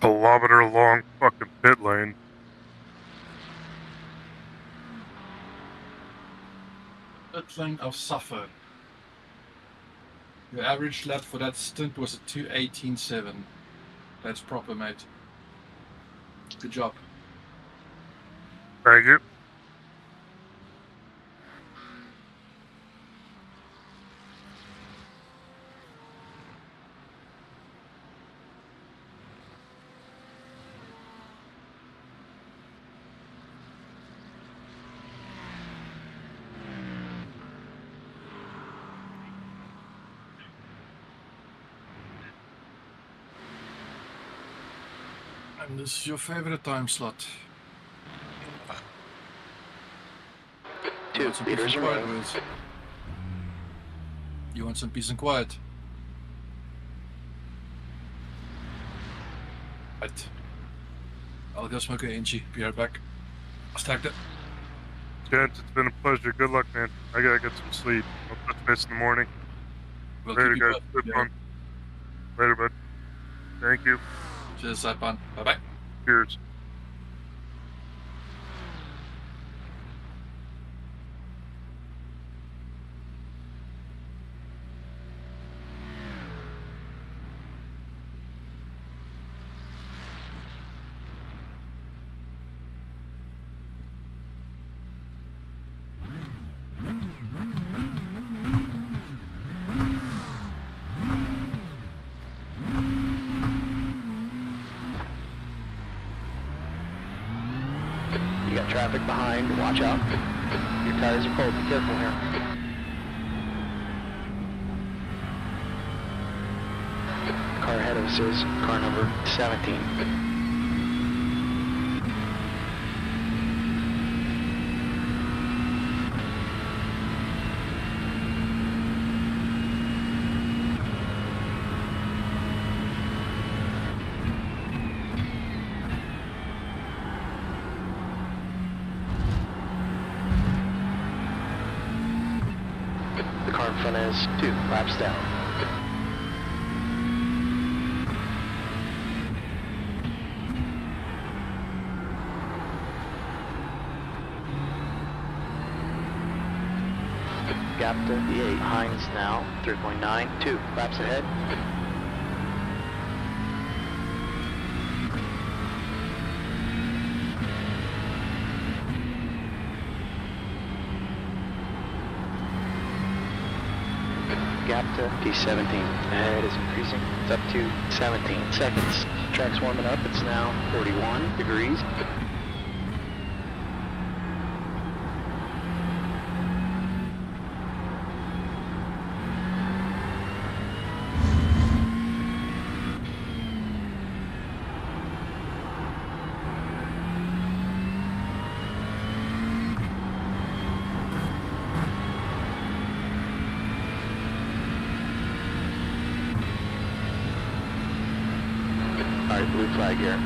kilometer long fucking pit lane. Pit lane of suffer. Your average lap for that stint was a 2:18.7. That's proper, mate. Good job. Thank you. And this is your favorite time slot. 2 meters remaining. With. You want some peace and quiet? Right. I'll go smoke an inchy. Be right back. I'll stack it. Gents, it's been a pleasure. Good luck, man. I gotta get some sleep. I'll touch base in the morning. We'll Later, keep you guys. Good posted, fun. Later, bud. Thank you. Cheers, Saipan. Bye-bye. Cheers. You got traffic behind, watch out. Your tires are cold, be careful here. The car ahead of us is car number 17. The car in front is 2 laps down. Gap to the 8. Hines now 3.9. 2 laps ahead. Gap to T17. Ahead is increasing. It's up to 17 seconds. Track's warming up. It's now 41 degrees. Alright, blue flag here.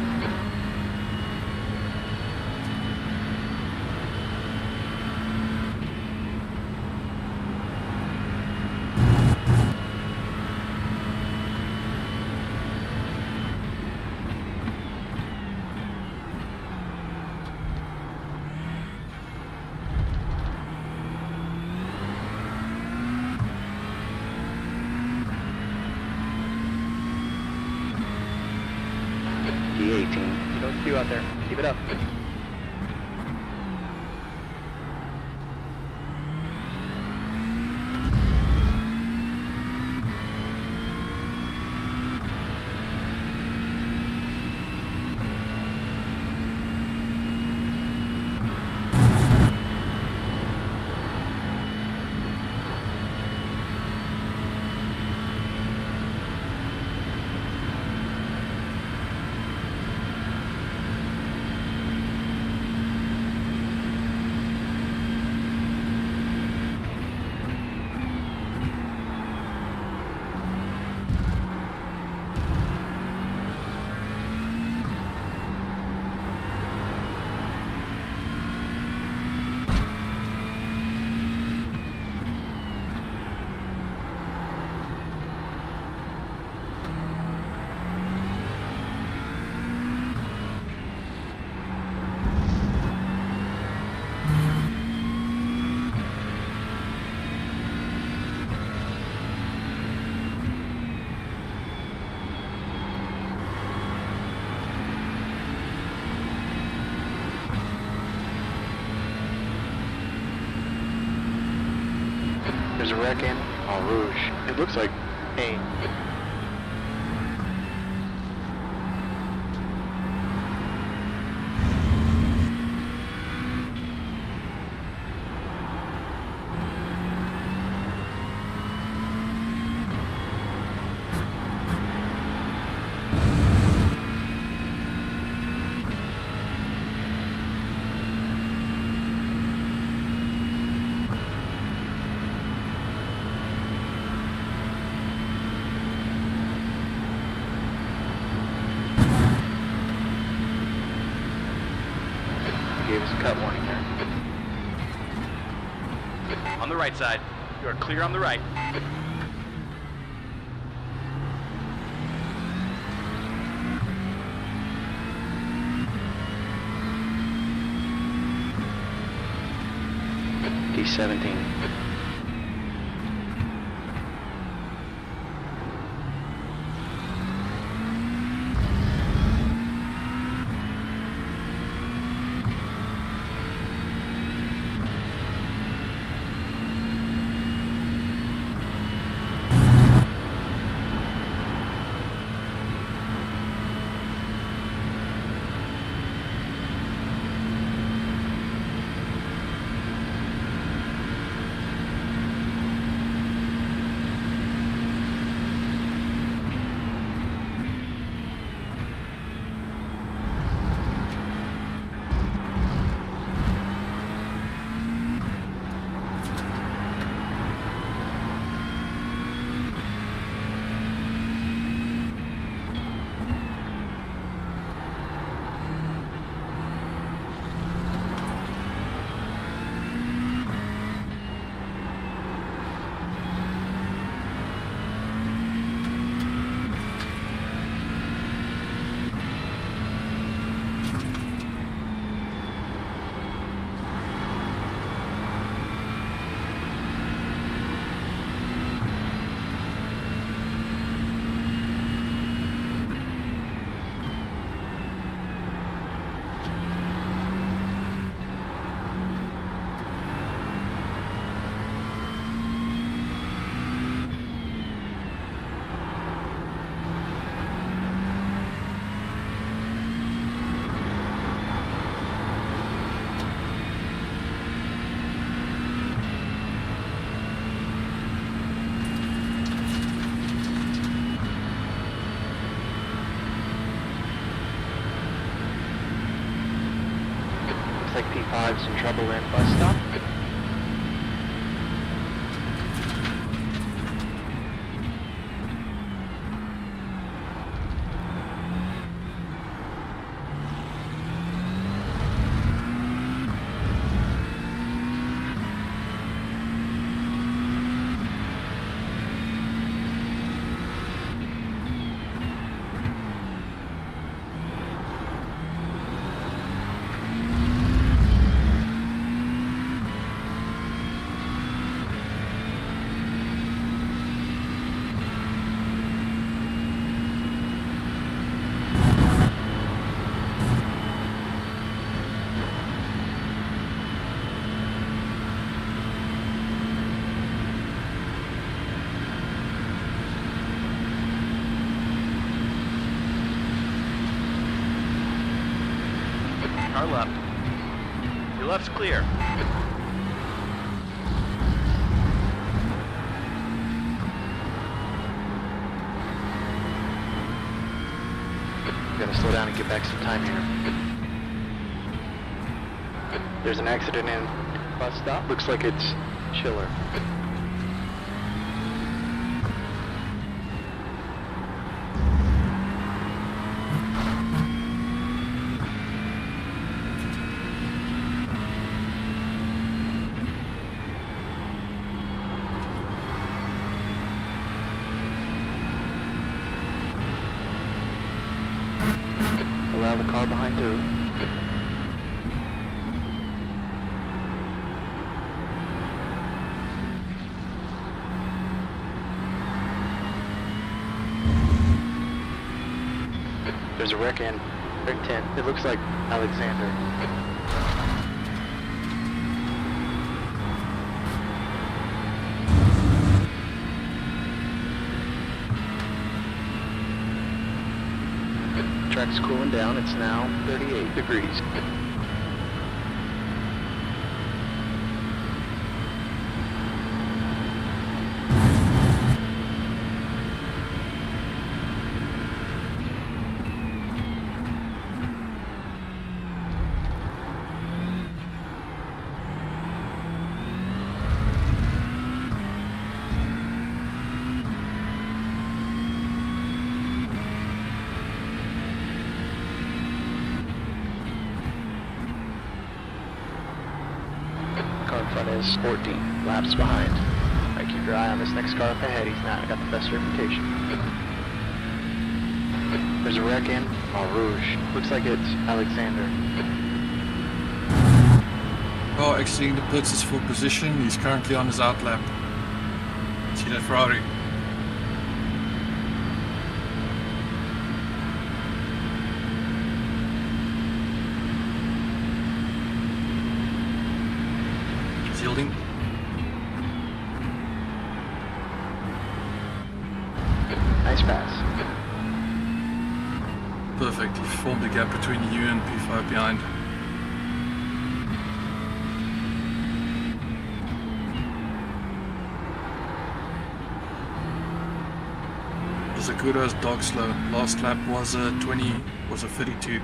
D18. You don't do out there. Keep it up. wreck in en Rouge. It looks like pain. Gave us a cut warning there. On the right side. You are clear on the right. D17. Like P5's in trouble in bus stop. Car left. Your left's clear. Gotta slow down and get back some time here. There's an accident in bus stop. Looks like it's Schiller. Allow the car behind through. There's a wreck in 10. It looks like Alexander. Track's cooling down. It's now 38 degrees. Car in front is 14 laps behind. All right, keep your eye on this next car up ahead. He's not got the best reputation. There's a wreck in Eau Rouge. Looks like it's Alexander. Car exiting the pits is full position. He's currently on his out lap. See that Ferrari? He's yielding. Nice pass. Perfect. He formed a gap between you and P5 behind. Zakuda's dog slow. Last lap was a 32.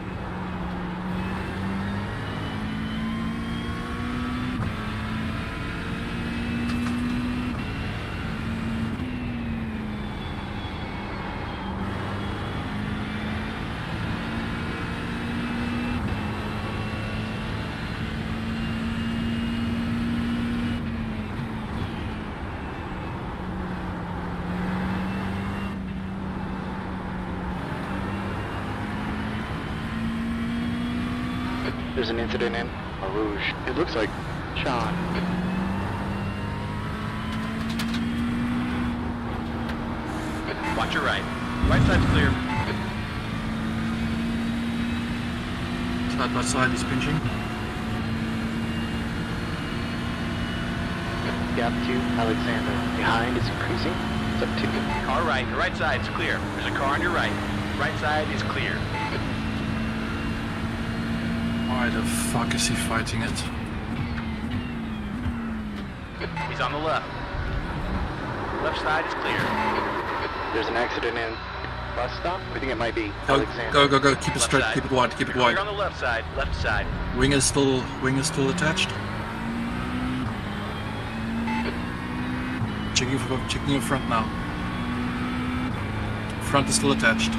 There's an incident in Eau Rouge. It looks like Sean. Watch your right. Right side's clear. Side by side, he's pinching. Gap to Alexander. Behind is increasing. It's up to Car right. Your right side's clear. There's a car on your right. Right side is clear. Why the fuck is he fighting it? He's on the left. Left side is clear. There's an accident in bus stop. I think it might be Go, Alexander. go. Keep it Left straight. side. Keep it wide. Keep it You're wide. on the left side. Left side. Wing is still attached. Checking your front now. Front is still attached.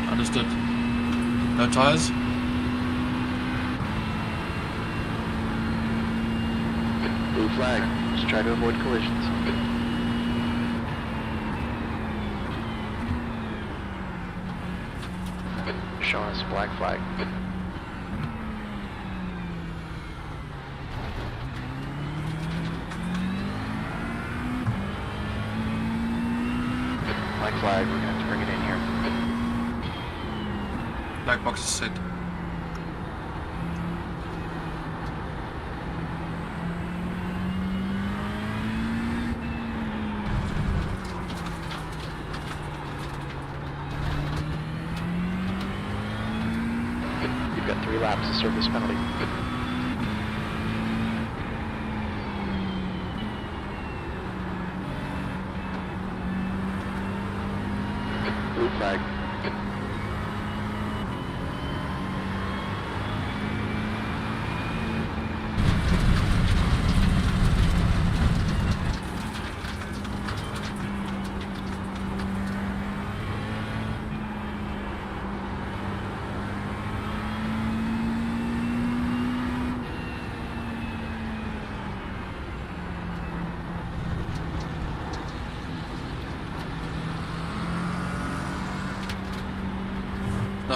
Understood. No tires? Blue flag. Just try to avoid collisions. Showing us black flag. Black flag, we're gonna have to bring it in here. Black box is set. You've got 3 laps to serve this penalty. Blue flag.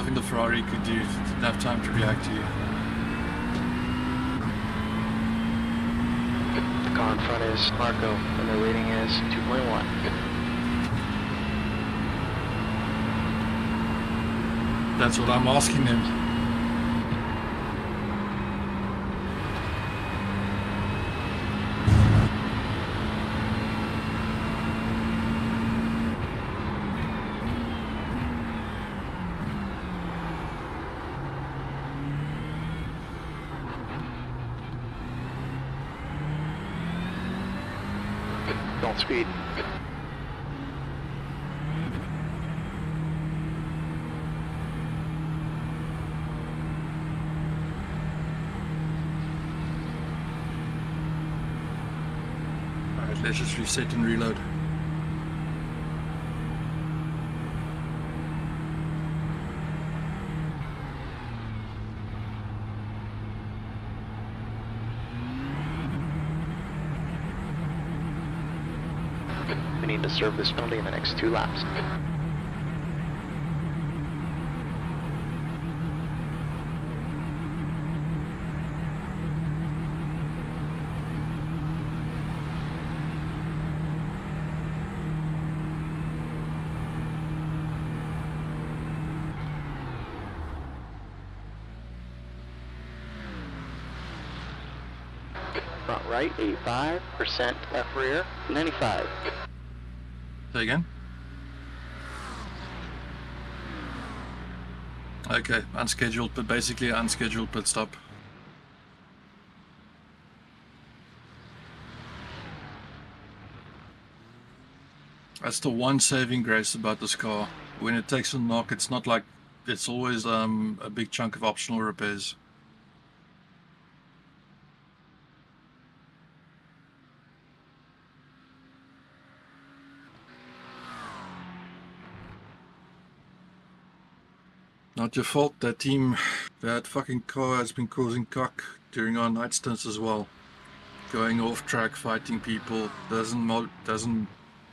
nothing the Ferrari could do. Didn't have time to react to you. The car in front is Marco, and the rating is 2.1. That's what I'm asking them. Don't speed. Alright, let's just reset and reload. We need to serve this penalty in the next 2 laps. Front right, 85%, left rear, 95. Say again? Okay, unscheduled, but basically unscheduled pit stop. That's the one saving grace about this car. When it takes a knock, it's not like it's always a big chunk of optional repairs. Not your fault. That team, that fucking car has been causing cock during our night stints as well. Going off track, fighting people, doesn't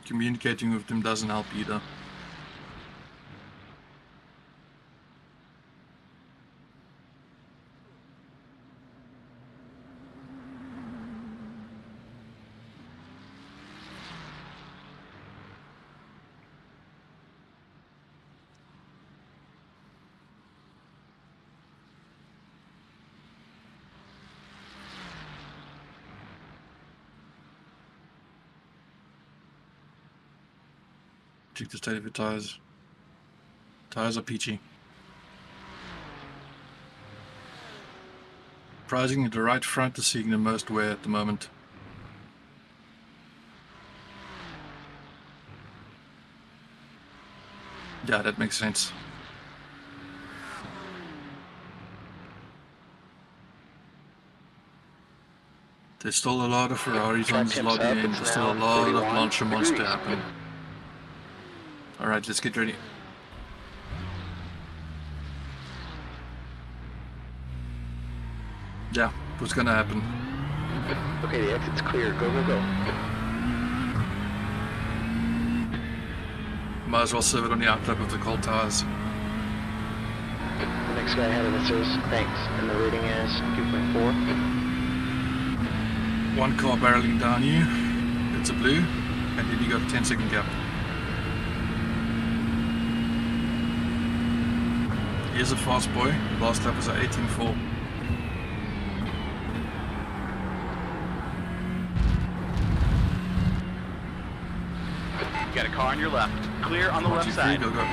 communicating with them doesn't help either. Check the state of your tires. Tires are peachy. Surprisingly, the right front is seeing the most wear at the moment. Yeah, that makes sense. There's still a lot of Ferraris on this lobby and there's still a lot of Blanchiments to happen. Alright, let's get ready. Yeah, what's gonna happen? Okay, the exit's clear. Go, go, go. Might as well serve it on the outlap of the cold tires. The next guy ahead of us is thanks, and the rating is 2.4. One car barreling down you. It's a blue, and then you got a 10-second gap. Here's a fast boy. Last lap was at 18.4. You got a car on your left. Clear on the 1, left 2, 3, side. go, go.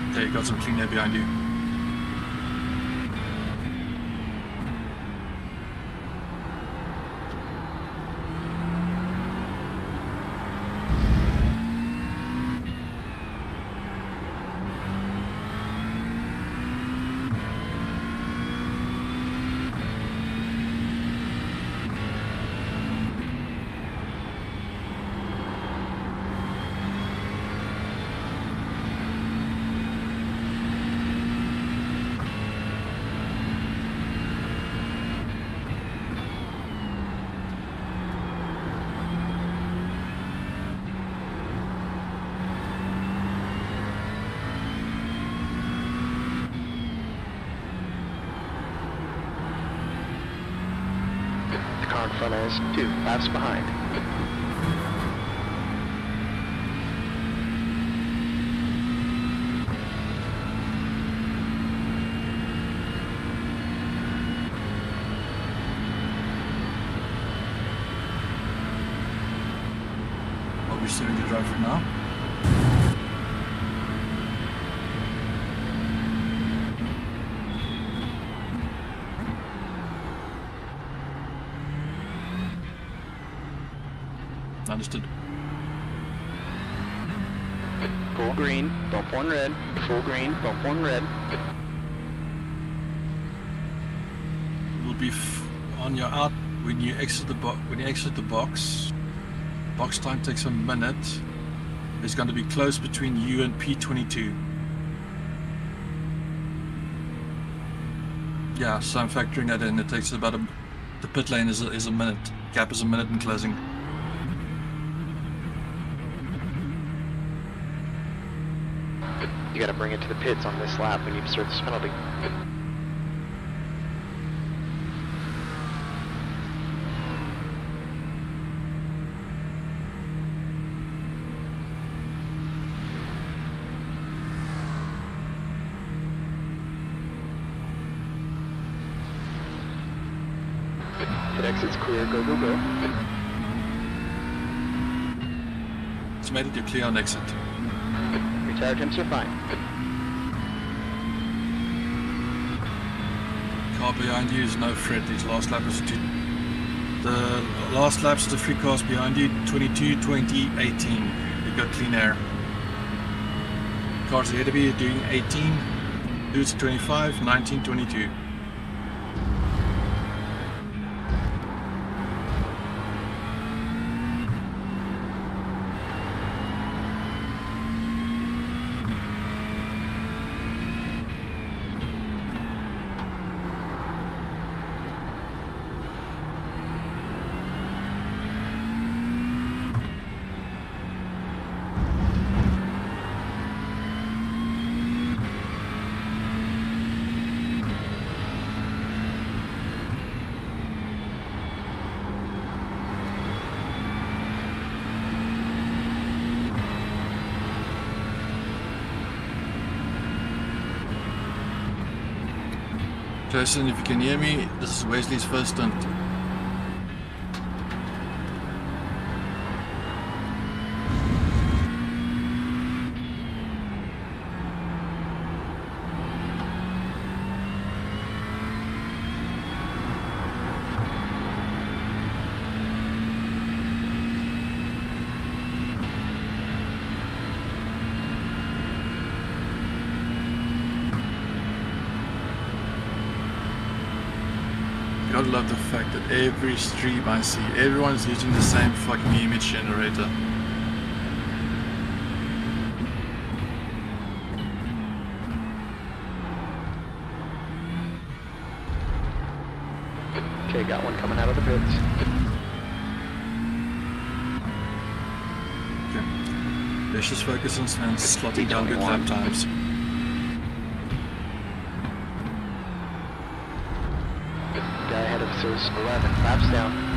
Okay, you got some clean air behind you. front is 2 laps behind. Are we steering the driver now? Understood. Full green, bump 1 red. Full green, bump 1 red. Will be on your out when you exit the box. Box time takes a minute. It's going to be close between you and P22. Yeah, so I'm factoring that in. It takes about the pit lane is a minute. Gap is a minute in closing. You gotta bring it to the pits on this lap. We need to start this penalty. Pit exit's clear. Go, go, go. It's made it to clear on exit. Tire temps are fine. Car behind you is no threat. These last laps the last laps of the three cars behind you, 22, 20, 18. You've got clean air. Cars ahead of you are doing 18, dudes 25, 19, 22. Jason, if you can hear me, this is Wesley's first stunt. I love the fact that every stream I see, everyone's using the same fucking image generator. Okay, got one coming out of the pits. Okay. Let's just focus on slotting down good lap times. Guy ahead of us is 11, laps down.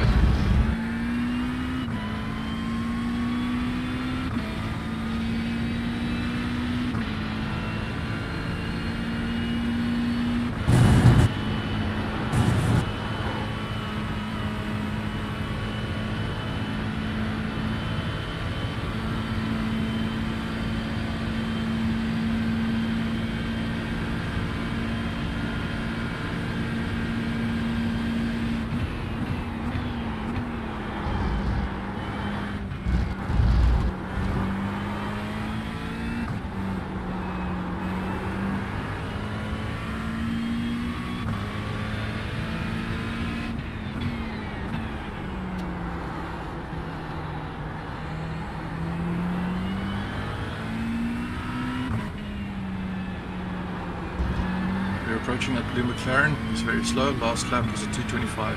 We're approaching that blue McLaren. It's very slow. Last lap was a 225.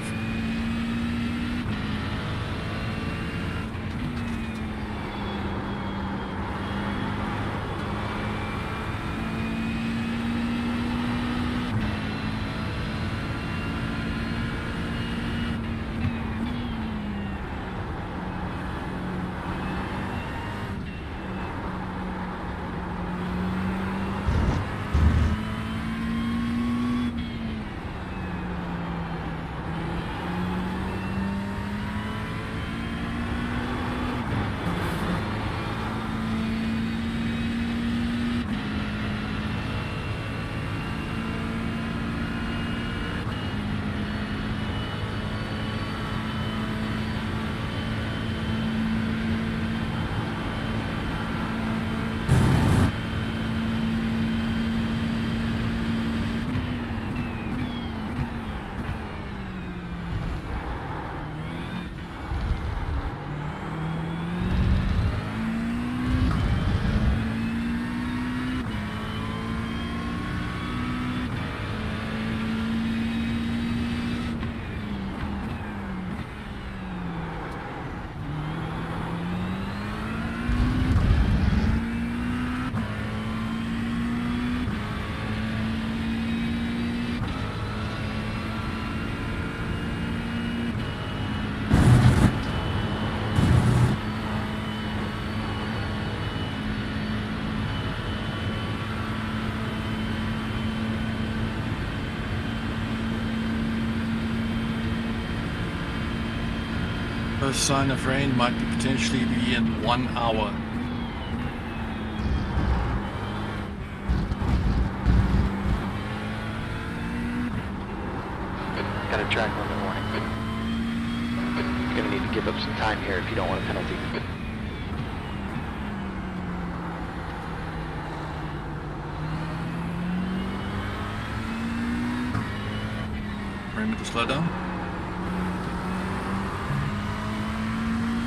First sign of rain might potentially be in 1 hour. Got a track limit warning. You're gonna need to give up some time here if you don't want a penalty. Remember to slow down.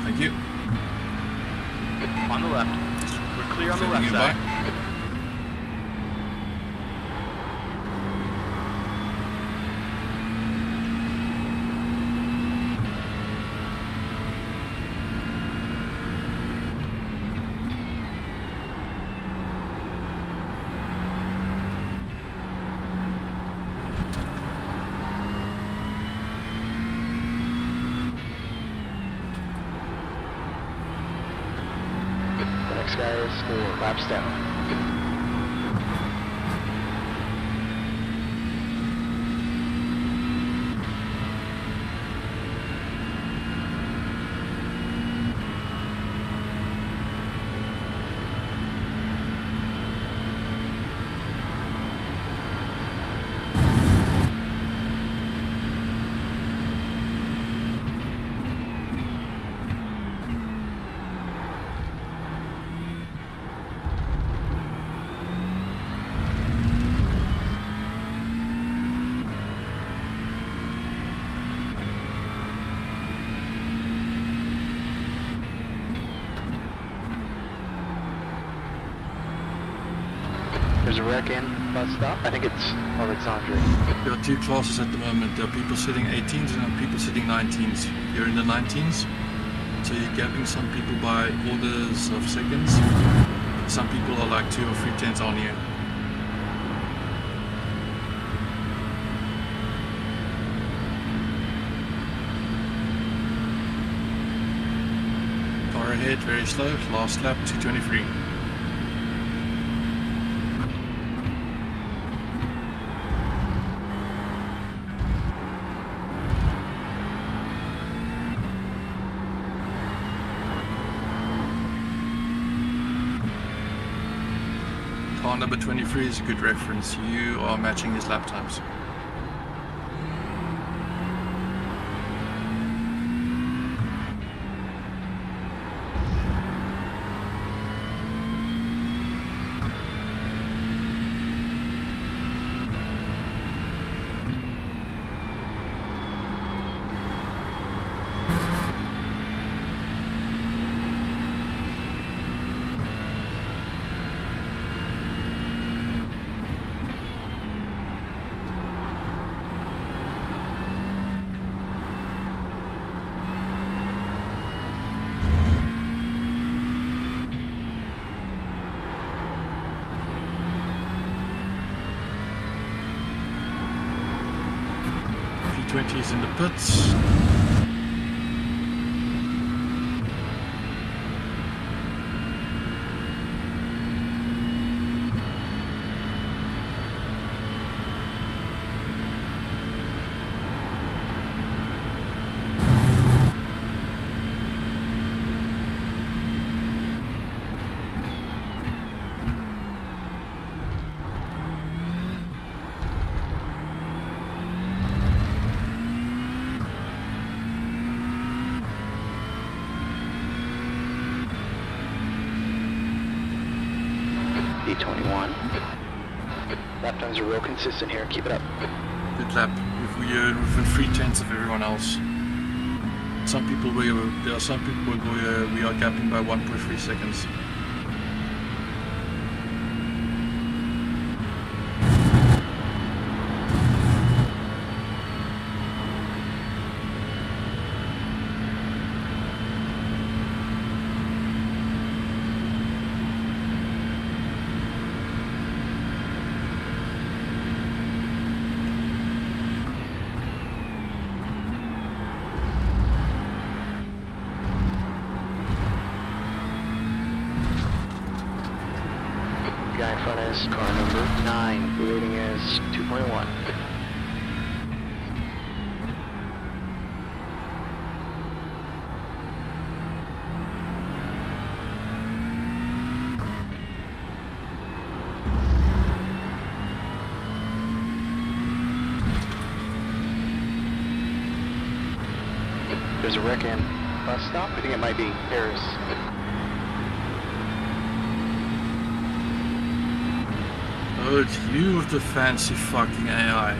Thank you. On the left. We're clear on the Sending left you side. back. The next guy is 4 laps down. There's a wreck in bus stop. I think it's Alexandre. There are two classes at the moment. There are people sitting 18s and there are people sitting 19s. You're in the 19s, so you're gapping some people by orders of seconds. Some people are like 2 or 3 tenths on you. Car ahead, very slow. Last lap, 223. Car number 23 is a good reference. You are matching his lap times. P20 is in the pits. D21. Lap times are real consistent here. Keep it up. Good lap. We are within 3 tenths of everyone else. Some people there are some people where we are gapping by 1.3 seconds. Guy in front is car number 9. The rating is 2.1. There's a wreck in bus stop. I think it might be Paris. Oh, it's you with the fancy fucking AI.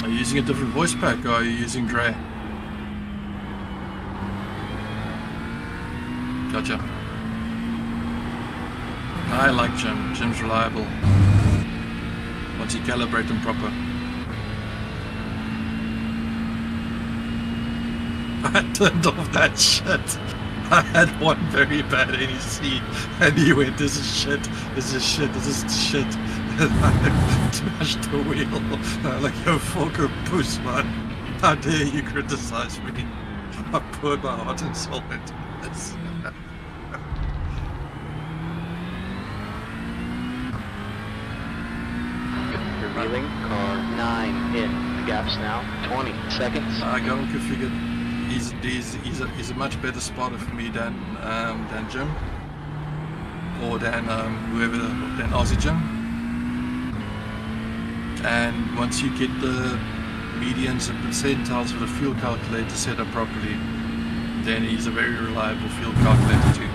Are you using a different voice pack or are you using Dre? Gotcha. I like Jim. Jim's reliable. Once you calibrate him proper. I turned off that shit. I had one very bad NEC and he went, this is shit, this is shit, this is shit. And I smashed the wheel. I'm like, yo, fucker, puss, man. How dare you criticize me? I poured my heart and soul into this. Revealing car 9 in. The gap's now 20 seconds. I got him configured. He's a much better spotter for me than Jim or than than Aussie Jim. And once you get the medians and percentiles for the fuel calculator set up properly, then he's a very reliable fuel calculator too.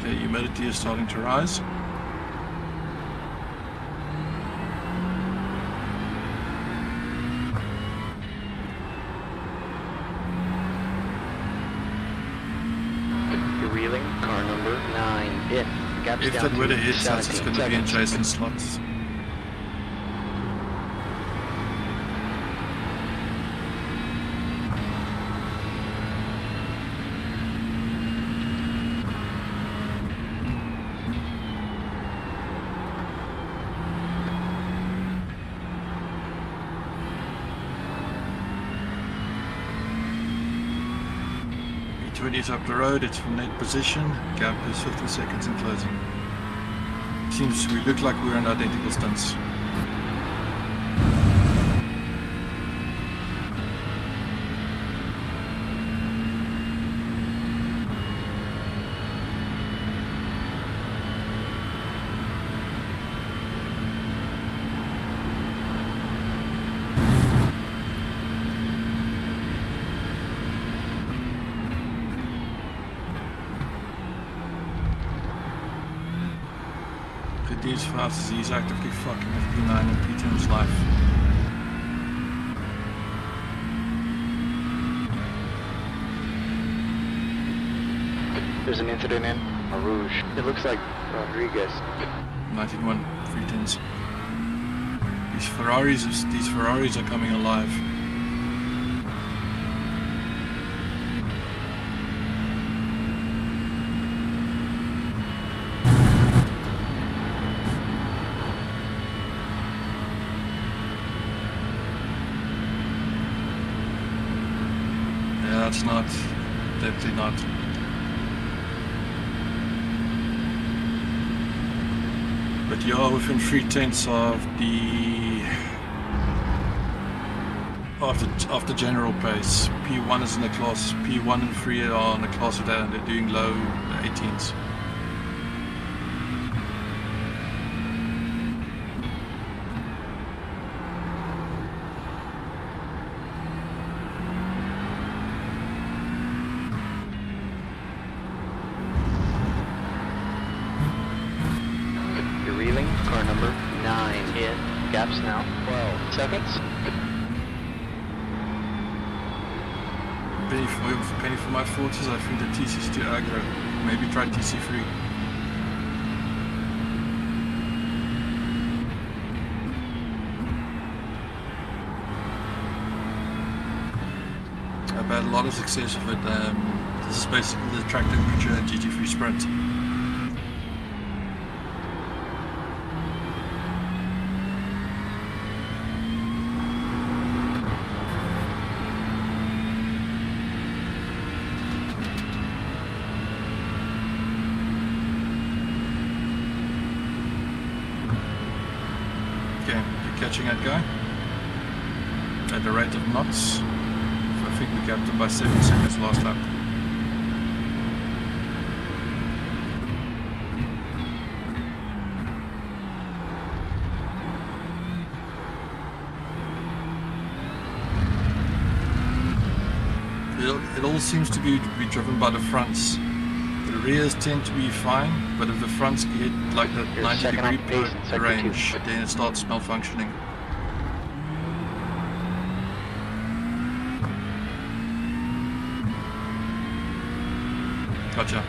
Humidity is starting to rise. You're reeling car number 9 in. The gap's If down that were to to hit us, it's 17 going to be in seconds. Jason's slots. E20 is up the road, it's from net position, gap is 15 seconds in closing. Seems we look like we're in identical stunts. These fast as he's actively fucking FP9 and P10's life. There's an incident in Rouge. It looks like Rodriguez. 19-1, 310s. These Ferraris are coming alive. That's not, definitely not. But you are within 3/10 of the general pace. P1 is in the class, P1 and 3 are in the class of that and they're doing low 18s. Car number 9 in. Gaps now 12 seconds. Penny for my forces, I think the TC's too aggro. Maybe try TC3. I've had a lot of success with it. This is basically the track that we drew at GT3 Sprint. Okay, you're catching that guy at the rate of knots. I think we gapped him by 7 seconds last lap. It all seems to be driven by the fronts. The rears tend to be fine, but if the fronts get like that You're 90 second degree off pace in sector range, 2. then it starts malfunctioning. Gotcha.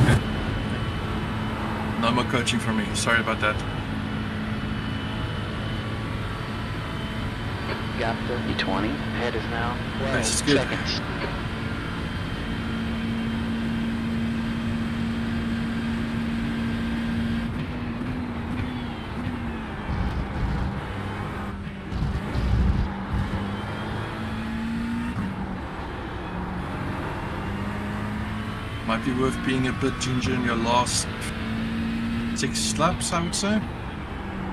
Okay. No more coaching from me. Sorry about that. Gap to E20. Ahead is now 12 This is good. seconds. Might be worth being a bit ginger in your last 6 laps, I would say,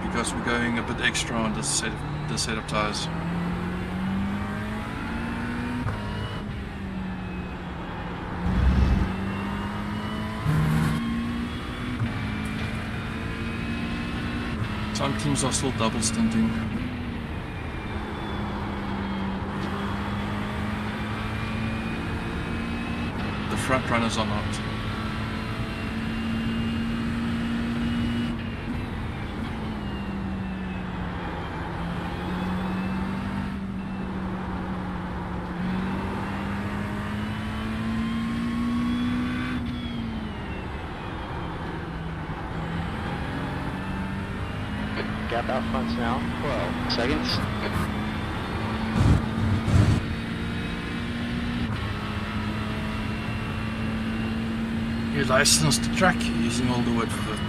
because we're going a bit extra on this set of tires. Some teams are still double stinting. The front runners are not. Gap out front's now 12 seconds. You're licensed to track, you're using all the word for it.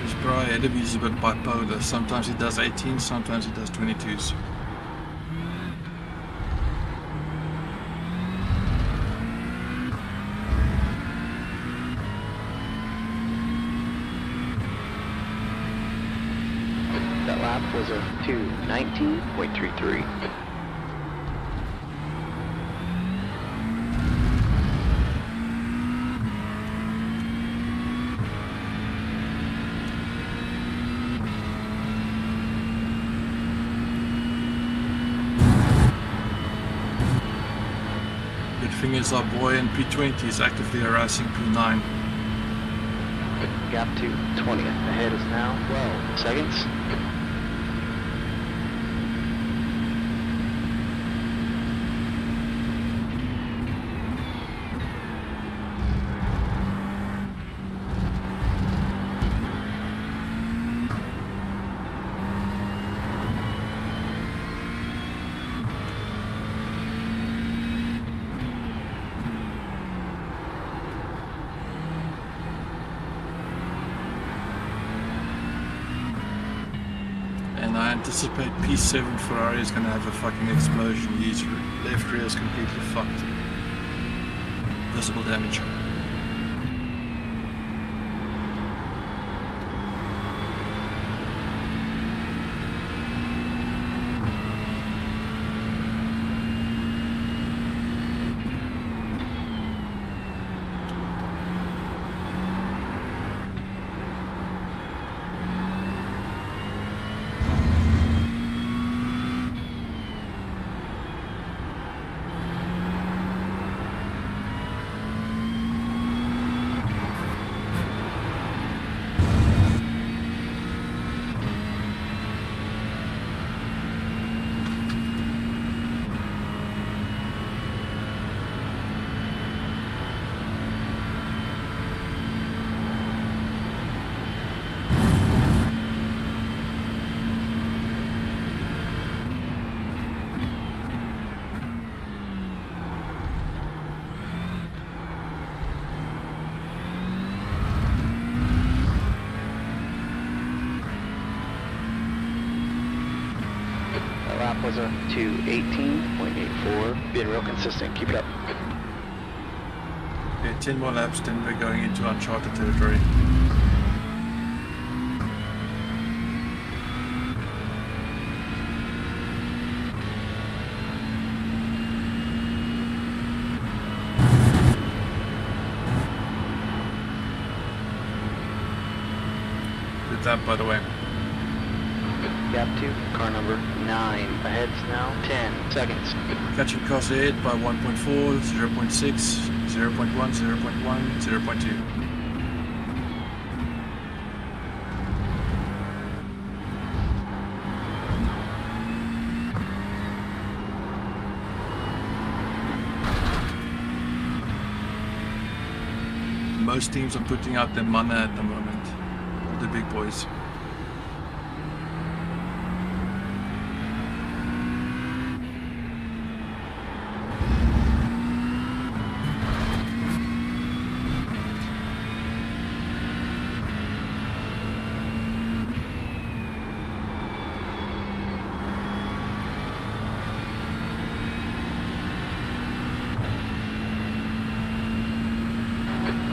This bro ahead of you is a bit bipolar. Sometimes he does 18, sometimes he does 22s. That lap was a 2:19.33. Good thing is our boy in P20 is actively harassing P9. Gap to 20th. Ahead is now 12 seconds. And I anticipate P7 Ferrari is going to have a fucking explosion. His left rear is completely fucked. Visible damage. lap was a 2:18.84. Being real consistent. Keep it up. Okay, 10 more laps, then we're going into uncharted territory. Good lap, by the way. Gap 2, car number 9. Ahead's now 10 seconds. Catching cars ahead by 1.4, 0.6, 0.1, 0.1, 0.2. Most teams are putting out their mana at the moment, the big boys.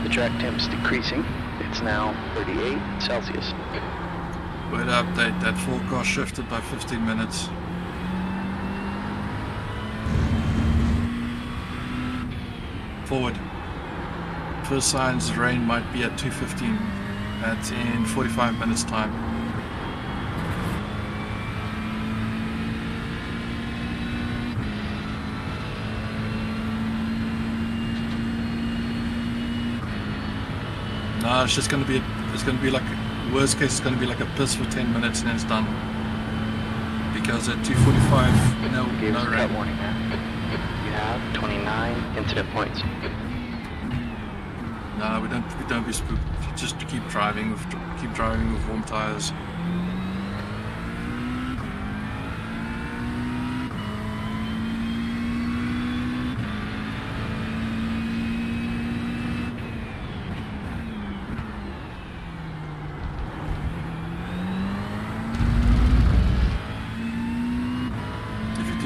The track temp's decreasing. It's now 38 Celsius. Weather update, that forecast shifted by 15 minutes. Forward. First signs rain might be at 2:15. That's in 45 minutes time. No, it's just gonna be like, worst case, it's gonna be like a piss for 10 minutes and then it's done. Because at 2:45, no Gave us a cut rain. warning there. You have 29 incident points. No, we don't be spooked. Just keep driving with warm tires.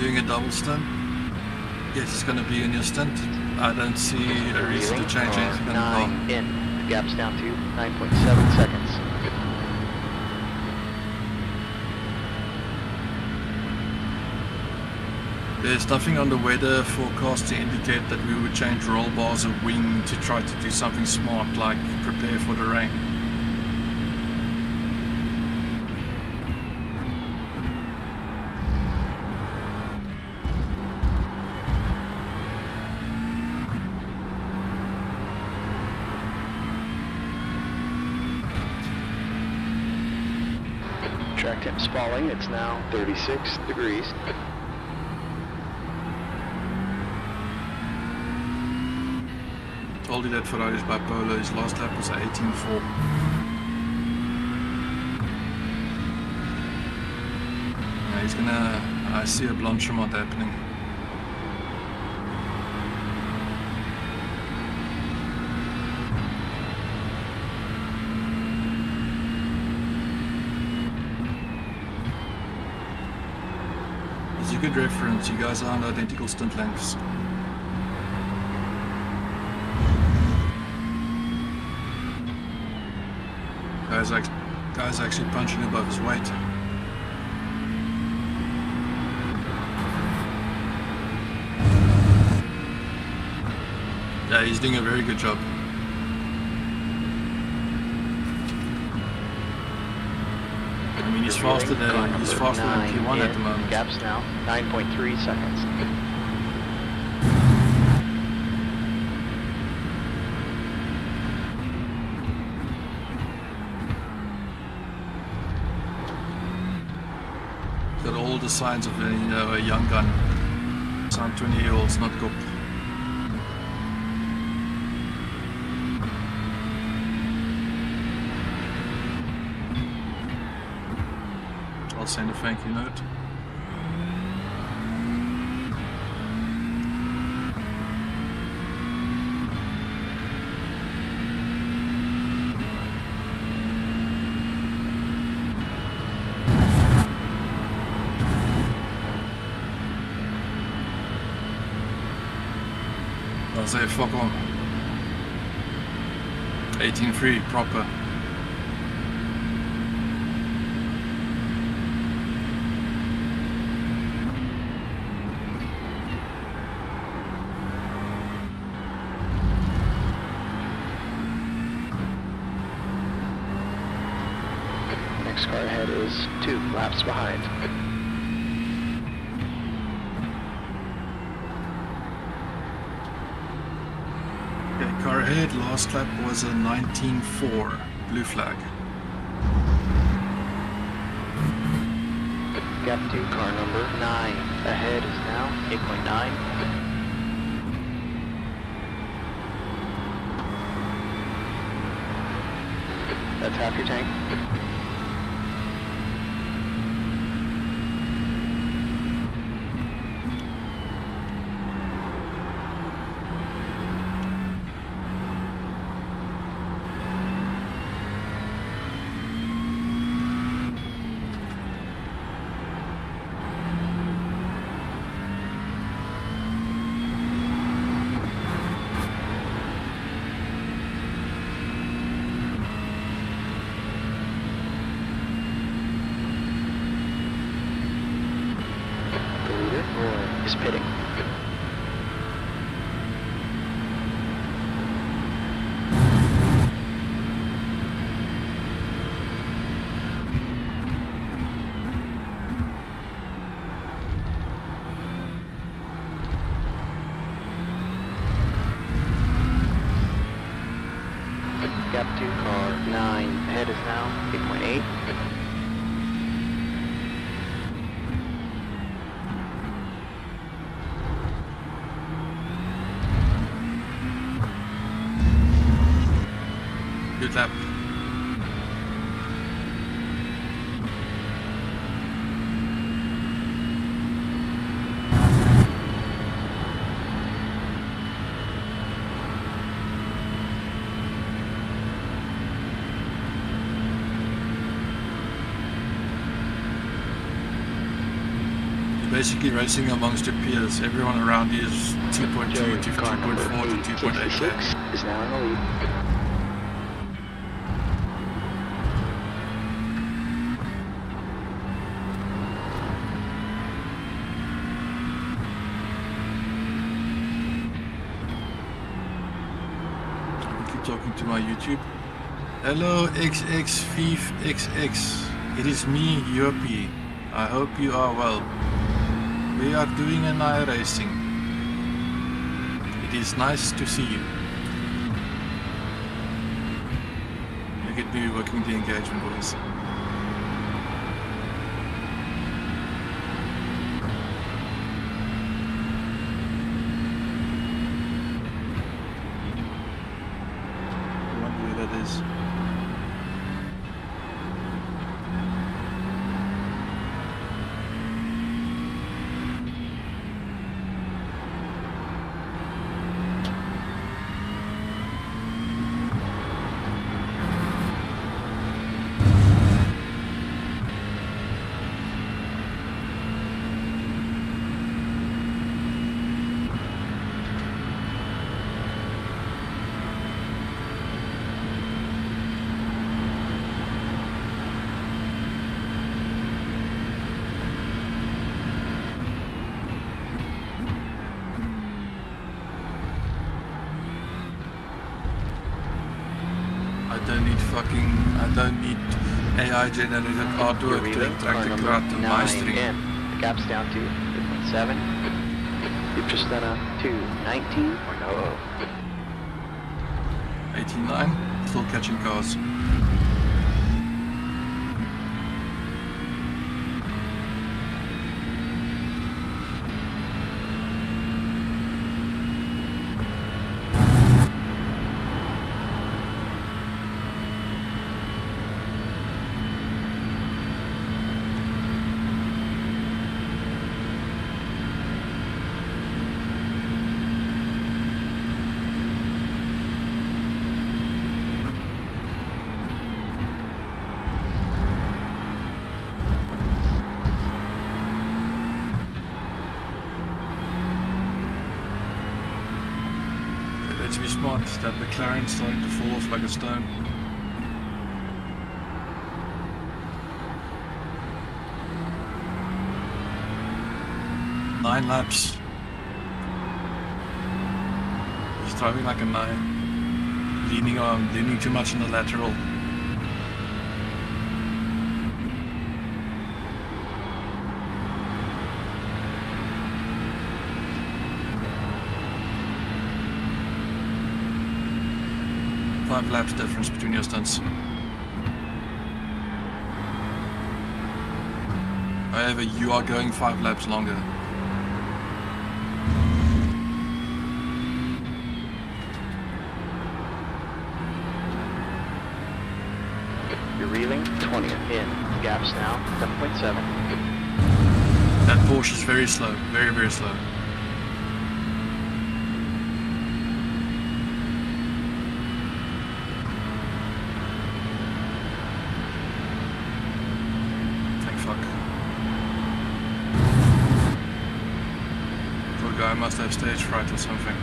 Doing a double stint? Yes, it's going to be in your stint. I don't see a reason to change anything in the car. 9 in. The gap's down to 9.7 seconds. There's nothing on the weather forecast to indicate that we would change roll bars or wing to try to do something smart like prepare for the rain. Track temp's falling. It's now 36 degrees. Told you that Ferrari's bipolar. His last lap was 18.4. Yeah, he's gonna... I see a Blanchimont happening. It's a good reference. You guys are on identical stint lengths. Guy's actually punching above his weight. Yeah, he's doing a very good job. I mean, he's faster than P1 at the moment. Gap's now 9.3 seconds. Got all the signs of a young gun. Some 20-year-olds, not good. I'll send a thank you note. say fuck on. 18-3 proper. Next car ahead is 2 laps behind. Okay, car ahead, last lap was a 19.4, blue flag. Gap 2, car number 9 ahead is now 8.9. That's half your tank. The leader is pitting. Gap 2, car 9 ahead is now 8.8. Good lap. You're basically racing amongst your peers. Everyone around you is 2.2 Joey, to car number 2.4 to 2.8. 866 is now in the lead. Keep talking to my YouTube. Hello XX5XX. It is me, Yopi. I hope you are well. We are doing an iRacing. It is nice to see you. Look at me working the engagement, boys. I wonder where that is. I don't need AI generated artwork to Reeling, car attract the number crowd to my 9 stream. in. The gap's down to 8.7. You've just done a 2:19.00. 89, still catching cars. spot. That McLaren's starting to fall off like a stone. Nine laps. He's driving like a 9. Leaning too much on the lateral. Five laps difference between your stunts. However, you are going 5 laps longer. You're reeling 20 in. Gaps now 7.7. That Porsche is very slow, very, very slow. Thank fuck. Poor guy must have stage fright or something.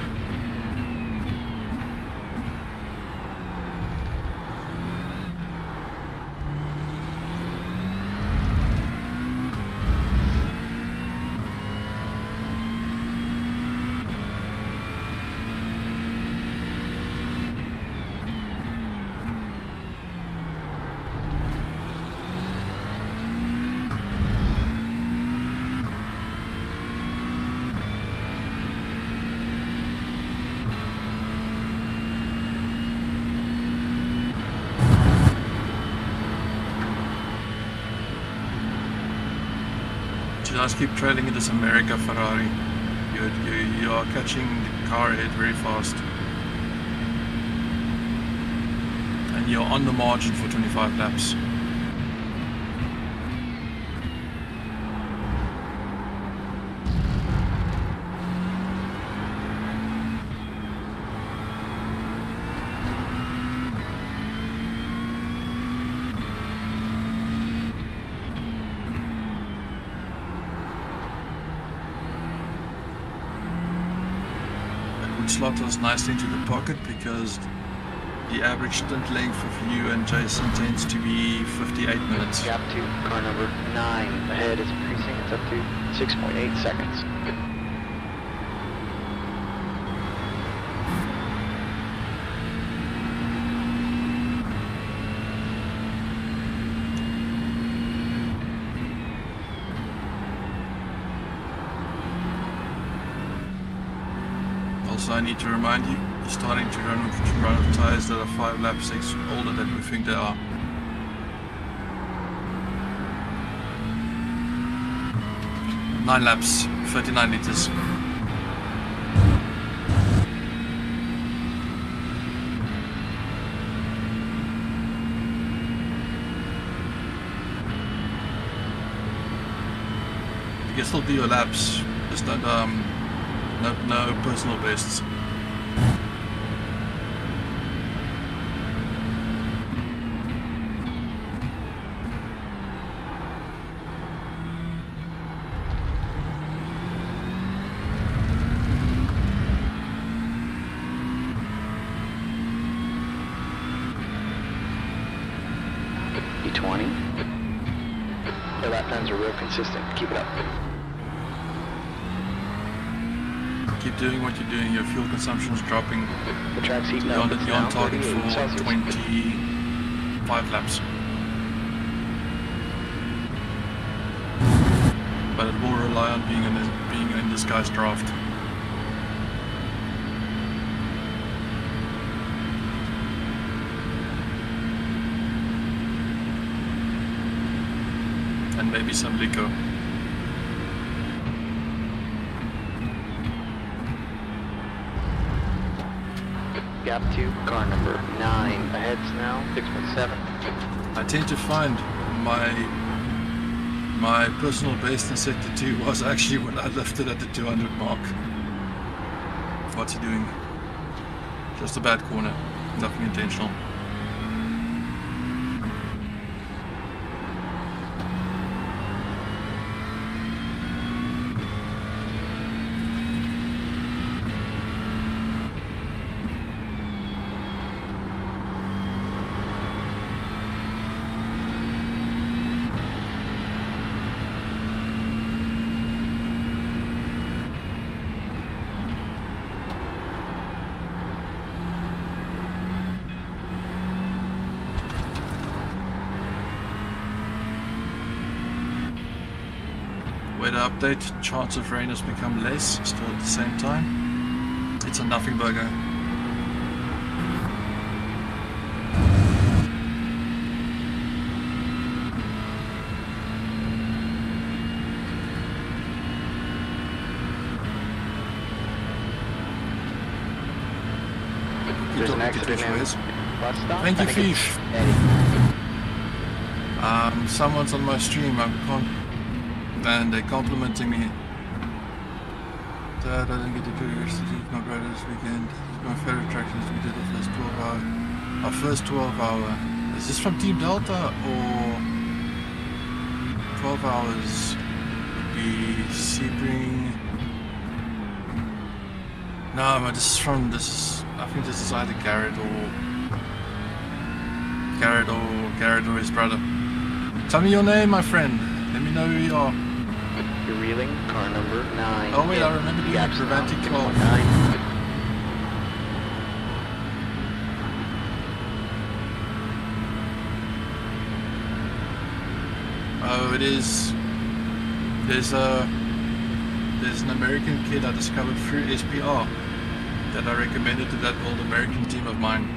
Just keep trailing into this America Ferrari. You are catching the car ahead very fast. And you're on the margin for 25 laps. Slot us nicely into the pocket because the average stint length of you and Jason tends to be 58 minutes. Gap to car number 9. Ahead is increasing. It's up to 6.8 seconds. Also, I need to remind you, you're starting to run with tires that are 5 laps older than we think they are. Nine laps, 39 liters. You can still do your laps, just not no personal bests. E20. Your lap times are real consistent. Keep it up. Keep doing what you're doing. Your fuel consumption is dropping. The track's heating You're up. on target for 38 Celsius. 25 laps. But it will rely on being in this guy's draft. And maybe some liquor. Gap 2, car number 9. Ahead's now 6.7. I tend to find my personal best in sector 2 was actually when I lifted at the 200 mark. What's he doing? Just a bad corner, nothing intentional. Weather update, chance of rain has become less, still at the same time. It's a nothing burger. There's an accident in bus stop. Thank you, I think it's Fish. Eddie. Someone's on my stream, and they're complimenting me. Dad, I didn't get to do yesterday, not right this weekend. My favorite attractions we did the first 12 hour. Our first 12 hour. Is this from Team Delta or 12 hours would be Sebring? No, but this is I think this is either Garrett or his brother. Tell me your name, my friend. Let me know who you are. You're reeling, car number 9. Oh wait, I remember doing Gaps Preventing now, 12. 619. Oh, it is. There's an American kid I discovered through SPR that I recommended to that old American team of mine.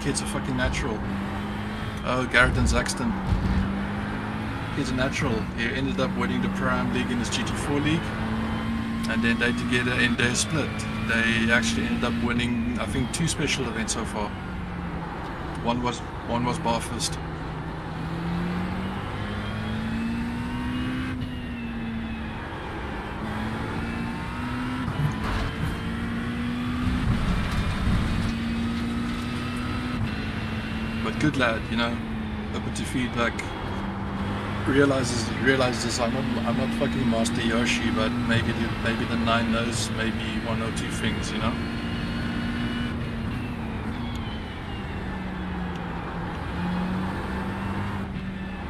Kids are fucking natural. Oh, Garrett and Zaxton. Kids are natural. He ended up winning the Prime League in his GT4 league, and then they together in their split. They actually ended up winning, I think, 2 special events so far. One was Bathurst. But good lad, you know, open to feedback. Realizes I'm not fucking Master Yoshi, but maybe the 9 knows maybe 1 or 2 things, you know.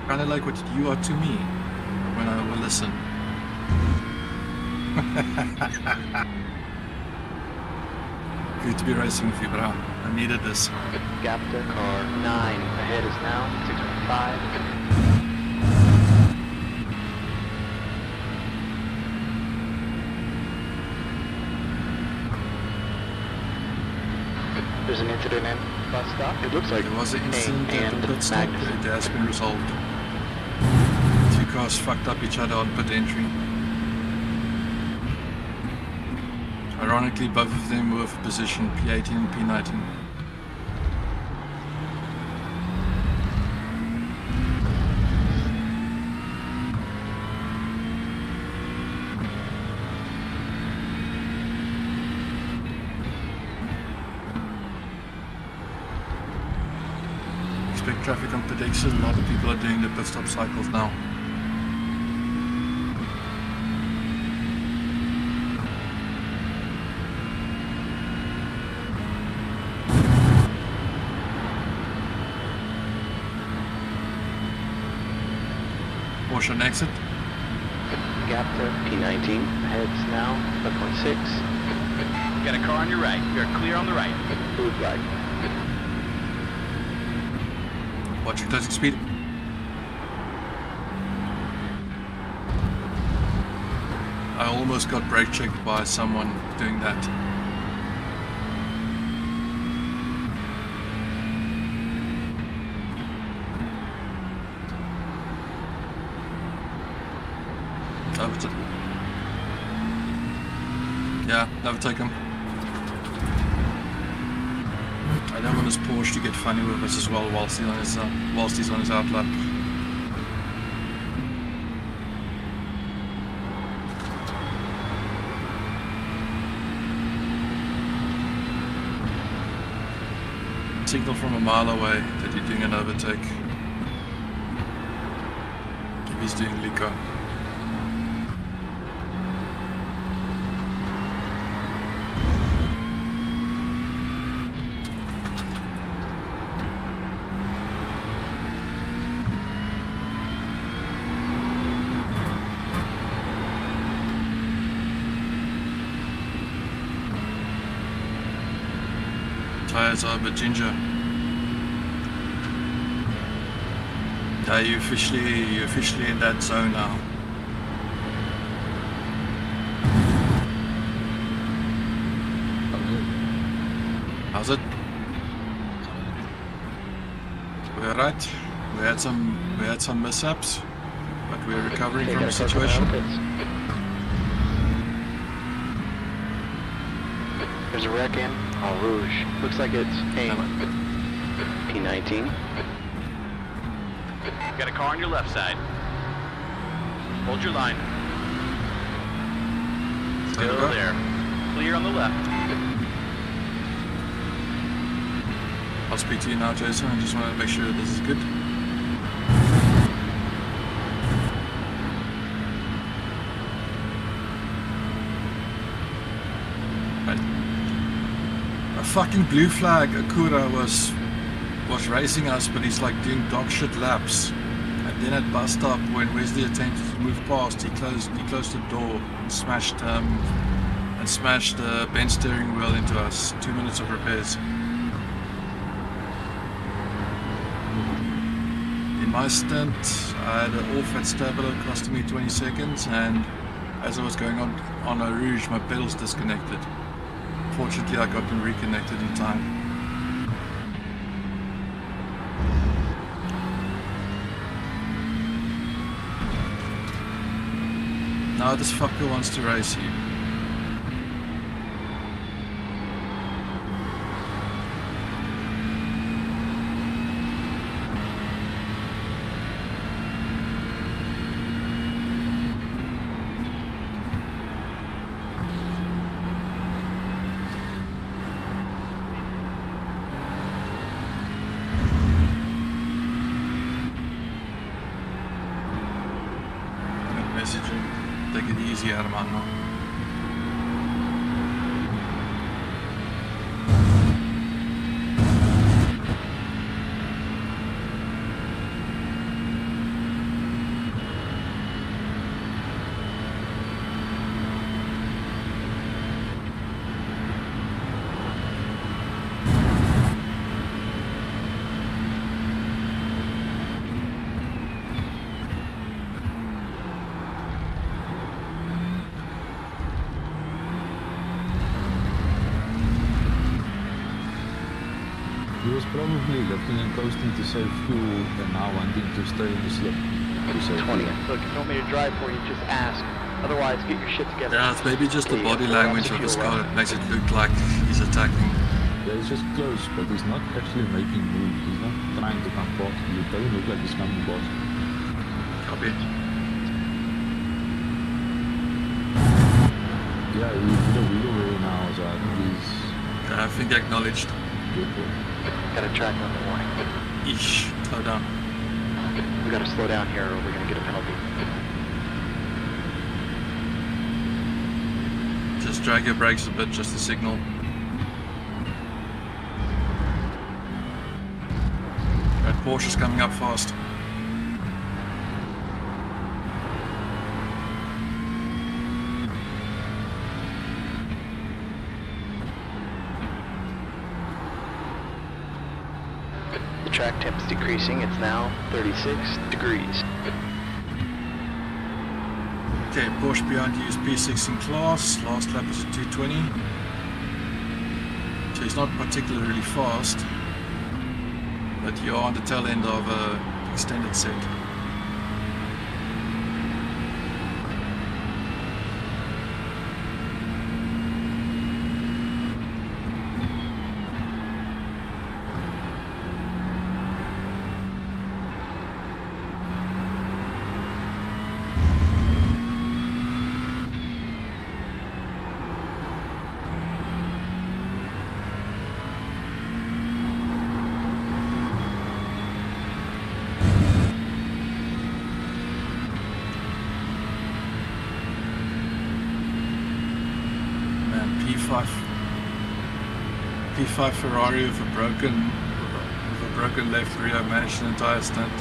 Kind of like what you are to me when I will listen. Good to be racing with you, bro. I needed this. Gap to car 9. Ahead is now 615. There's an incident in bus stop. It looks like There was an Kane incident at and the pit stop. Magnus. It has been resolved. 2 cars fucked up each other on pit entry. Ironically, both of them were for position P18 and P19. Expect traffic on pit exit. A lot of people are doing the pit stop cycles now. Porsche on exit. Gap to P19. Ahead's now 1.6. You got a car on your right. You're clear on the right. Blue flag. Watch your closing speed. I almost got brake checked by someone doing that. Yeah, overtake him. I don't want his Porsche to get funny with us as well whilst he's on his outlap. Signal from a mile away that you're doing an overtake. If he's doing Lico. Tires are a bit ginger. You're officially in that zone now. How's it? We're alright. We had some mishaps, but we're recovering Okay, from got the a car coming out situation. of the pits. There's a wreck in Eau Rouge. Looks like it's P19. Got a car on your left side. Hold your line. Still Okay. there. Clear on the left. I'll speak to you now, Jason. I just want to make sure this is good. Right. A fucking blue flag Acura was racing us, but he's like doing dog shit laps. And then at bus stop, when Wesley attempted to move past, he closed the door and smashed the bent steering wheel into us. 2 minutes of repairs. In my stint, I had an off at Stabilo costing me 20 seconds, and as I was going on Eau Rouge, my pedals disconnected. Fortunately, I got them reconnected in time. Now this fucker wants to race you. Messaging. Take it easy, hermano. He was probably looking and coasting to save fuel and now wanting to stay in the slip to save 20. fuel. Look, if you want me to drive for you, just ask. Otherwise, get your shit together. Yeah, it's maybe just the Yeah, body four language laps of this fuel car left. that makes it look like he's attacking. Yeah, he's just close, but he's not actually making moves. He's not trying to come past you. It doesn't look like he's coming past you. Copy. Yeah, he did a wheel away now, so I think he's I think acknowledged. good for it. Got a track on the warning. Eesh. Slow down. We gotta slow down here or we're gonna get a penalty. Just drag your brakes a bit, just to signal. That Porsche's coming up fast. The track temp is decreasing. It's now 36 degrees. Okay, Porsche behind you is P6 in class. Last lap is a 220. So he's not particularly fast, but you are on the tail end of a extended set. P5 Ferrari with a broken left rear managed an entire stunt.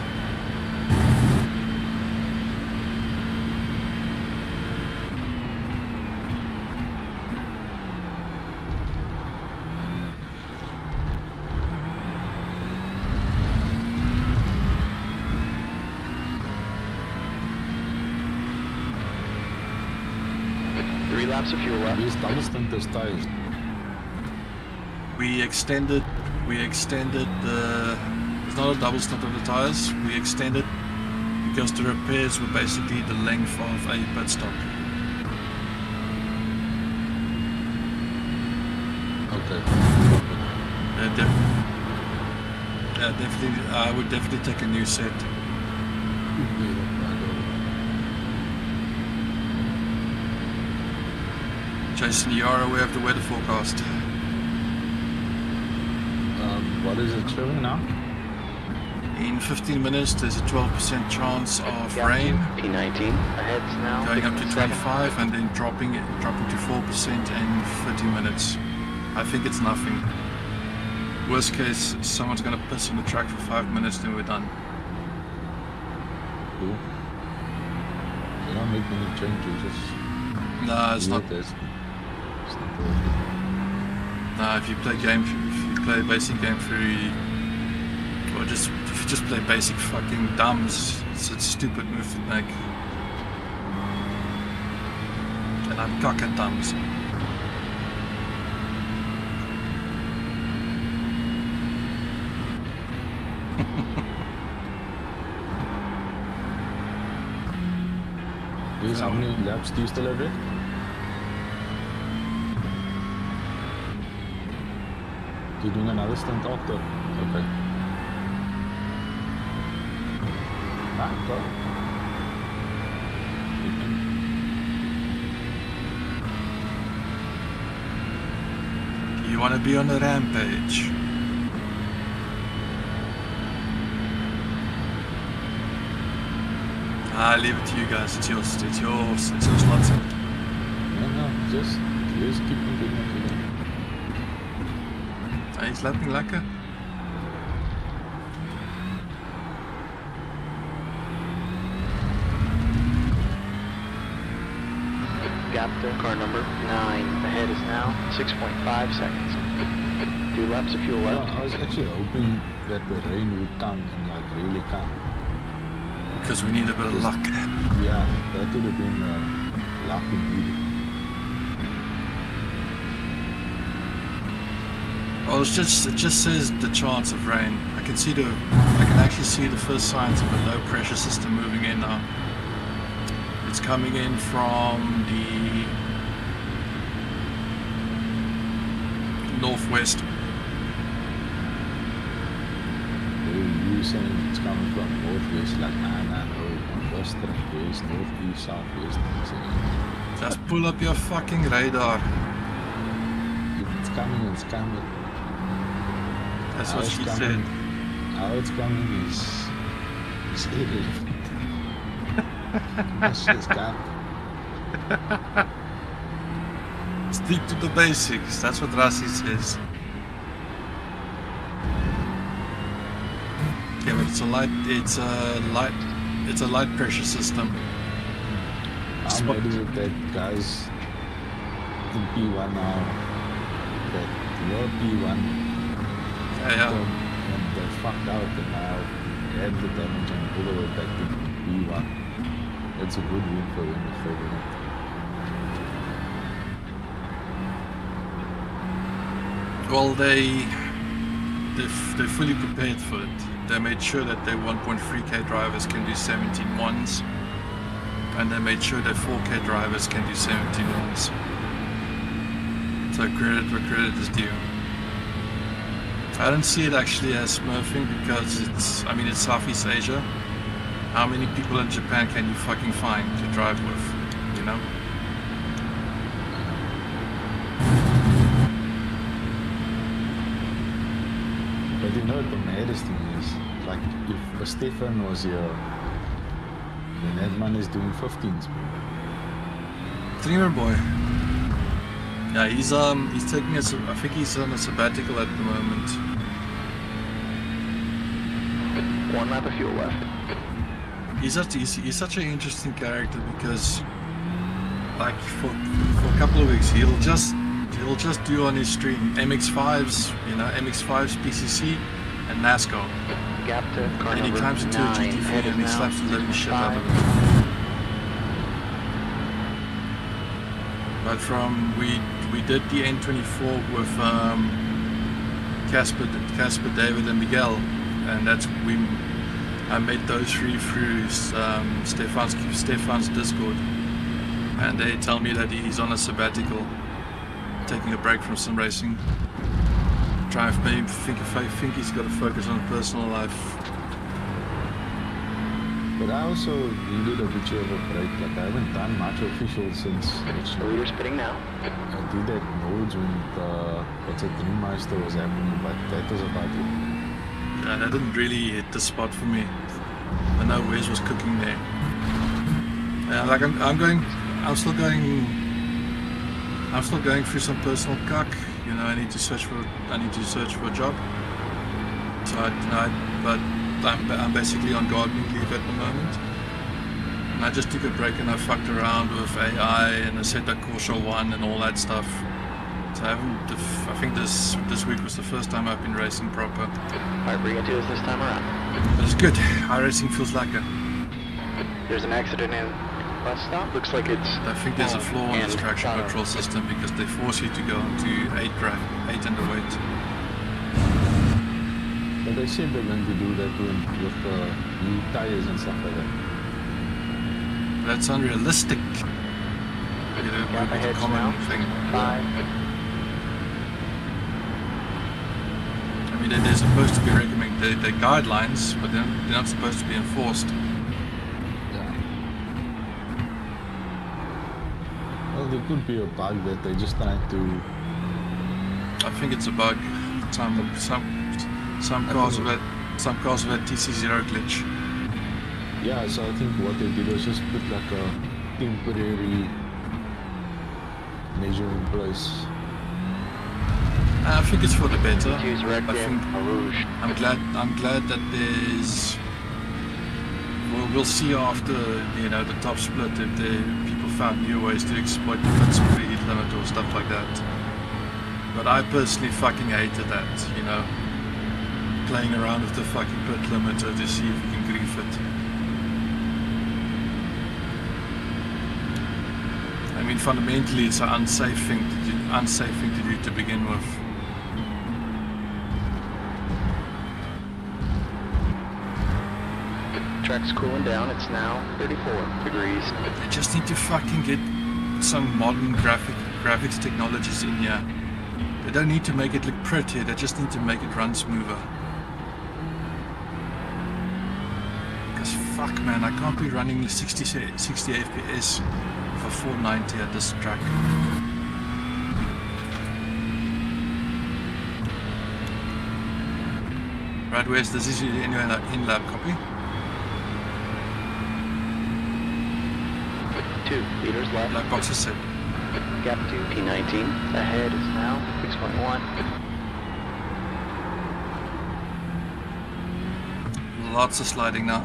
Three laps of fuel left. He's double stunt his tires. We extended the. It's not a double stint of the tires. We extended because the repairs were basically the length of a pit stop. Okay. Definitely. I would definitely take a new set. Jason, you are aware of the weather forecast. What is it showing now? In 15 minutes, there's a 12% chance of Gap rain, to P19. Ahead's now going up to 57. 25, and then dropping to 4% in 30 minutes. I think it's nothing. Worst case, someone's gonna piss on the track for 5 minutes, then we're done. Cool. They don't make many changes, just Nah, it's not. this. It's not working. Nah, if you play basic game theory, or if you just play basic fucking dumbs, it's a stupid move to make. And I'm cock at dumbs. Yes, how many laps do you still have it? You're doing another stint after? Okay. Go. You want to be on a rampage? I leave it to you guys. It's yours. It's yours slot. No, just keep on doing what you're doing. He's lapping lekker. Gap to car number 9. Ahead is now 6.5 seconds. 2 laps of fuel Well, left. I was actually hoping that the rain would come and like really come. Because we need a bit of luck. Yeah, that would have been luck indeed. Well, it just says the chance of rain. I can actually see the first signs of a low pressure system moving in now. It's coming in from the northwest. You saying it's coming from northwest, like no, west, west, northeast, southwest. Just pull up your fucking radar. It's coming, it's coming. That's How what it's she coming- said. How it's coming is irrelevant. It's just coming. Stick to the basics. That's what Rassi says. Yeah, but it's a light pressure system. How mad is it that guys in P1 now, that your P1 Yeah. and they fucked out and now had the damage and all the way back to P1. That's a good win for them if they win it. Well, they're fully prepared for it. They made sure that their 1.3k drivers can do 17.1s, and they made sure that 4k drivers can do 17.1s. So credit where credit is due. I don't see it actually as smurfing because it's Southeast Asia. How many people in Japan can you fucking find to drive with, you know? But you know what the maddest thing is? Like, if Stefan was here, then that man is doing 15s. Dreamer boy. Yeah, he's taking I think he's on a sabbatical at the moment. 1 lap of fuel left. He's such an interesting character because, like, for a couple of weeks he'll just do on his stream MX-5s, MX-5s, PCC, and NASCAR. Gap to car And he number climbs into a 9. GT3 Ahead is and he now slaps the living shit out of 6.5. it. But we did the N24 with Casper, David, and Miguel, and I met those three through Stefan's Discord, and they tell me that he's on a sabbatical, taking a break from sim racing. I think he's got to focus on personal life. But I also needed a bit of a break. Like I haven't done much official since The leader's spitting now. I did that Nodes when the Dreammeister was happening, but that was about it. Yeah, that didn't really hit the spot for me. I know Wes was cooking there. Yeah, like I'm still going through some personal cuck. You know, I need to search for a job. So but I'm basically on gardening leave at the moment. And I just took a break and I fucked around with AI and I set that Corsair 1 and all that stuff. So I think this week was the first time I've been racing proper. Alright, bring it to us this time around. But it's good. iRacing feels like it. There's an accident in bus stop. Looks like it's... I think there's a flaw in this traction control system because they force you to go into 8 underweight. But they said they're going to do that with new tires and stuff like that. That's unrealistic. You know, Got my it's a head common now. thing. 5. I mean, they're supposed to be recommended, they're guidelines, but they're not supposed to be enforced. Yeah. Well, there could be a bug that they're just trying to... I think it's a bug. Some cars have had TC0 glitch. Yeah, so I think what they did was just put like a temporary measure in place. I think it's for the better. Choose Red I Dim, think Rouge. I'm glad that there's. We'll see after the top split if people found new ways to exploit the pit speed limit or stuff like that. But I personally fucking hated that, playing around with the fucking pit limiter to see if you can grief it. I mean, fundamentally, it's an unsafe thing to do to begin with. Track's cooling down. It's now 34 degrees. They just need to fucking get some modern graphics technologies in here. They don't need to make it look prettier, they just need to make it run smoother. Because fuck man, I can't be running 60 FPS for 490 at this track. Right, where's this? Is anyway in-lab copy? 2 meters left. Black box is set. Gap to P19. Ahead is now 6.1. Lots of sliding now.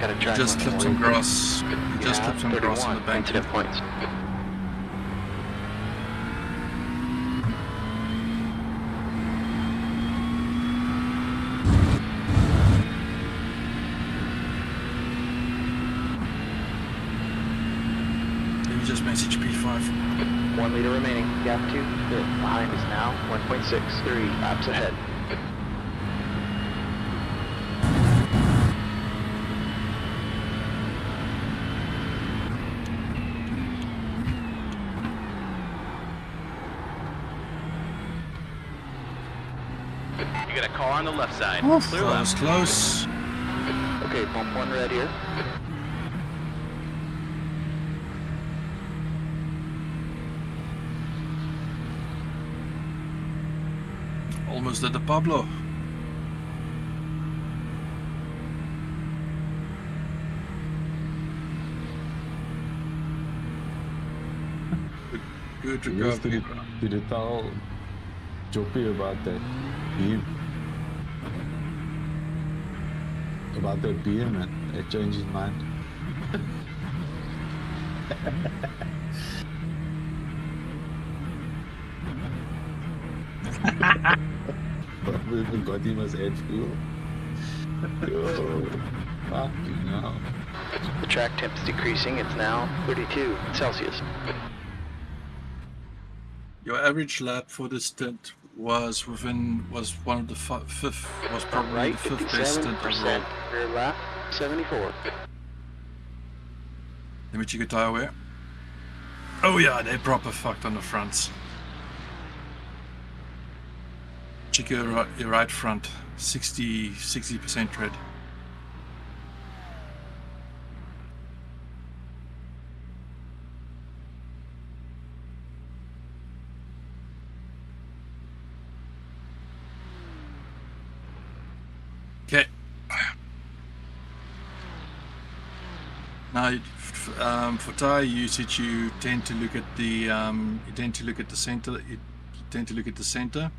Got a track Just limit clipped some warning. grass. Just clipped some grass on the bank. Incident points. Just message P5. 1 liter remaining. Gap 2. Good. Behind is now 1.6. 3 laps ahead. You got a car on the left side. Clear Close, left. close. Okay, bump 1 red here. Almost at the Pablo. Good Yes, recovery. did you tell Joppy about that beam? About that beam and it changed his mind? We got him as head fuel. Yo, fucking hell. The track temp is decreasing. It's now 32 Celsius. Your average lap for this stint was one of the fifth, was probably Right, the fifth best stint 57%. overall. Rear lap, 74. Let me check your tire wear. Oh yeah, they proper fucked on the fronts. Check your right front, 60% tread. Okay. Now, for tire usage, you tend to look at the center. You tend to look at the center,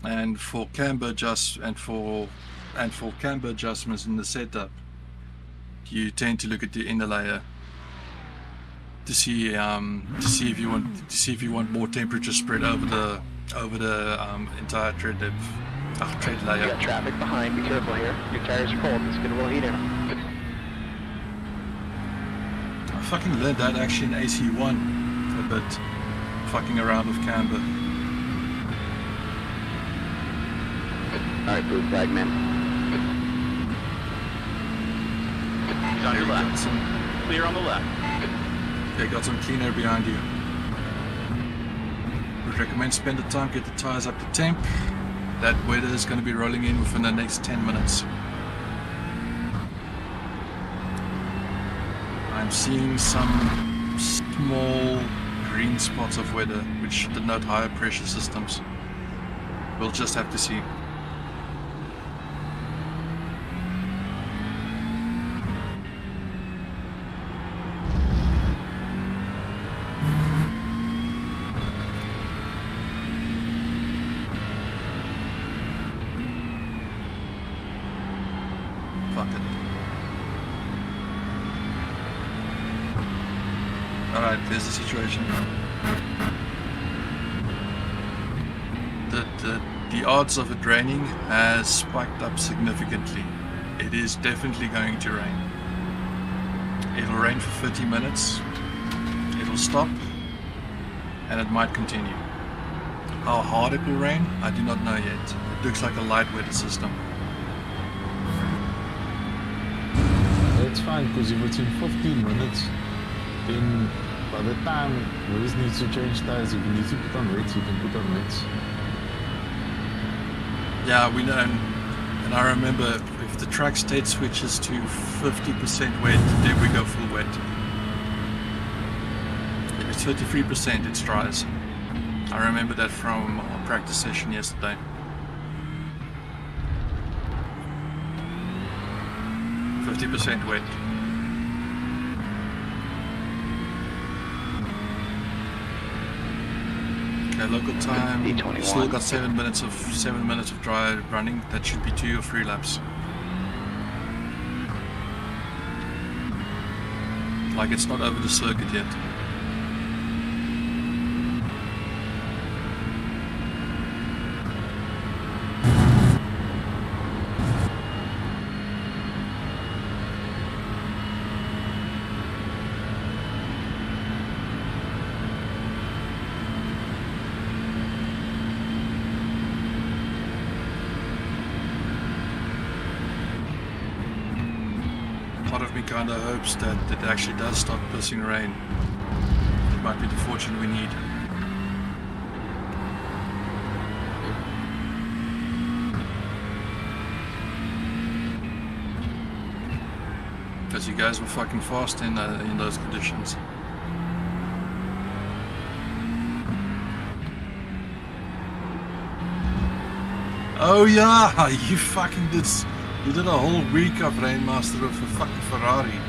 and for camber adjustments in the setup, you tend to look at the inner layer to see if you want more temperature spread over the entire tread depth. Tread You layer. got traffic behind, be careful here. Your tires are cold, it's gonna will heat in them. I fucking learned that actually in AC1 a bit, fucking around with camber. Alright, blue flag man. He's on your left. Clear on the left. Okay, got some clean air behind you. Would recommend spend the time, get the tires up to temp. That weather is going to be rolling in within the next 10 minutes. I'm seeing some small green spots of weather which denote higher pressure systems. We'll just have to see. Alright, there's the situation. The odds of it raining has spiked up significantly. It is definitely going to rain. It'll rain for 30 minutes. It'll stop. And it might continue. How hard it will rain, I do not know yet. It looks like a light weather system. It's fine, because if it's in 15 minutes, then by the time Lewis needs to change tires, if he needs to put on wets, he can put on wets. Yeah, we know, and I remember if the track state switches to 50% wet, then we go full wet. If it's 33%, it's dries. I remember that from our practice session yesterday. %50 wet. Okay, local time. D21. Still got 7 minutes of dry running. That should be 2 or 3 laps. Like it's not over the circuit yet. Part of me kinda hopes that it actually does stop pissing rain. It might be the fortune we need. Because you guys were fucking fast in those conditions. Oh yeah, you fucking did. You did a whole week of Rainmaster with a fucking Ferrari.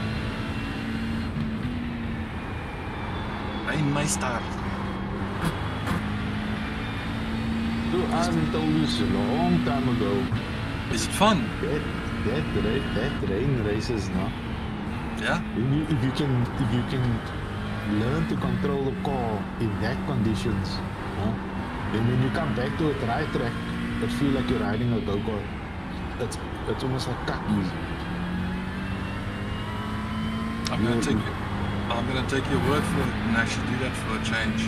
Rainmaster. Dude, I told you so long time ago. Is it fun? That rain races now. Yeah? If you can learn to control the car in that conditions, huh? Then when you come back to a dry track, it feels like you're riding a go-kart. It's almost like cut easy. I'm gonna take your word for it and actually do that for a change.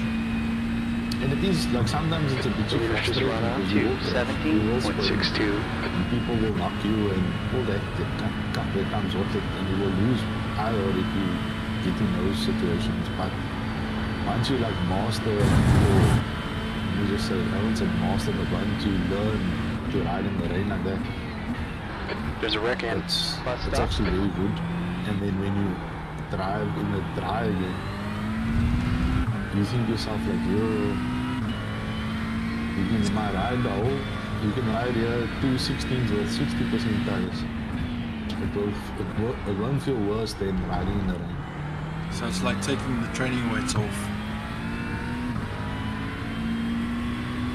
And it is like sometimes it's a bit Leaders just frustrating run on because you will spin 217.62. and people will knock you and all that that comes with it, and you will lose power if you get in those situations. But once you like master, or let me just say, I won't say master, but once you learn to ride in the rain like that, There's a wreck in. it's Bus it's stop. actually very good. And then when you drive in the dry again, you think yourself like, you can ride the whole, you can ride here 216s with 60% tires. It won't feel worse than riding in the rain. So it's like taking the training weights off.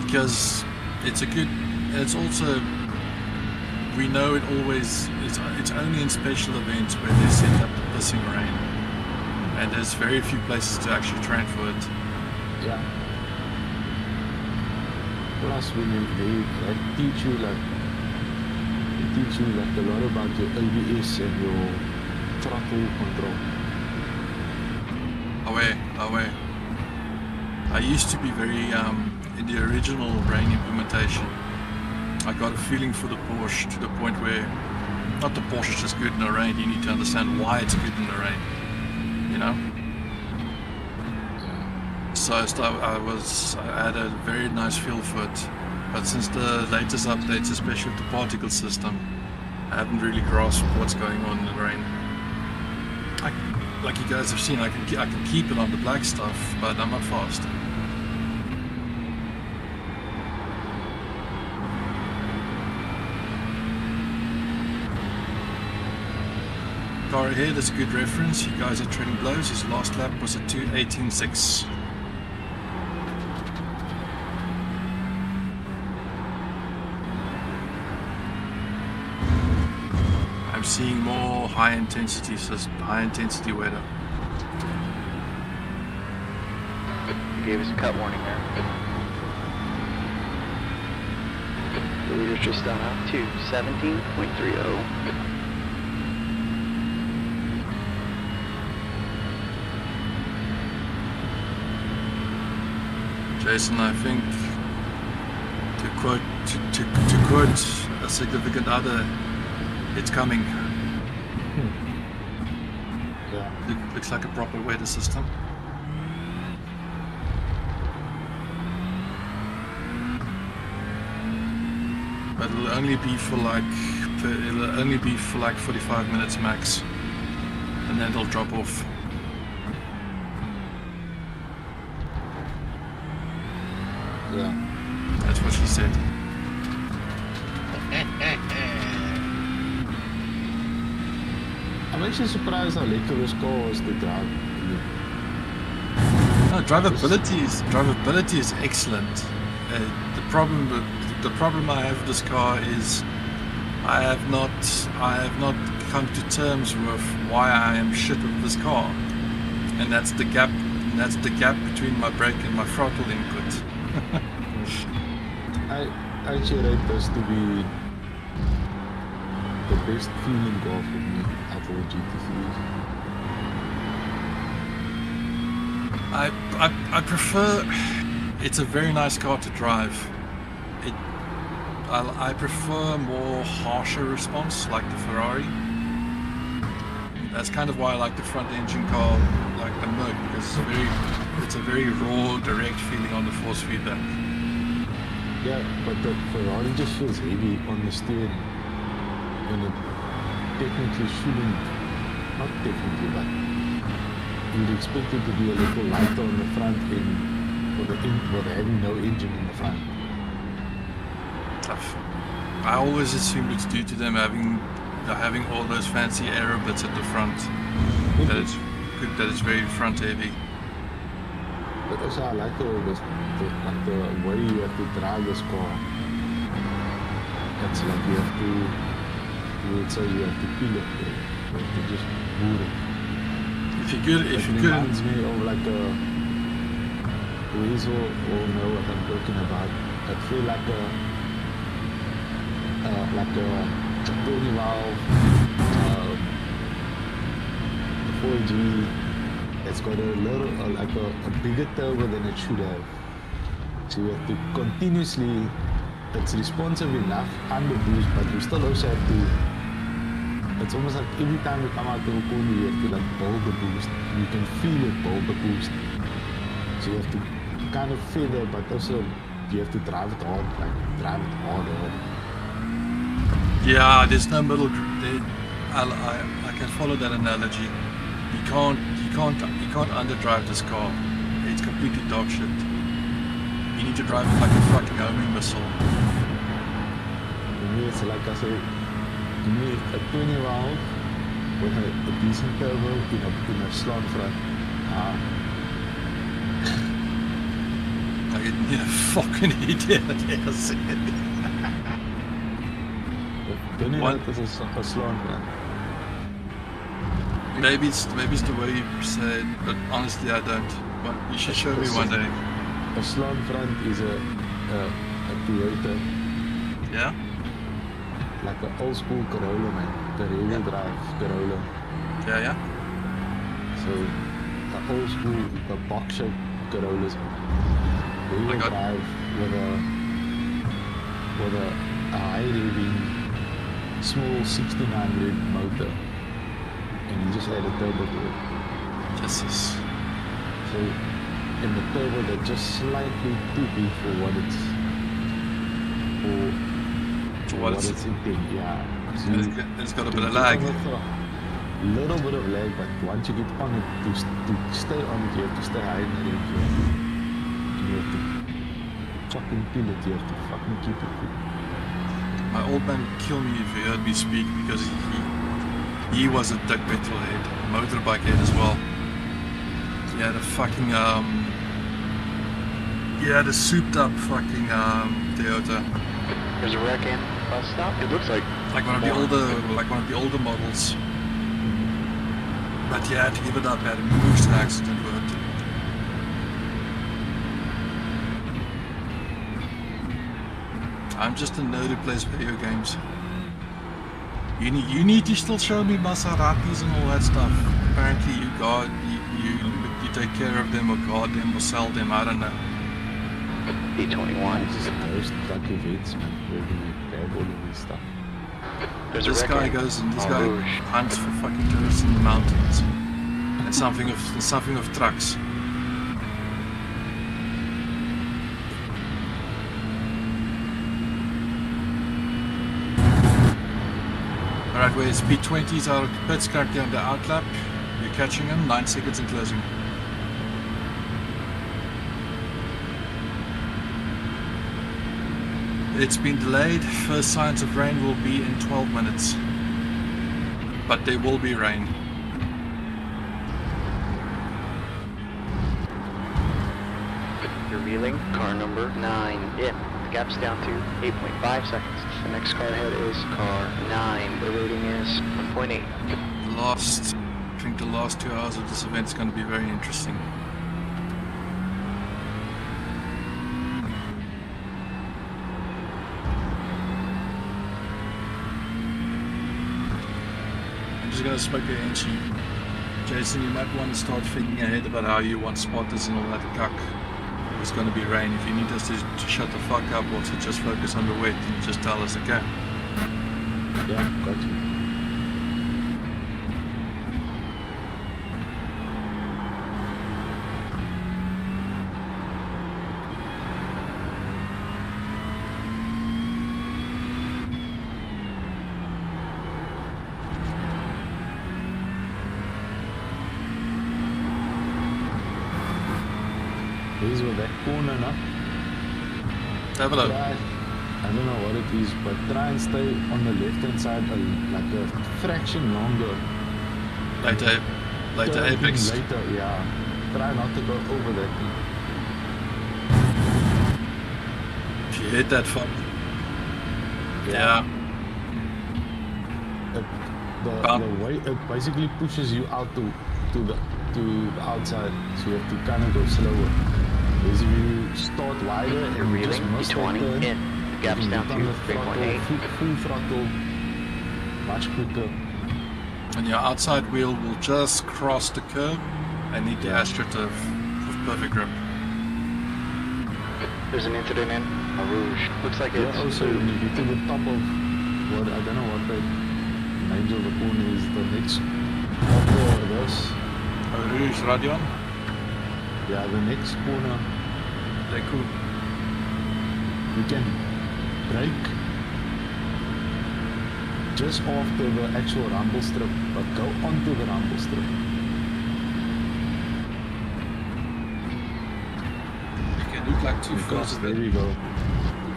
Because it's a good, it's also, we know it always, it's only in special events where they set up the pissing rain. And there's very few places to actually train for it. Yeah. Plus, when they teach you like a lot about your ABS and your throttle control. Away. I used to be very, in the original rain implementation, I got a feeling for the Porsche to the point where, not the Porsche is just good in the rain, you need to understand why it's good in the rain, you know? So I had a very nice feel for it, but since the latest updates, especially with the particle system, I haven't really grasped what's going on in the rain. Like you guys have seen, I can keep it on the black stuff, but I'm not fast. Car ahead is a good reference. You guys are trading blows. His last lap was a 2:18.6. I'm seeing more high intensity weather. You gave us a cut warning there. The leader's just done up to 17.30. Jason, I think to quote a significant other, it's coming. Yeah. Looks like a proper weather system. But it'll only be for like 45 minutes max, and then it'll drop off. Yeah. That's what she said. I'm actually surprised how little this car was to drive. No, drivability is excellent. The problem I have with this car is I have not come to terms with why I am shit with this car, and that's the gap between my brake and my throttle input. I actually rate this to be the best feeling car for me out of the GT3s. I prefer. It's a very nice car to drive. I prefer more harsher response, like the Ferrari. That's kind of why I like the front engine car, like the Merc, because it's a very raw, direct feeling on the force feedback. Yeah, but the Ferrari just feels heavy on the steering. When it technically shouldn't, not technically, but you'd expect it to be a little lighter on the front end with having no engine in the front. I always assumed it's due to them having all those fancy aero bits at the front. That it's good, that it's very front heavy. But also I like the way you have to drive this car. It's like you would say you have to peel it, you have to just move it. If you It could, reminds me of like a Weasel, or know what I'm talking about. It feels like a 20 valve 4G. It's got a little like a bigger turbo than it should have. So you have to continuously, it's responsive enough under boost, but you still also have to, it's almost like every time you come out to a corner, you have to like build the boost. You can feel it build the boost. So you have to kind of feather, but also you have to drive it hard, like drive it hard. Yeah, there's no middle. I can follow that analogy. You can't underdrive this car. It's completely dog shit. You need to drive it like a fucking homing missile. To me, it's like I say, to me, a 20-year-old with a decent turbo in a slot front. Like a fucking idiot. Yes. 20-year-old is a slot front. Maybe it's the way you say it, but honestly I don't. But you should show me one day. A slot front is a Toyota, Yeah? like an old school Corolla, man. The rear-wheel drive Corolla. Yeah. So the old school, the box-shaped Corollas, rear-wheel got- drive with a high-revving small 1600 motor, and you just add a turbo to it. Jesus. So in the turbo, they're just slightly too big for what it's For what it's intended. Yeah. So it's got a bit of lag. Little bit of lag, but once you get on it, to stay on it, you have to stay high in the range. You have to fucking kill it. You have to fucking keep it good. My old man would kill me if he heard me speak because he was a dick metalhead, motorbike head as well. He had a fucking he had a souped up fucking Toyota, There's a wreck in bus stop. It looks like like one of the older models. But he had to give it up. Had a boost accident with it. I'm just a nerd who plays video games. You need to still show me Maseratis and all that stuff. Apparently you take care of them or guard them or sell them, I don't know. B21. It's just those truck events, man, where we grab all of this stuff. There's This a wreck guy in goes and this En guy Rouge. hunts for fucking tourists in the mountains. And something of trucks. Alright, where's P20's out of the pits currently on the outlap. You're catching him, 9 seconds and closing. It's been delayed. First signs of rain will be in 12 minutes. But there will be rain. You're reeling. Car number 9 in. The gap's down to 8.5 seconds. The next car ahead is car 9. The rating is 1.8. I think the last 2 hours of this event is going to be very interesting. I'm just going to smoke a inch. Jason, you might want to start thinking ahead about how you want spotters and all that cuck. It's going to be rain. If you need us to shut the fuck up or to just focus on the wet, then just tell us, okay? Yeah, got you. Here's with that corner now. Have a look. Try, I don't know what it is, but try and stay on the left hand side like a fraction longer. Later Turn apex. Later, yeah. Try not to go over that thing. If you hit that fuck. Yeah. The way it basically pushes you out to the outside, so you have to kind of go slower. Because if you start wider You're and you just reeling. miss that B20 turn, in. The gap's you down can to get on the throttle, 3.8. full throttle, much quicker. And your outside wheel will just cross the curb and need the AstroTurf with perfect grip. There's an incident in Rouge. Looks like Yeah, it's also when you get to the top of what I don't know what the names of the corner is, the next after this, Rouge, Radion. yeah, the next corner They're cool. you can brake just after the actual rumble strip, but go onto the rumble strip. You can look like two thirds Because of there it. we go. You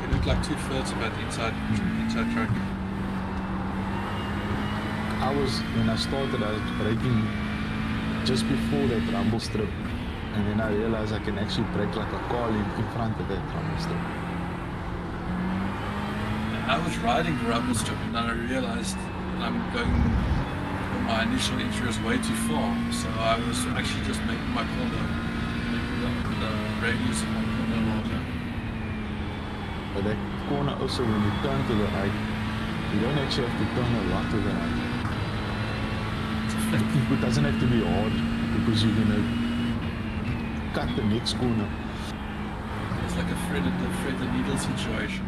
can look like two thirds of it inside track. When I started, I was braking just before that rumble strip, and then I realized I can actually brake like a car in front of that rumble strip. I was riding the rumble strip and then I realized I'm going, my initial entry was way too far, so I was actually just making my corner, making the radius of my corner larger. But that corner also, when you turn to the right, you don't actually have to turn a lot to the right. It doesn't have to be hard because you're gonna cut the next corner. It's like a thread the needle situation.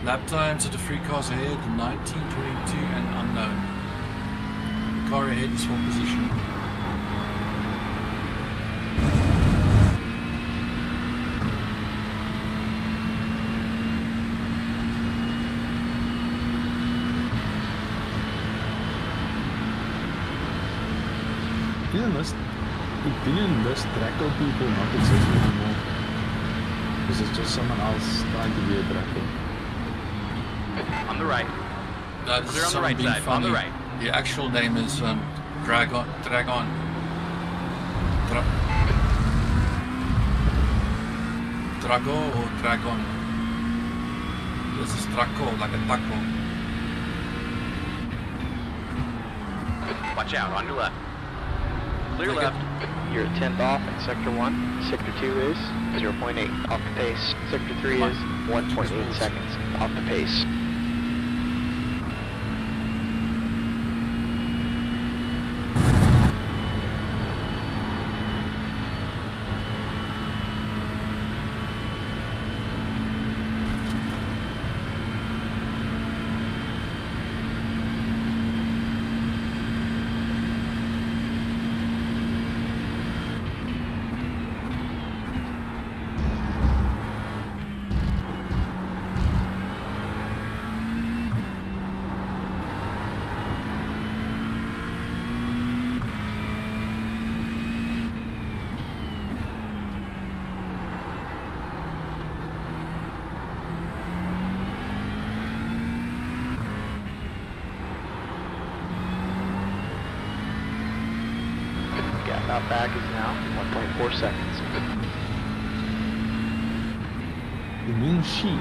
Lap times of the three cars ahead, 19:22 and unknown. The car ahead is for position. Didn't this Draco people not exist anymore? Is it just someone else trying to be a Draco? On the right. No, this Clear is on the right someone being side, on the funny. right. The actual name is Dragon. Dragon. Drago or Dragon. This is Draco, like a taco. Watch out, on your left. Clear Okay. left. You're at 10th off in Sector 1. Sector 2 is 0.8 off the pace. Sector 3 is 1.8 seconds off the pace. Gap out back is now 1.4 seconds. You mean she?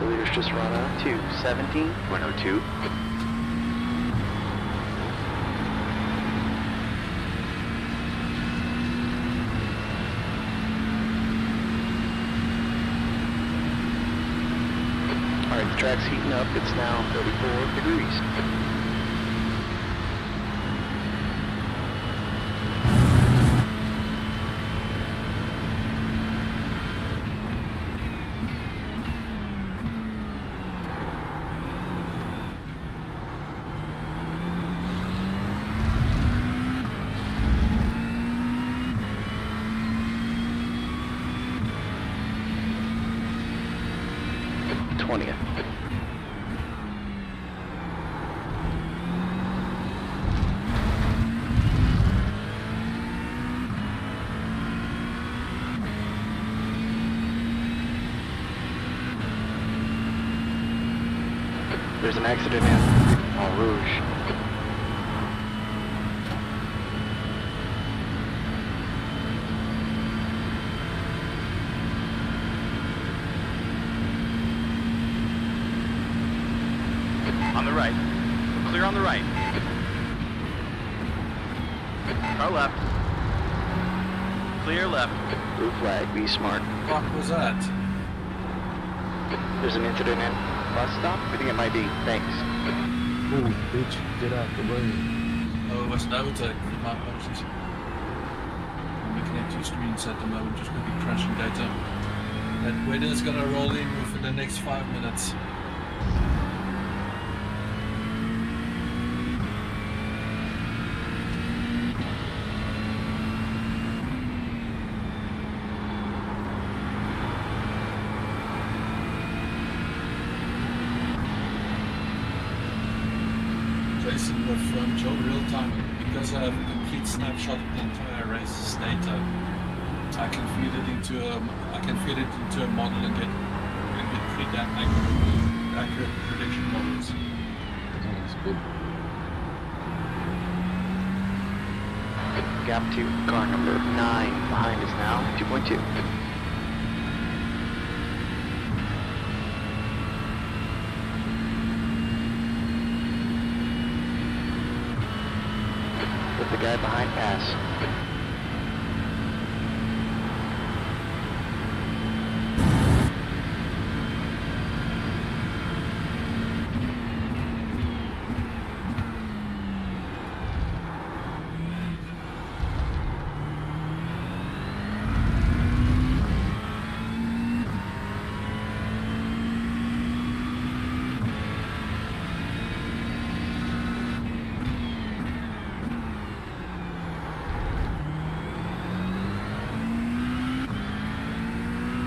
The leader's just run a 2:17.02. Alright, the track's heating up. It's now 34 degrees. There's an accident in En Rouge. on the right. Car left. Clear left. Blue flag, be smart. What was that? There's an incident in bus stop. I think it might be. Thanks. Oh, bitch, get out the way. Oh, it was an overtake. My apologies. I'm looking at 2 screens at the moment, just going to be crashing data. That weather is going to roll in within the next 5 minutes. Jason with Joe real time, because I have a complete snapshot of the entire race's data. I can feed it into a model and get pretty damn accurate prediction models. That's good. Gap 2, car number 9 behind us now, 2.2. Let the guy behind pass.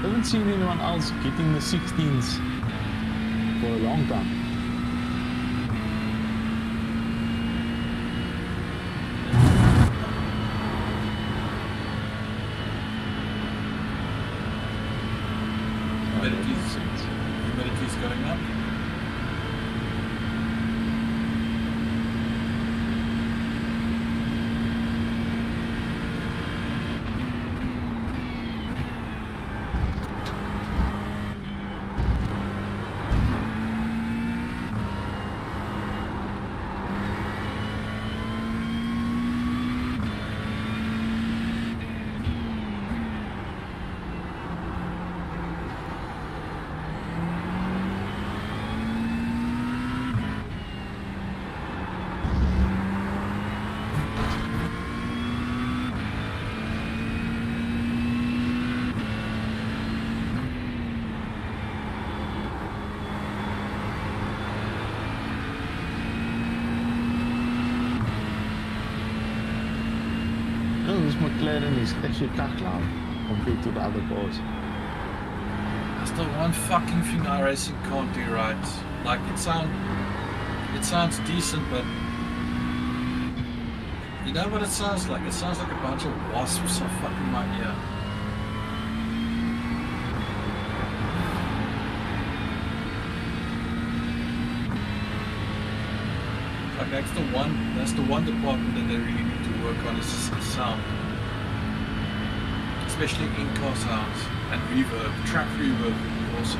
Haven't seen anyone else getting the 16s for a long time. Humidity's going up. This McLaren is actually kak loud compared to the other cars. That's the one fucking thing iRacing can't do right. Like it sounds decent, but you know what it sounds like? It sounds like a bunch of wasps are fucking my ear. Like that's the one department that they really need to work on is the sound. Especially in-car sounds and reverb, track reverb also.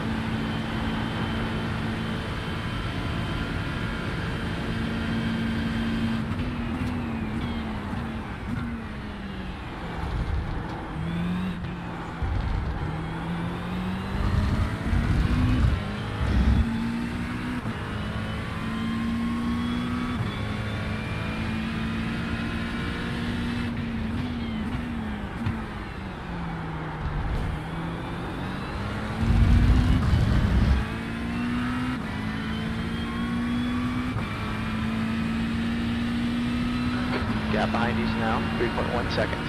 Gap behind you now, 3.1 seconds.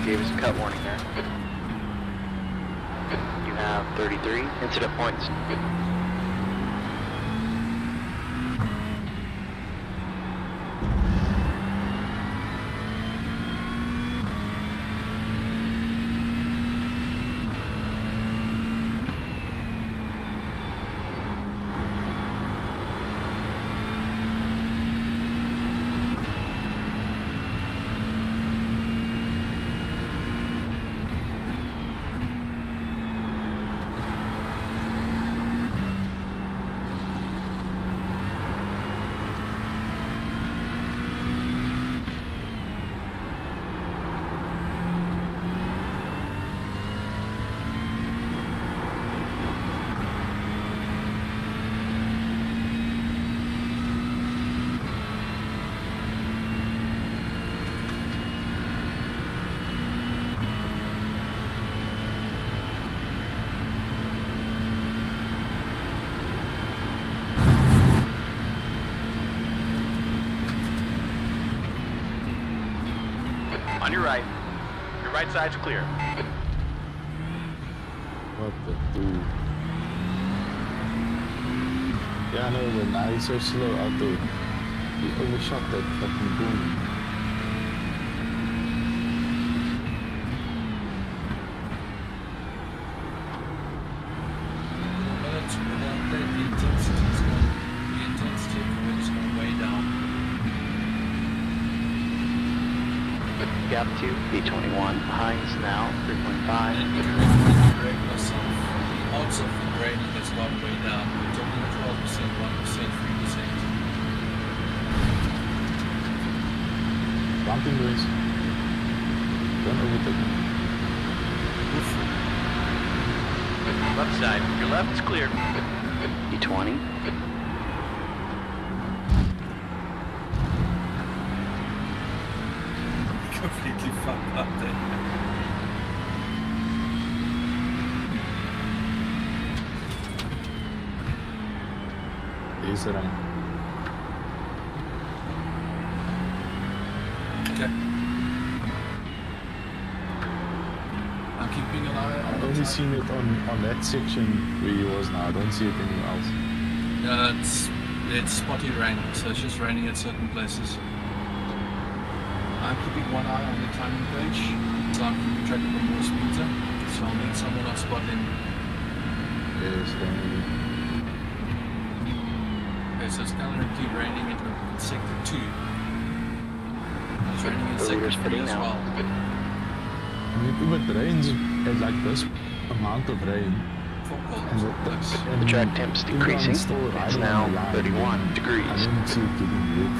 Gave us a cut warning there. You have 33 incident points. On your right. Your right side's clear. What the dude? Yeah, no, but now he's so slow out there. He overshot that fucking boom. Minutes without that, the intensity of the wind's going way down. Gap 2, B21, Heinz now, 3.5. And brake myself. The odds of the grading has gone way down. We're talking 12%, 1%, 3%. Bumping race. Don't overtake him. Left side. Your left is clear. B20. Completely fucked up there. He's around. Okay. I'm keeping an eye on I've the only time. seen it on that section where he was now. I don't see it anywhere else. It's spotty rain, so it's just raining at certain places. I'm keeping one eye on the timing page, so I'm keeping track of the Morse meter, so I'll need someone on spot in. Yes, definitely. Okay, so it's currently raining in sector 2. It's raining in The sector leader's 3 putting as now. well. I mean, if it rains at like this amount of rain, and The track temp's decreasing. everyone's still It's riding now on the line, 31 I degrees. don't see it getting wet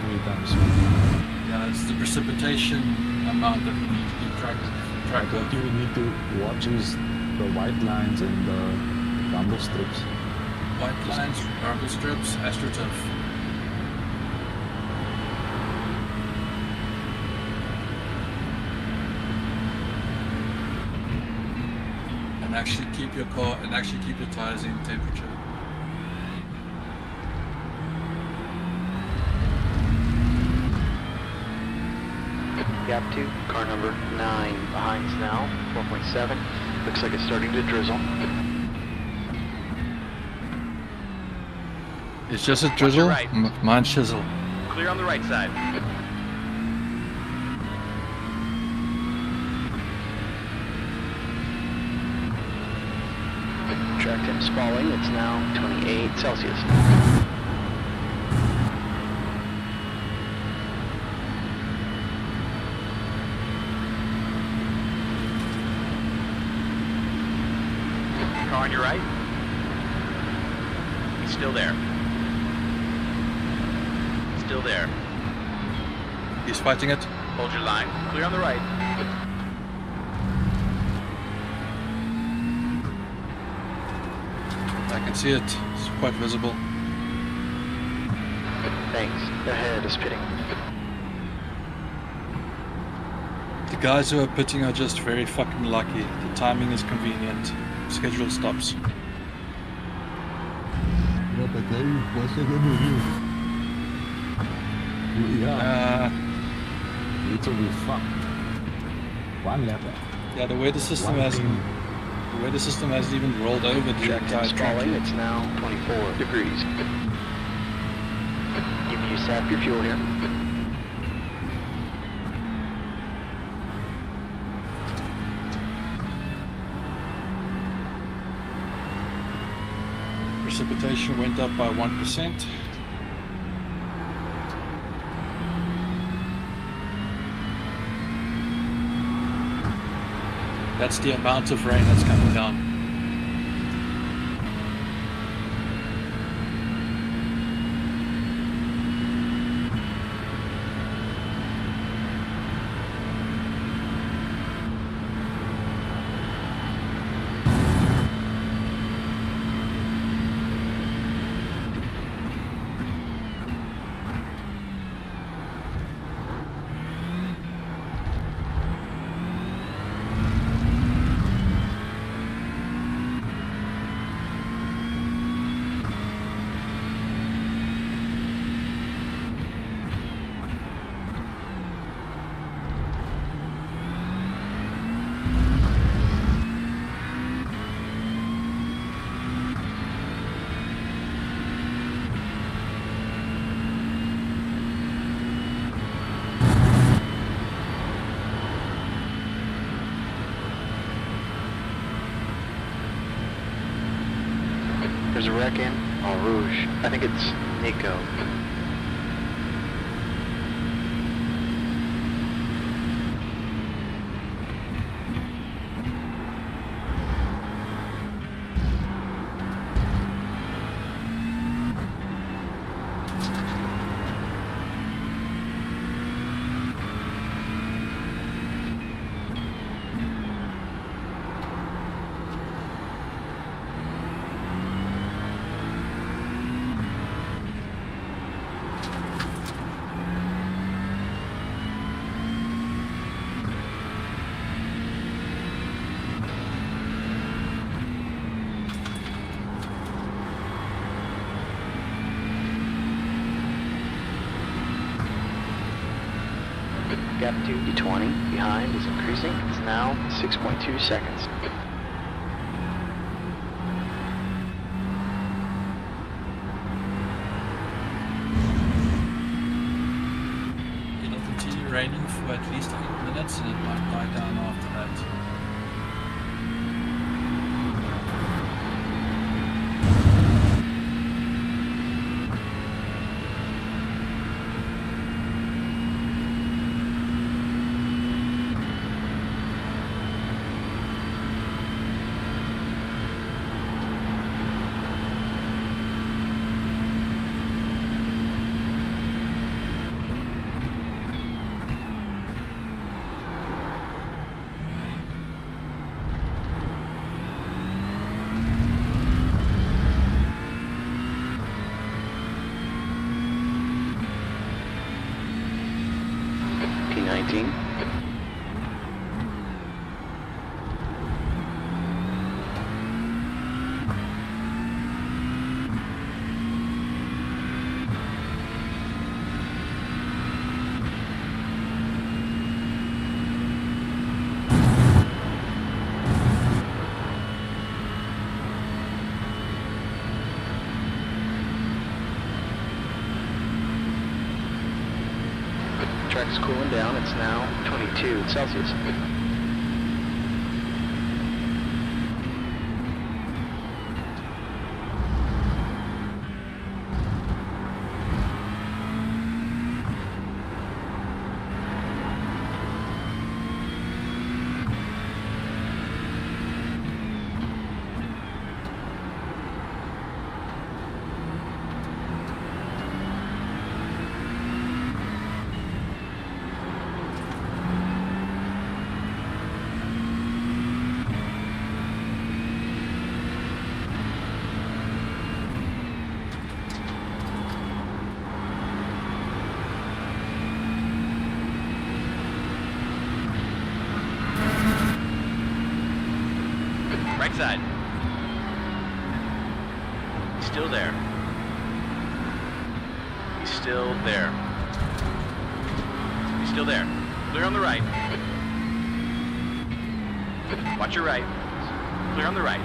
anytime soon. Yeah, it's the precipitation amount that we need to keep track What of. you need to watch is the white lines and the rumble strips. White lines, rumble strips, astroturf. And actually keep your car and actually keep your tires in temperature. Gap 2, car number 9, behind now, 4.7. Looks like it's starting to drizzle. It's just a Watch your drizzle, right. mine chisel. Clear on the right side. Track temp's falling, it's now 28 Celsius. Car on your right. He's still there. Still there. He's fighting it. Hold your line. Clear on the right. I can see it. It's quite visible. Thanks. Ahead is pitting. The guys who are pitting are just very fucking lucky. The timing is convenient. Schedule stops. Yeah, but then what's it gonna do? Yeah, it will be fucked. One lap. Yeah, the way the system One has thing. the way the system hasn't even rolled over the Track entire temp's track falling, yet. it's now 24 degrees. Give you sap your fuel here. Precipitation went up by 1%. That's the amount of rain that's coming down. a wreck in Eau Rouge. I think it's Nico. Gap to D20 behind is increasing. It's now 6.2 seconds. It'll continue raining for at least 8 minutes and it might die down after that. P19. Track's cooling down. It's now 22 Celsius. Right side. He's still there. He's still there. He's still there. Clear on the right. Watch your right. Clear on the right.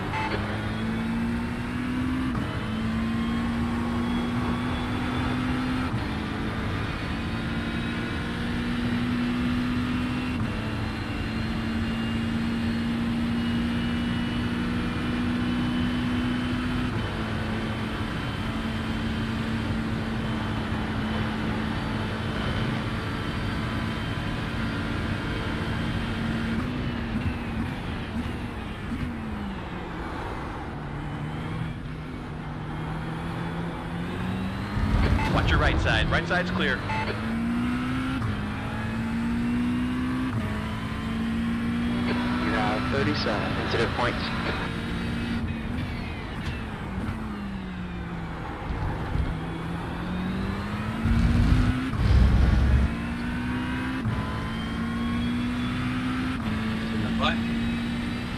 Watch your right side. Right side's clear. You have 37 incident points.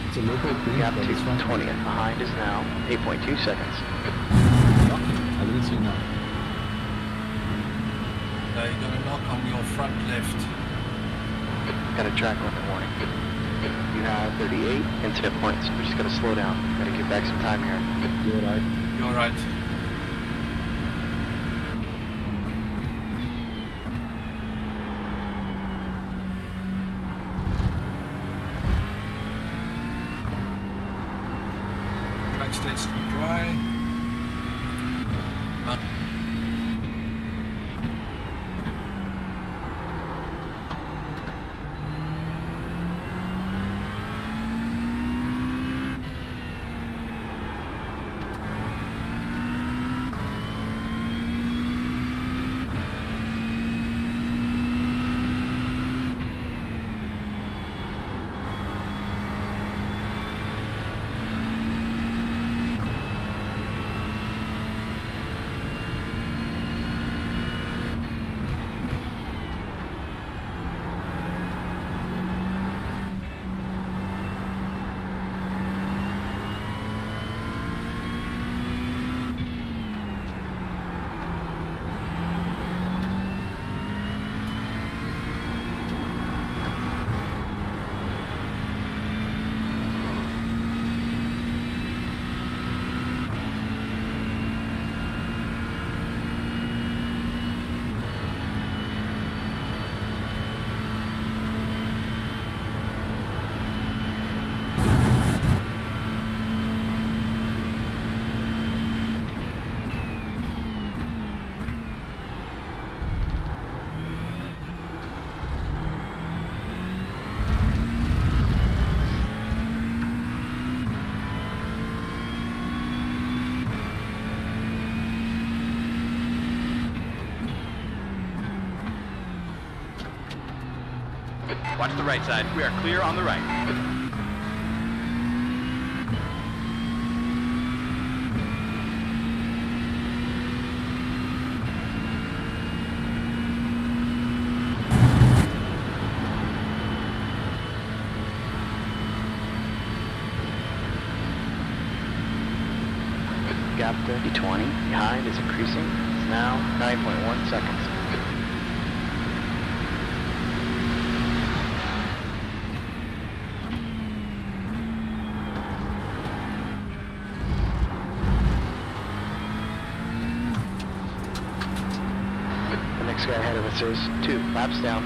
It's a local thing, Gap but to it's fine. 20th behind is now 8.2 seconds. I didn't see now. You're gonna knock on your front left. Got a track limit warning. You have 38 incident points. We're just gonna slow down. Gotta get back some time here. You're right. You're right. Track stays to be dry. Watch the right side. We are clear on the right. Gap to B20 behind is increasing. It's now 9.1 seconds. The next guy ahead of us is 2 laps down.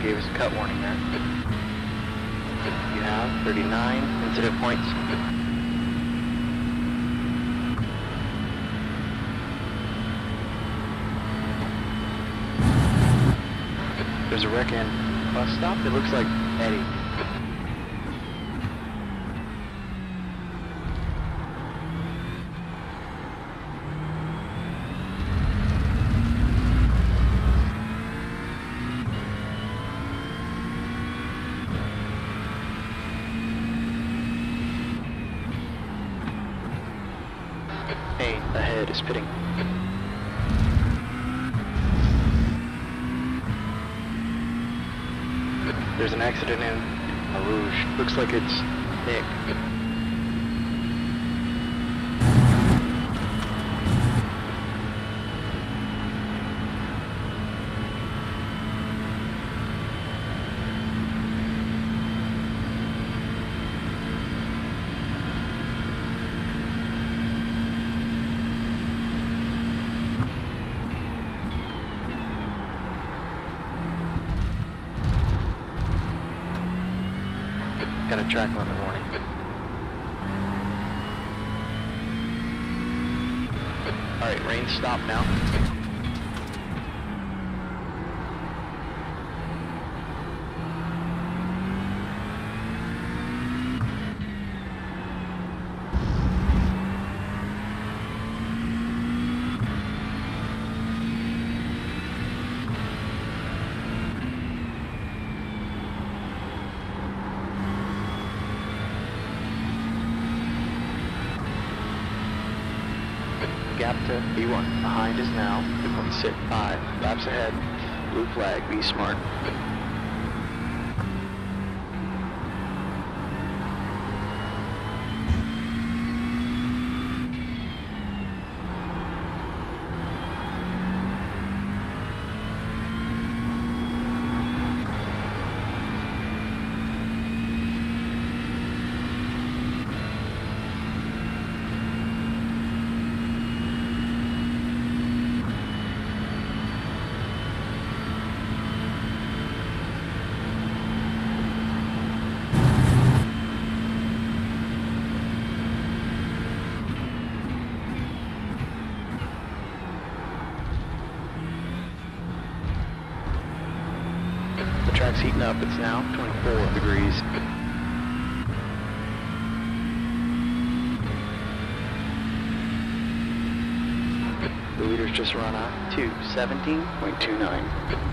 Gave us a cut warning there. You have 39 incident points. There's a wreck in bus stop. It looks like Eddie. A ahead is pitting. There's an accident in a Rouge. Looks like it's Nick. Got a track limit warning. Alright, rain stop now. Gap to B1. Behind is now 2.65. Laps ahead. Blue flag. Be smart. The track's heating up. It's now 24 degrees. The leader's just run on to 17.29.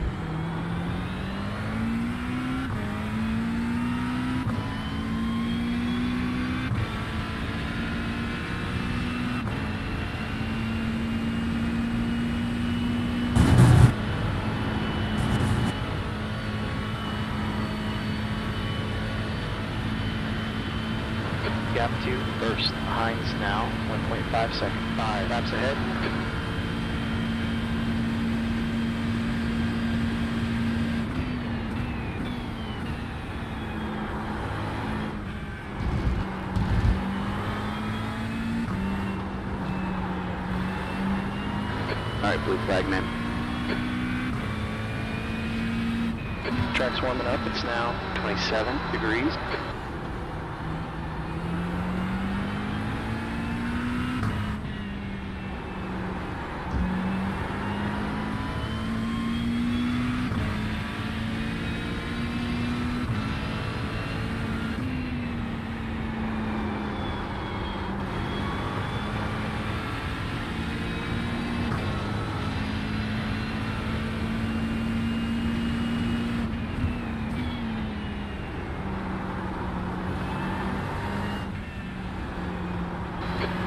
Gap 2, first. Behind is now 1.5 seconds. 5 laps ahead. Alright, blue flag, man. Track's warming up. It's now 27 degrees.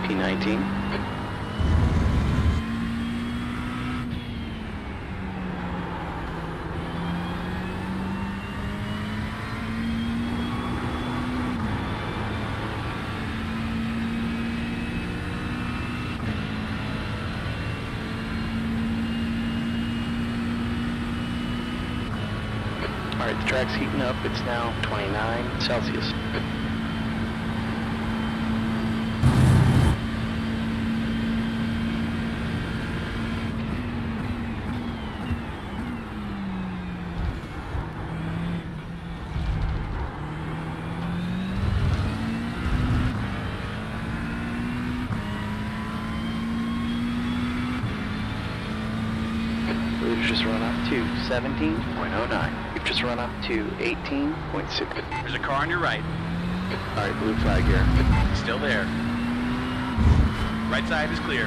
P19. Alright, the track's heating up. It's now 29 Celsius. We've just run up to 17.09. We've just run up to 18.6. There's a car on your right. Alright, blue flag here. Still there. Right side is clear.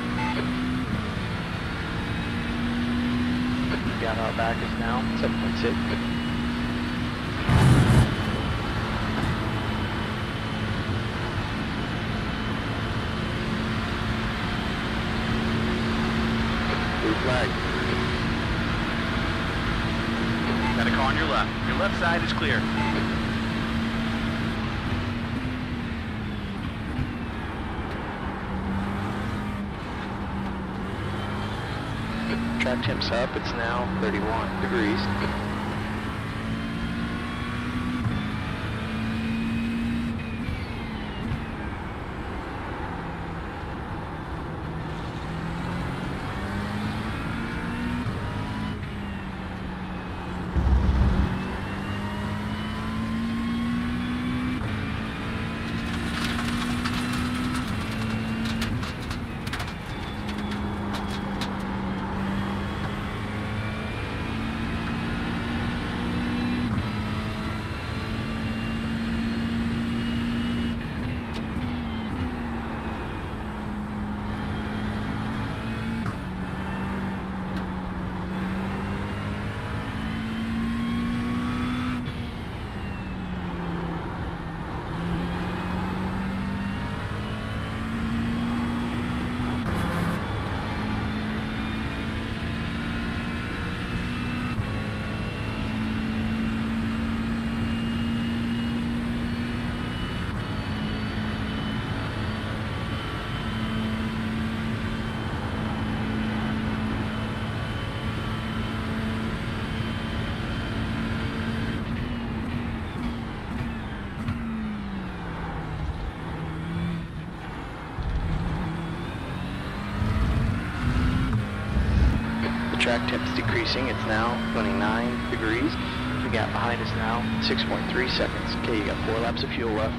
Gap out back is now 7.6. Blue flag. Got a car on your left. Your left side is clear. Track temps up. It's now 31 degrees. Track temp's decreasing. It's now 29 degrees. The gap behind is now 6.3 seconds. Okay, you got 4 laps of fuel left.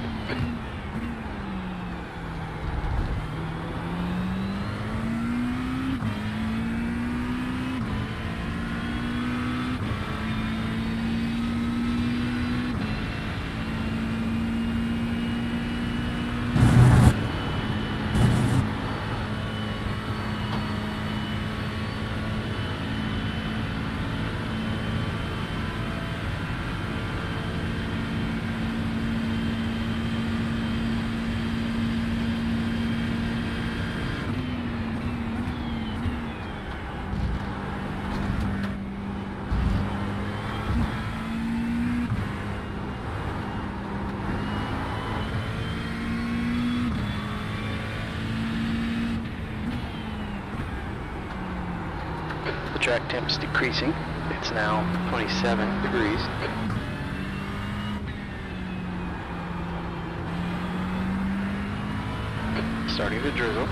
track temp's decreasing. It's now 27 degrees. Starting to drizzle.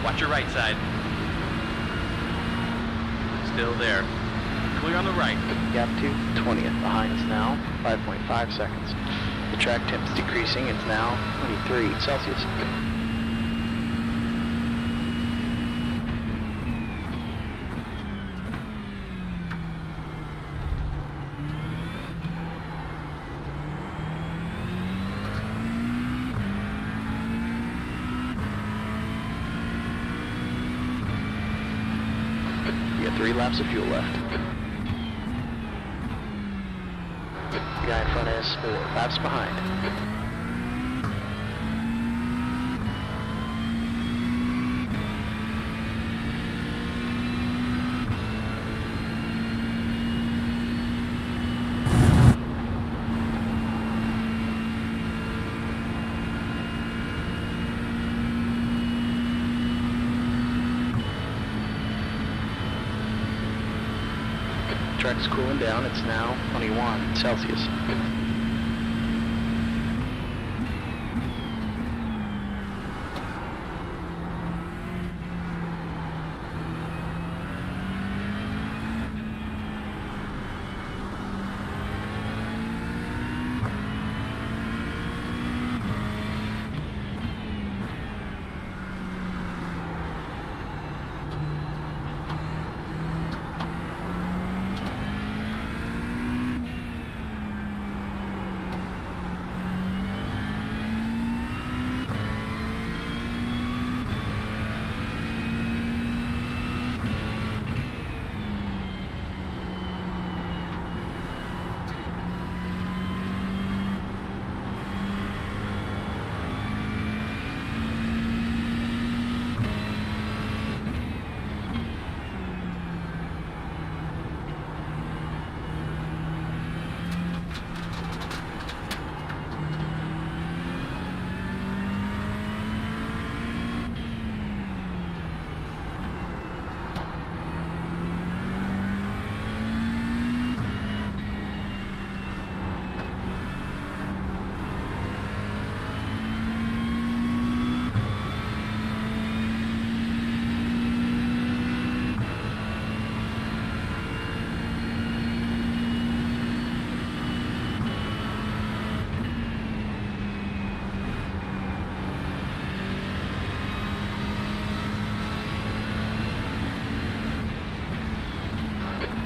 Watch your right side. Still there. Clear on the right. Gap 2, 20th. Behind us now, 5.5 seconds. The track temp's decreasing. It's now 23 Celsius. You got 3 laps of fuel left. The guy in front is 4 laps behind. Track's cooling down. It's now 21 Celsius.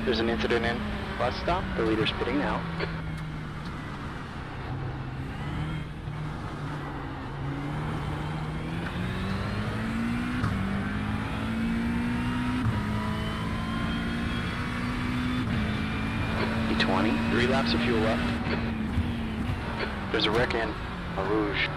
There's an incident in bus stop. The leader's pitting now. E20, 3 laps of fuel left. There's a wreck in Eau Rouge.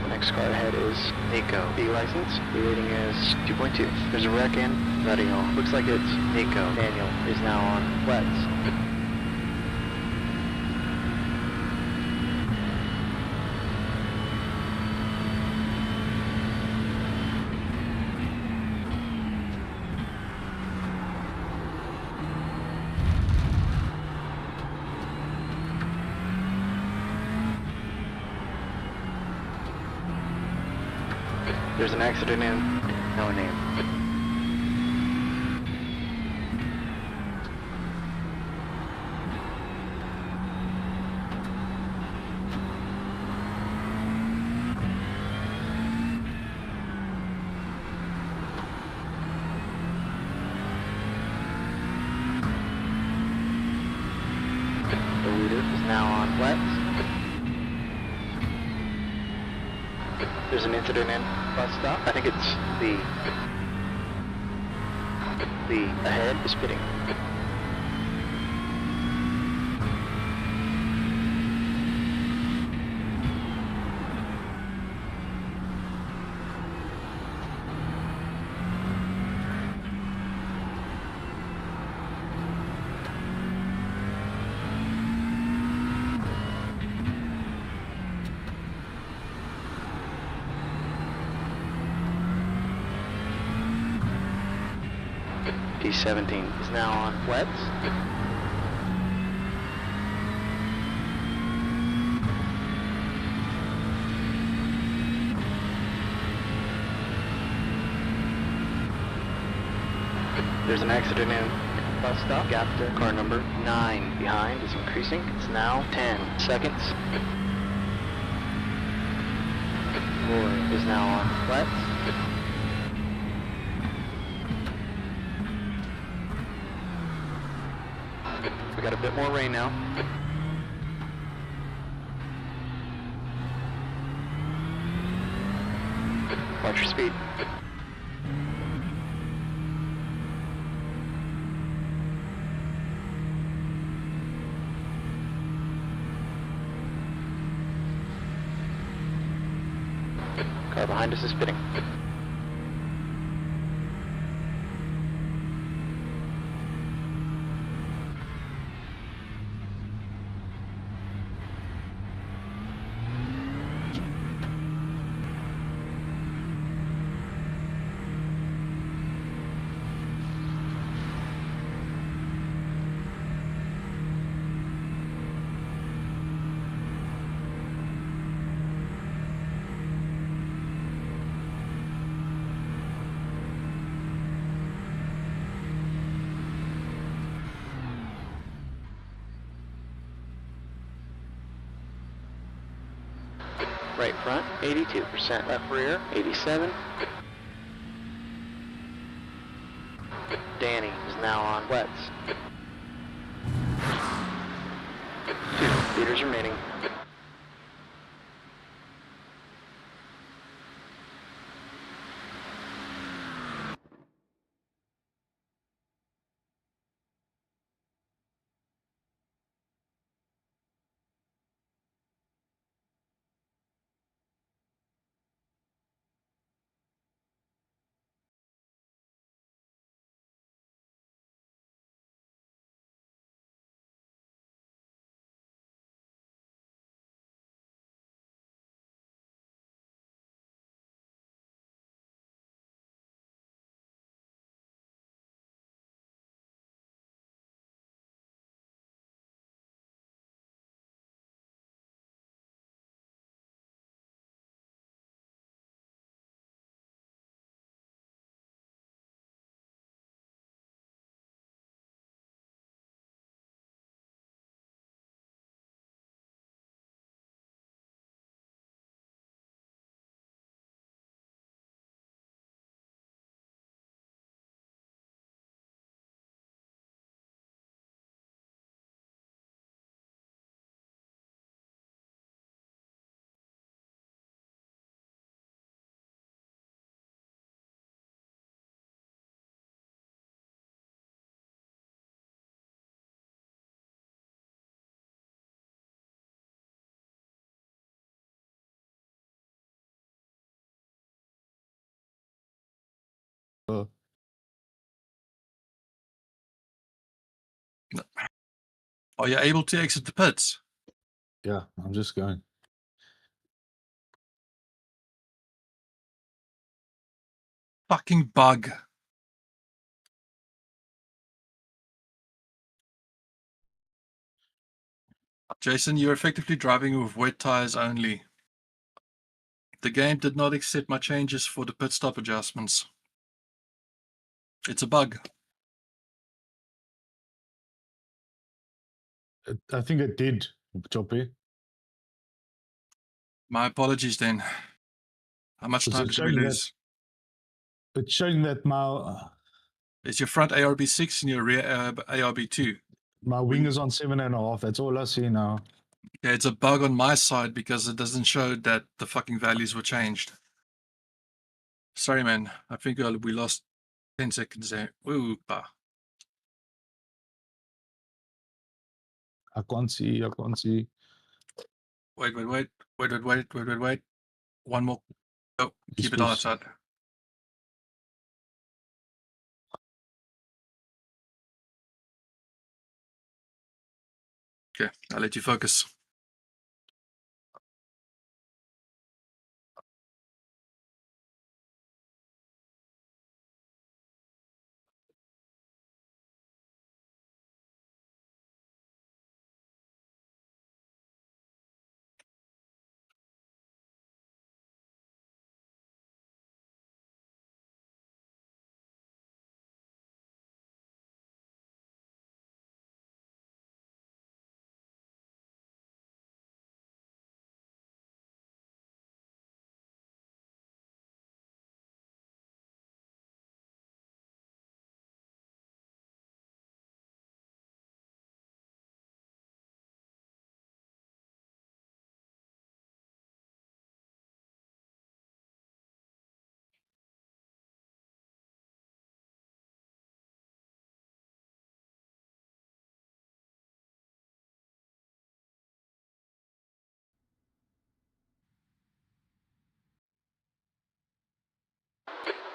Next car ahead is NACO. B license. The rating is 2.2. There's a wreck in Varilon. Looks like it's NACO. Daniel is now on wets. There's an accident in no name. wets. There's an incident in bus stop. I think it's the ahead is pitting. P17 is now on wets. There's an accident in bus stop. Gap to car number 9 behind is increasing. It's now 10 seconds. Roy is now on wets. We got a bit more rain now. Watch your speed. Car behind us is pitting. Right front, 82%. Left rear, 87. Danny is now on wets. 2 liters remaining. Are you able to exit the pits? Yeah, I'm just going. Fucking bug. Jason, you're effectively driving with wet tires only. The game did not accept my changes for the pit stop adjustments. It's a bug. I think it did, Choppy. My apologies then. How much Was time it did we showing lose? It's showing that Is your front ARB6 and your rear ARB2? my wing is on 7.5. That's all I see now. Yeah, it's a bug on my side because it doesn't show that the fucking values were changed. Sorry, man. I think we lost 10 seconds there. Oopa. I can't see. I can't see. Wait. One more. Oh, keep it push. outside. Okay, I'll let you focus.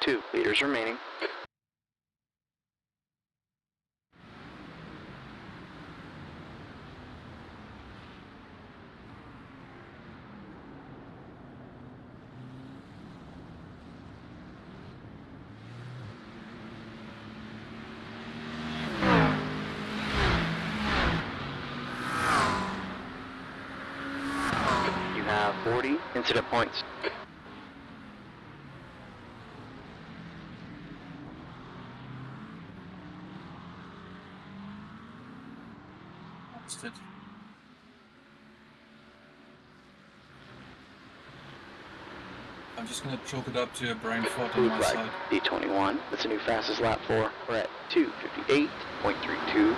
Two leaders remaining. You have 40 incident points. That's it. I'm just gonna chalk it up to a brain fart on Blue my flag, side. D21. That's a new fastest lap for. We're at 2:58.32.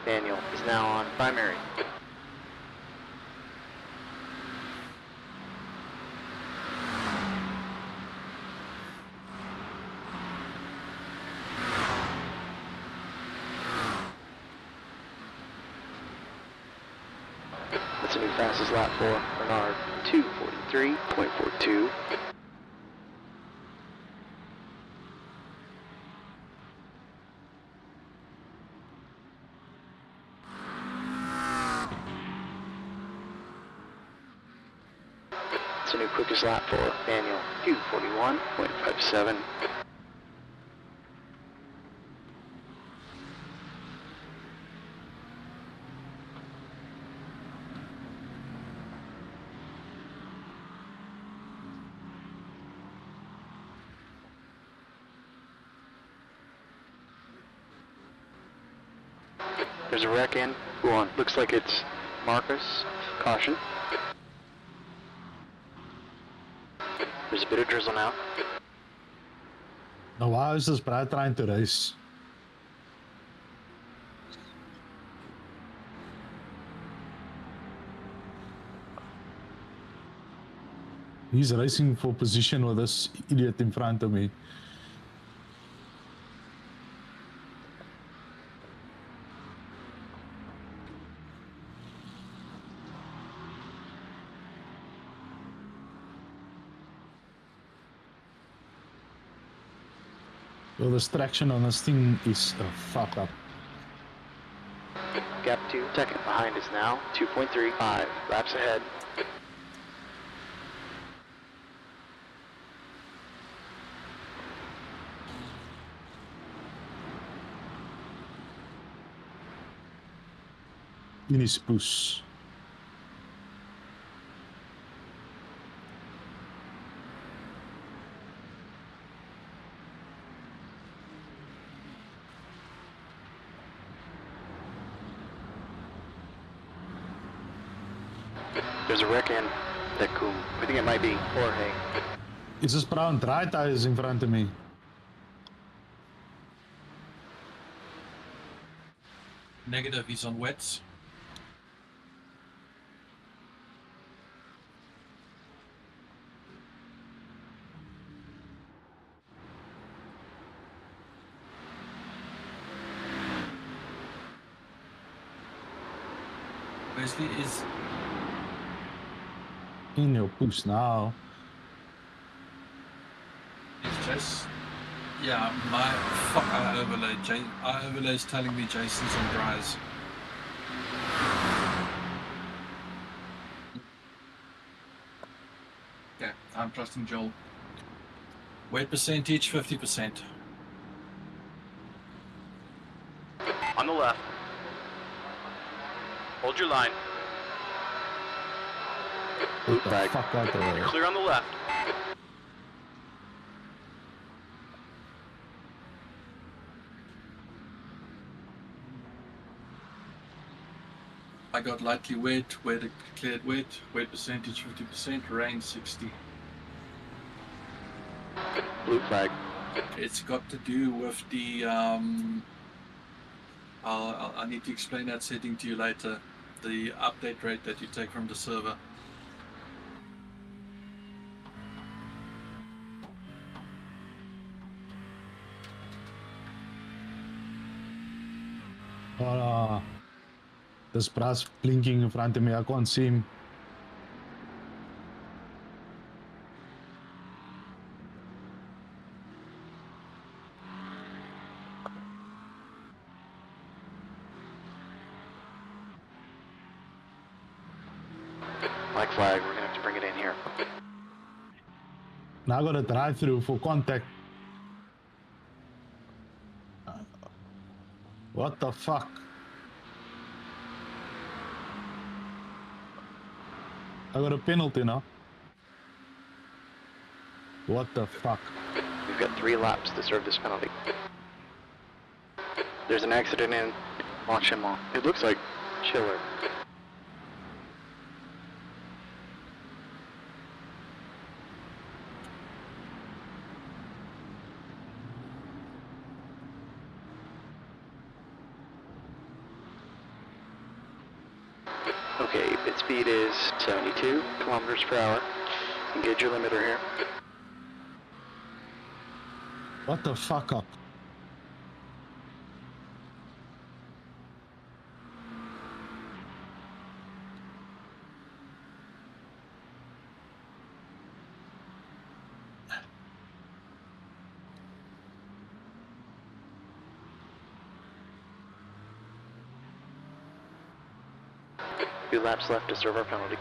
Daniel is now on primary. That's a new fastest lap for Bernard, 2:43.42. It's a new quickest lap for Daniel, 2:41.57. There's a wreck in. Go on. Looks like it's Marcus. Caution. There's a bit of drizzle now. Now, why is this Brad trying to race? He's racing for position with this idiot in front of me. Well, the traction on this thing is a fuck up. Gap 2, second behind is now 2.35 laps ahead. In his push. There's a wreck in Tecum. I think it might be Jorge. Is this brown dry tires in front of me? Negative, he's on wets. Basically, is In your push now. it's just yeah. My fuck. I overlay. I overlay is telling me Jason's on dries. Okay, I'm trusting Joel. Weight percentage 50%. On the left. Hold your line. Get the flag. fuck out of there. Clear on the left. I got lightly wet, cleared wet, weight percentage 50%, rain 60. Blue flag. It's got to do with the I need to explain that setting to you later. The update rate that you take from the server. This brass blinking in front of me. I can't see him. Black flag, we're gonna have to bring it in here. Now I got a drive through for contact. What the fuck? I got a penalty now. What the fuck? We've got 3 laps to serve this penalty. There's an accident in Longchamp. It looks like Chiller. Okay, pit speed is 72 kilometers per hour. Engage your limiter here. What the fuck up? Two laps left to serve our penalty.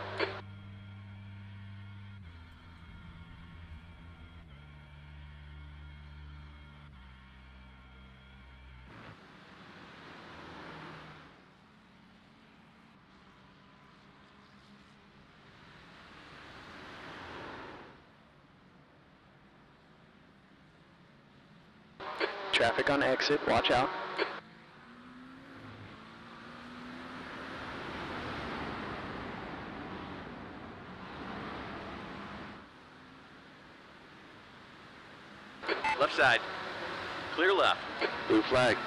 Traffic on exit, watch out. Left side. Clear left. Blue flag.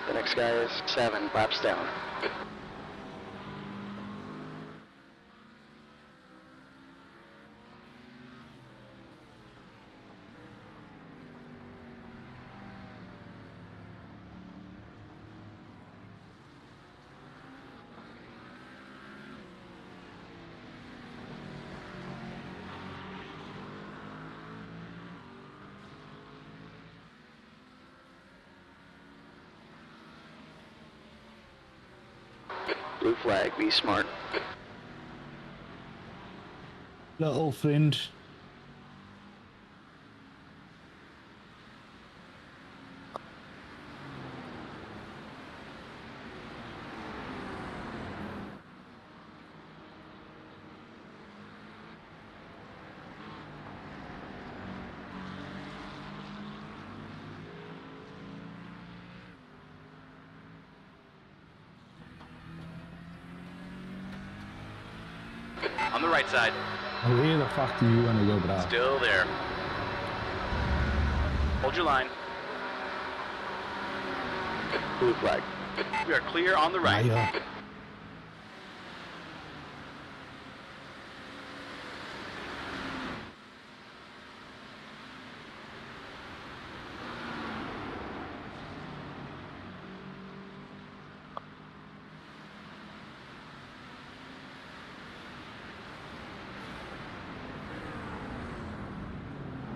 The next guy is 7 laps down. Blue flag, be smart. Little friend. On the right side. Where the fuck do you wanna go, bro? Still there. Hold your line. Blue flag. We are clear on the Ah, right. ja.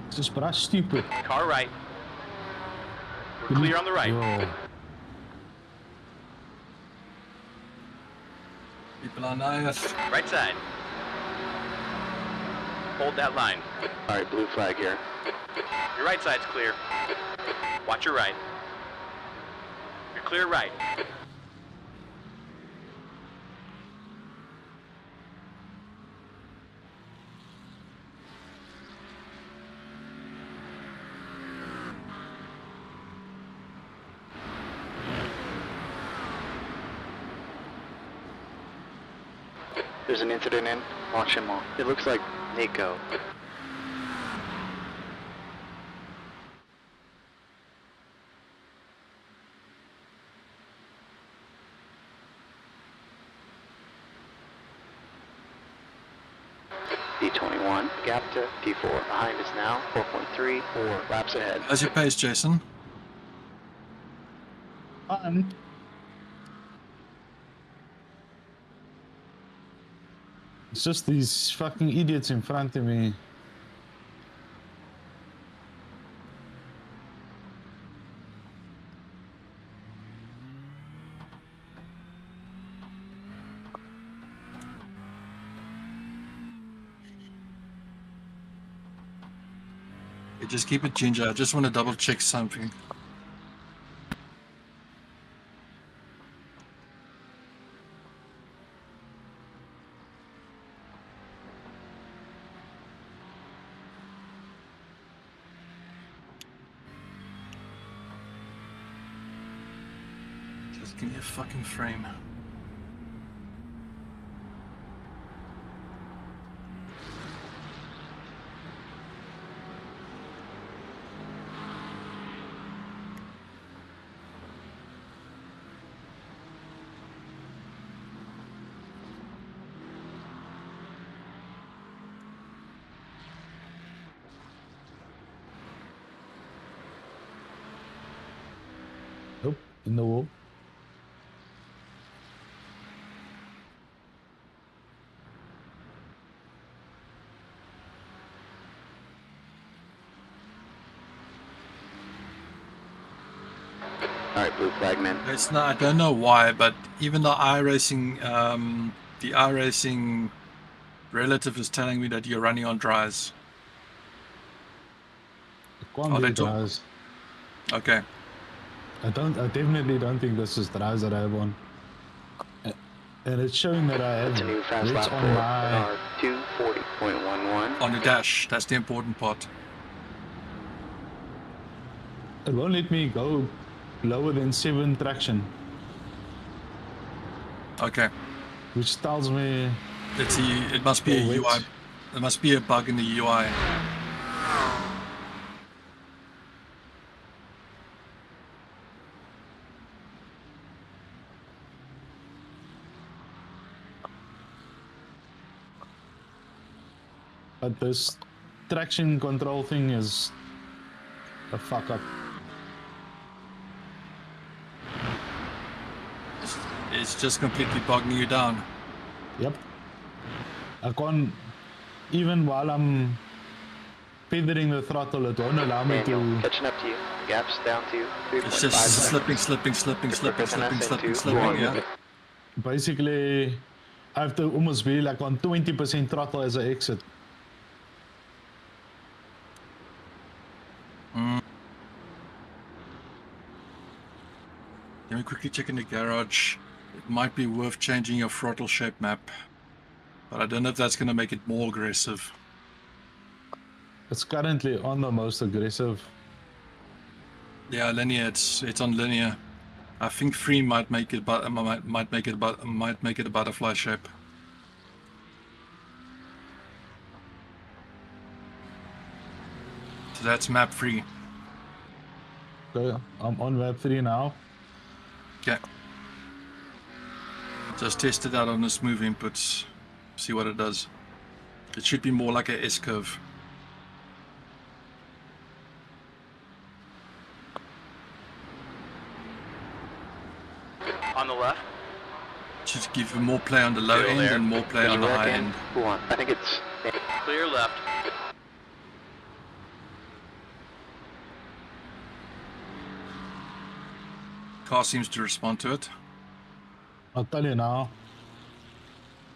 This is bruh stupid. Car right. We're clear on the right. Yo. People are nice. Right side. Hold that line. Alright, blue flag here. Your right side's clear. Watch your right. You're clear right. There's an incident in. Watch him off. It looks like Nico. D21, gap to D4. Behind us now, 4.34 laps ahead. How's your pace, Jason? Fun. It's just these fucking idiots in front of me. Okay, just keep it ginger. I just want to double check something. Just give me a fucking frame. Nope, in the wall. Alright, blue flag man. It's not. I don't know why, but even the iRacing, relative is telling me that you're running on dries. I can't Oh, do they took- dries. Okay. I definitely don't think this is dries that I have on. And it's showing that I It's a have new fast reds lap on for my... R240.11. On the dash. That's the important part. It won't let me go lower than 7 traction, Okay. which tells me It must be a Oh, wait. UI. There must be a bug in the UI. but this traction control thing is a fuck up. It's just completely bogging you down. Yep. I can't, even while I'm feathering the throttle, it won't allow me Daniel, to... catching up to you. Gaps down to 3.5 It's just seconds. slipping, yeah. Basically, I have to almost be like on 20% throttle as I exit. Let me quickly check in the garage. It might be worth changing your throttle shape map. But I don't know if that's going to make it more aggressive. It's currently on the most aggressive. Yeah, linear. It's on linear. I think 3 might make it, but might make it a butterfly shape. So that's map 3. Okay, I'm on map 3 now. Okay. Just test it out on the smooth inputs. See what it does. It should be more like a S-curve. On the left. Should give you more play on the low Still end there. and more play There's on a the wreck high in. end. Who won? I think it's... Clear left. Car seems to respond to it. I'll tell you now.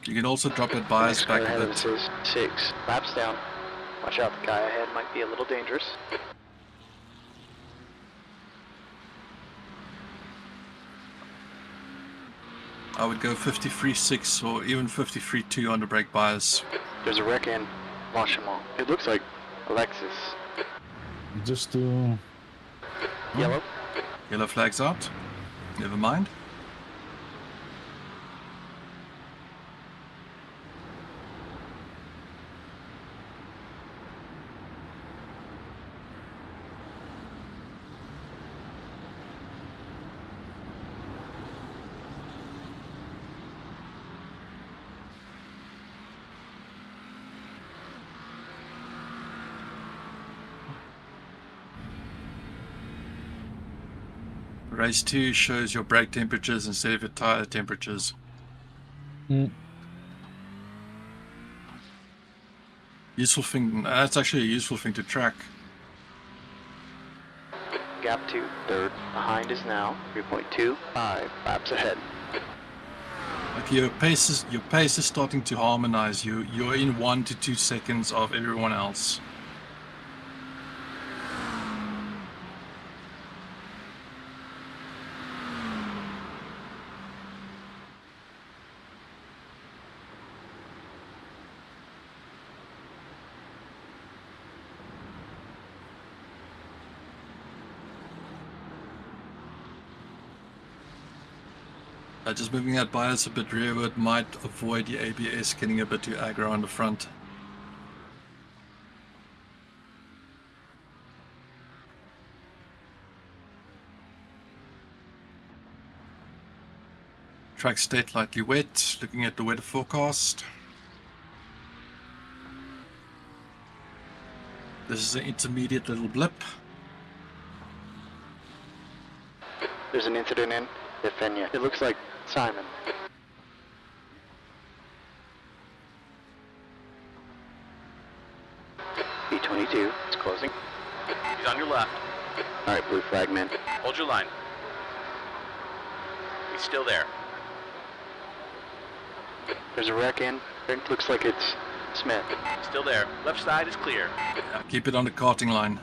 You can also drop that bias Next car back ahead a of us bit. is 6 laps down. Watch out, the guy ahead might be a little dangerous. I would go 53.6 or even 53.2 on the brake bias. There's a wreck in. Watch them all. It looks like a Lexus. Just to... Yellow. Yellow flags out. Never mind. Race 2 shows your brake temperatures instead of your tire temperatures. Mm. Useful thing, that's actually a useful thing to track. Gap 2, third. Behind is now 3.25 laps ahead. Like your pace is starting to harmonize. You're in 1 to 2 seconds of everyone else. Just moving that bias a bit rearward might avoid the ABS getting a bit too aggro on the front. Track state lightly wet, looking at the weather forecast. This is an intermediate little blip. There's an incident in Defenia. It looks like Simon. B-22, it's closing. He's on your left. Alright, blue flag man. Hold your line. He's still there. There's a wreck in. It looks like it's Smith. Still there. Left side is clear. Keep it on the karting line.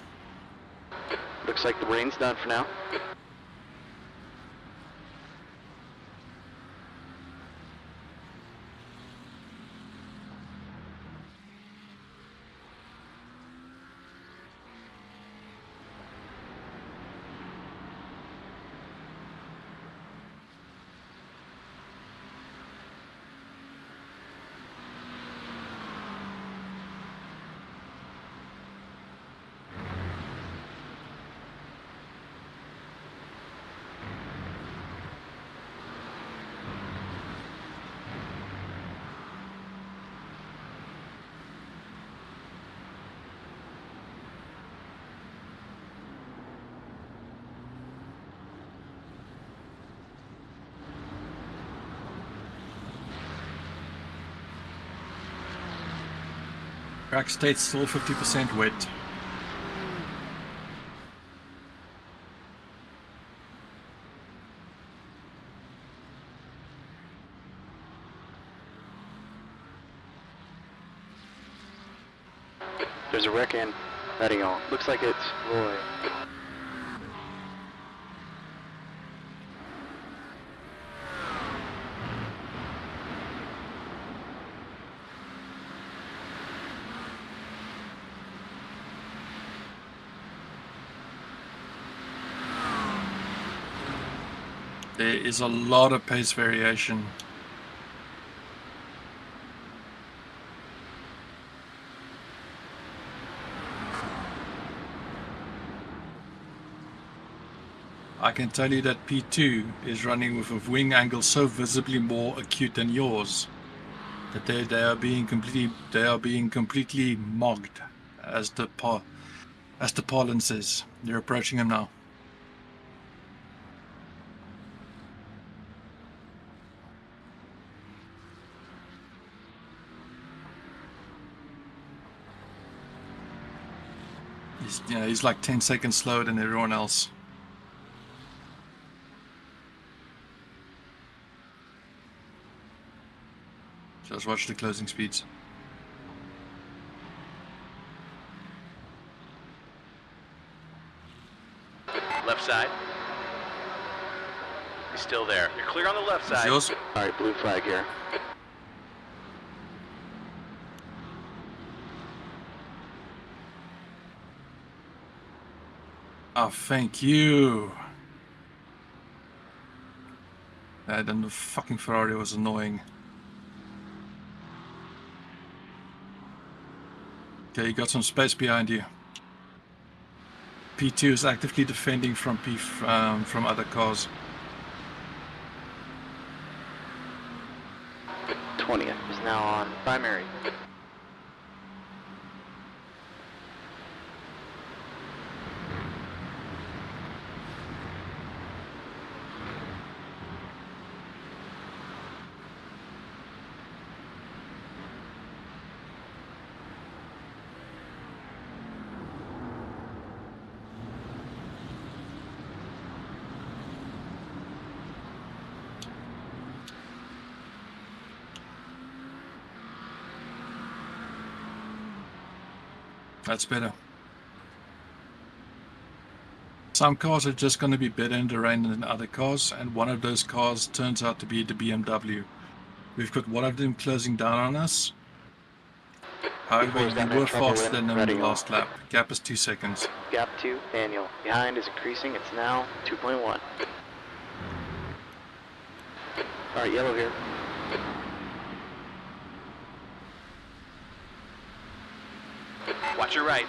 Looks like the rain's done for now. Track state still 50% wet. There's a wreck in Meteor. Looks like it's Roy. There is a lot of pace variation. I can tell you that P2 is running with a wing angle so visibly more acute than yours that they are being completely mogged, as the parlance says. They're approaching him now. He's like 10 seconds slower than everyone else. Just watch the closing speeds. Left side. He's still there. You're clear on the left It's side. yours. All right, blue flag here. Oh, thank you. Then the fucking Ferrari was annoying. Okay, you got some space behind you. P2 is actively defending from from other cars. 20th is now on primary. That's better. Some cars are just going to be better in the rain than other cars, and one of those cars turns out to be the BMW. We've got one of them closing down on us. However, Before that you were man trouble faster in, than them in the ready last on. lap. Gap is 2 seconds. Gap 2, Daniel. Behind is increasing. It's now 2.1. All right, yellow here. Watch your right.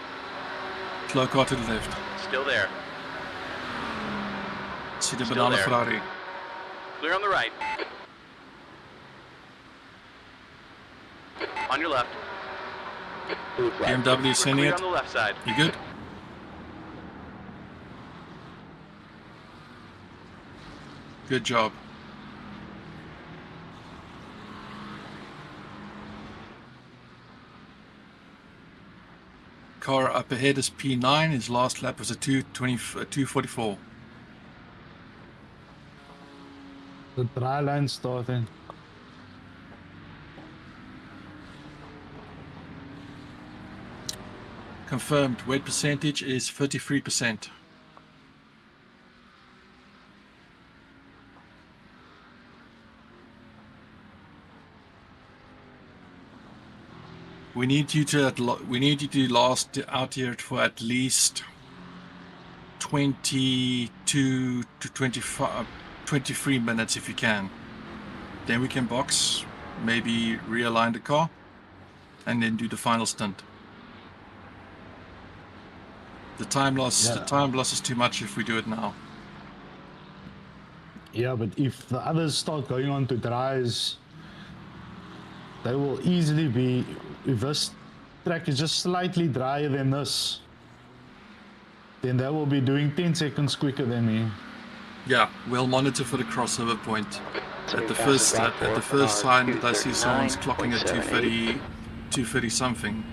Slow car to the left. Still there. See the Still banana there. Ferrari. Clear on the right. On your left. Blue flag. BMW We're sending clear it. on the left side. You good? Good job. Car up ahead is P9. His last lap was a 2:44. The dry line starting. Confirmed. Wet percentage is 33%. We need you to last out here for at least 22 to 25, 23 minutes if you can. Then we can box, maybe realign the car, and then do the final stint. The time loss is too much if we do it now. Yeah, but if the others start going on to dries, they will easily be, if this track is just slightly drier than this, then they will be doing 10 seconds quicker than me. Yeah, we'll monitor for the crossover point. So At we the pass first the sign black that I see someone's clocking at 239.78. 230 something,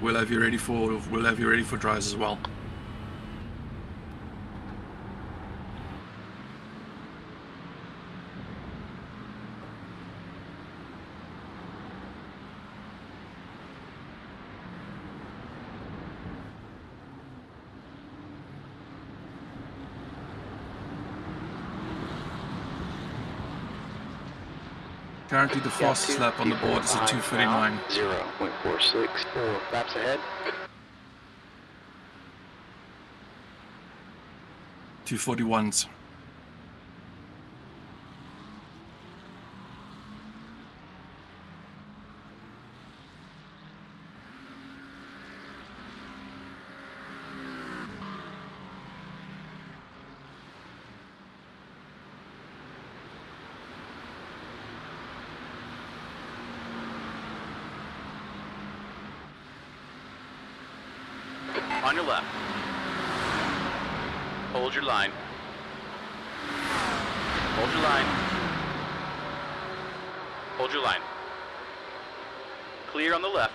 we'll have you ready for dries as well. Currently the fastest lap on the board is a 2:39. 0.464 laps ahead. 2:41s. On your left. Hold your line. Hold your line. Hold your line. Clear on the left.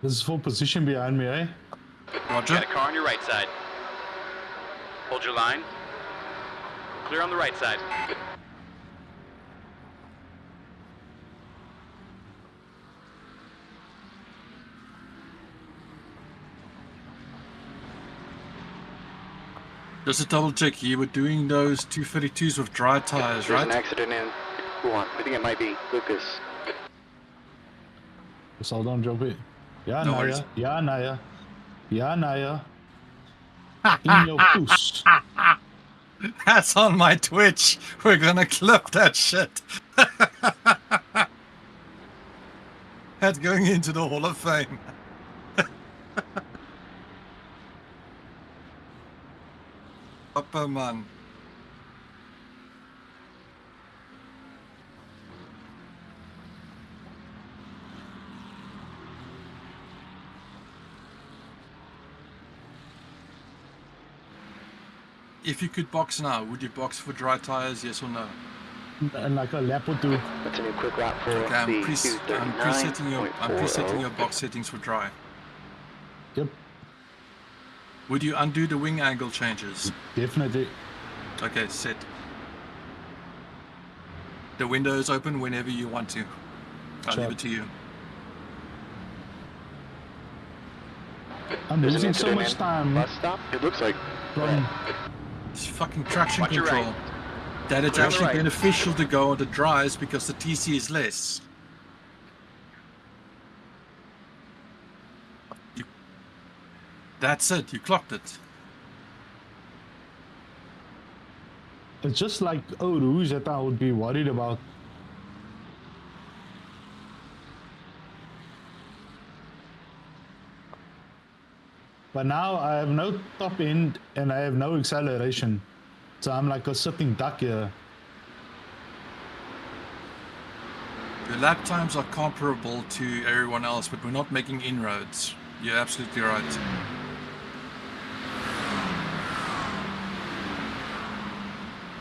This is full position behind me, eh? Roger. Got a car on your right side. Hold your line. Clear on the right side. Just to double check, you were doing those 232s with dry tires, There's an right? accident in Wuhan. I think it might be Lucas. Dus al dan Joby. Ja, No Naya. worries. Ja, Naya. Ja, Naya. In your poes. That's on my Twitch. We're gonna clip that shit. That's going into the Hall of Fame. Papa man. If you could box now, would you box for dry tires, yes or no? And like a lap or two. That's a new quick route for Okay, I'm the presetting your box settings for dry. Yep, Would you undo the wing angle changes? definitely. Okay, set. The window is open whenever you want to. I'll Sure. leave it to you. I'm There's an losing so incident much in time bus stop. It looks like from It's fucking traction Watch your control. right. That it's Clear on the actually right. beneficial to go on the dries because the TC is less. That's it, you clocked it. it's just like Eau Rouge that I would be worried about. But now I have no top end and I have no acceleration. So I'm like a sitting duck here. Your lap times are comparable to everyone else, but we're not making inroads. You're absolutely right.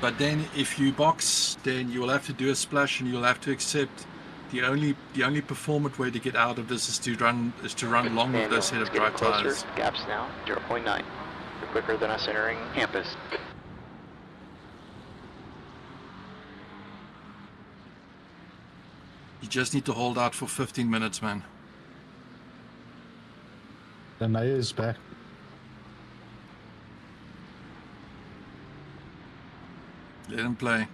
But then if you box, then you will have to do a splash and you'll have to accept the only performant way to get out of this is to run long with and those set it's of dry getting closer. tires. Gaps now 0.9. They're quicker than us entering campus. You just need to hold out for 15 minutes, man. The Naya is back. Let him play.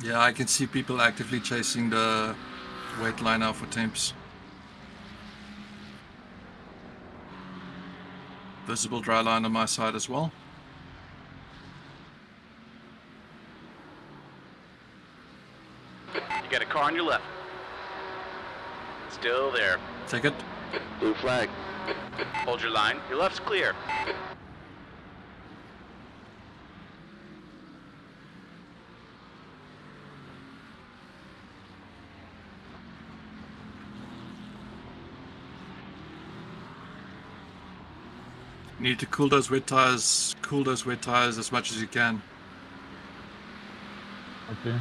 Yeah, I can see people actively chasing the wet line out for temps. Visible dry line on my side as well. You got a car on your left. Still there. Take it. Blue flag. Hold your line. Your left's clear. You need to cool those wet tires as much as you can. Okay.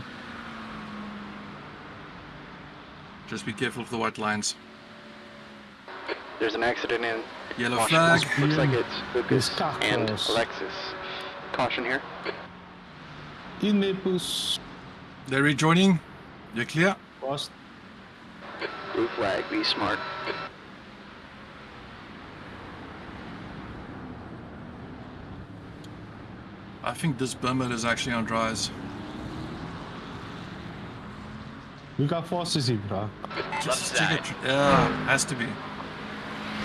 Just be careful of the white lines. There's an accident in Yellow Washington. flag. Looks like it's Lucas It's Carlos. and Alexis. Caution here. In the poes. They're rejoining. You're clear. Fast. Blue flag. Be smart. I think this Burma is actually on dries. Look how fast is he, bro. Just Left check side. it. Yeah, has to be.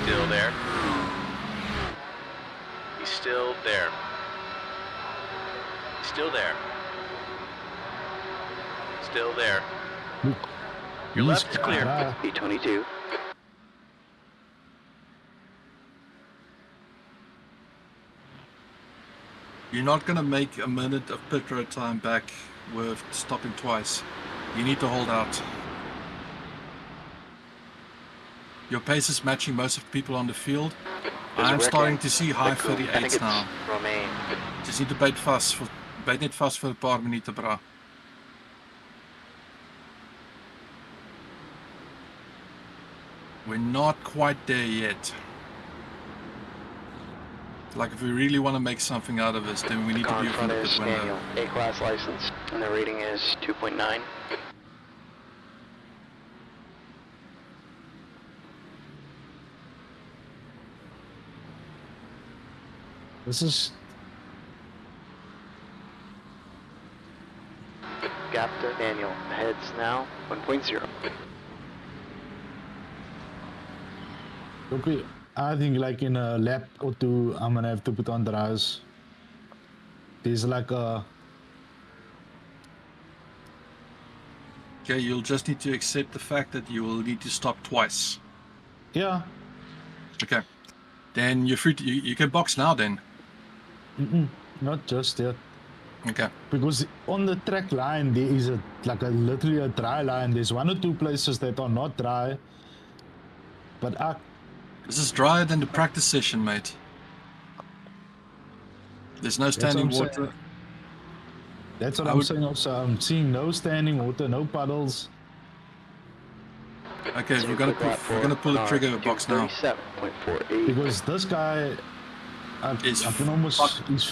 Still there. He's still there. He's still there. Still there. Look. Your he's left is clear. dry. P22. You're not going to make a minute of pit road time back with stopping twice. You need to hold out. Your pace is matching most of the people on the field. There's a I'm wreck starting in to see high Raccoon. I think 38s it's now. Romaine. Just need to byt net vast vir 'n paar minute, bra. We're not quite there yet. Like, if we really want to make something out of this, then we need to Car be in within front the is pit window. Daniel, A-class license, and the rating is 2.9. This is Gap to Daniel. Heads now 1.0. okay. I think like in a lap or two, I'm gonna have to put on dryers. There's like a Okay, you'll just need to accept the fact that you will need to stop twice. yeah. Okay. Then you're free to, you can box now then. Not just yet. Okay. Because on the track line there is literally a dry line. There's one or two places that are not dry. But This is drier than the practice session, mate. There's no what standing I'm saying. water. that's what I I'm would- saying also. I'm seeing no standing water, no puddles. Okay, So we're gonna quick lap we're gonna pull the for trigger box now. 37.48. Because this guy Is I can almost fuck- he's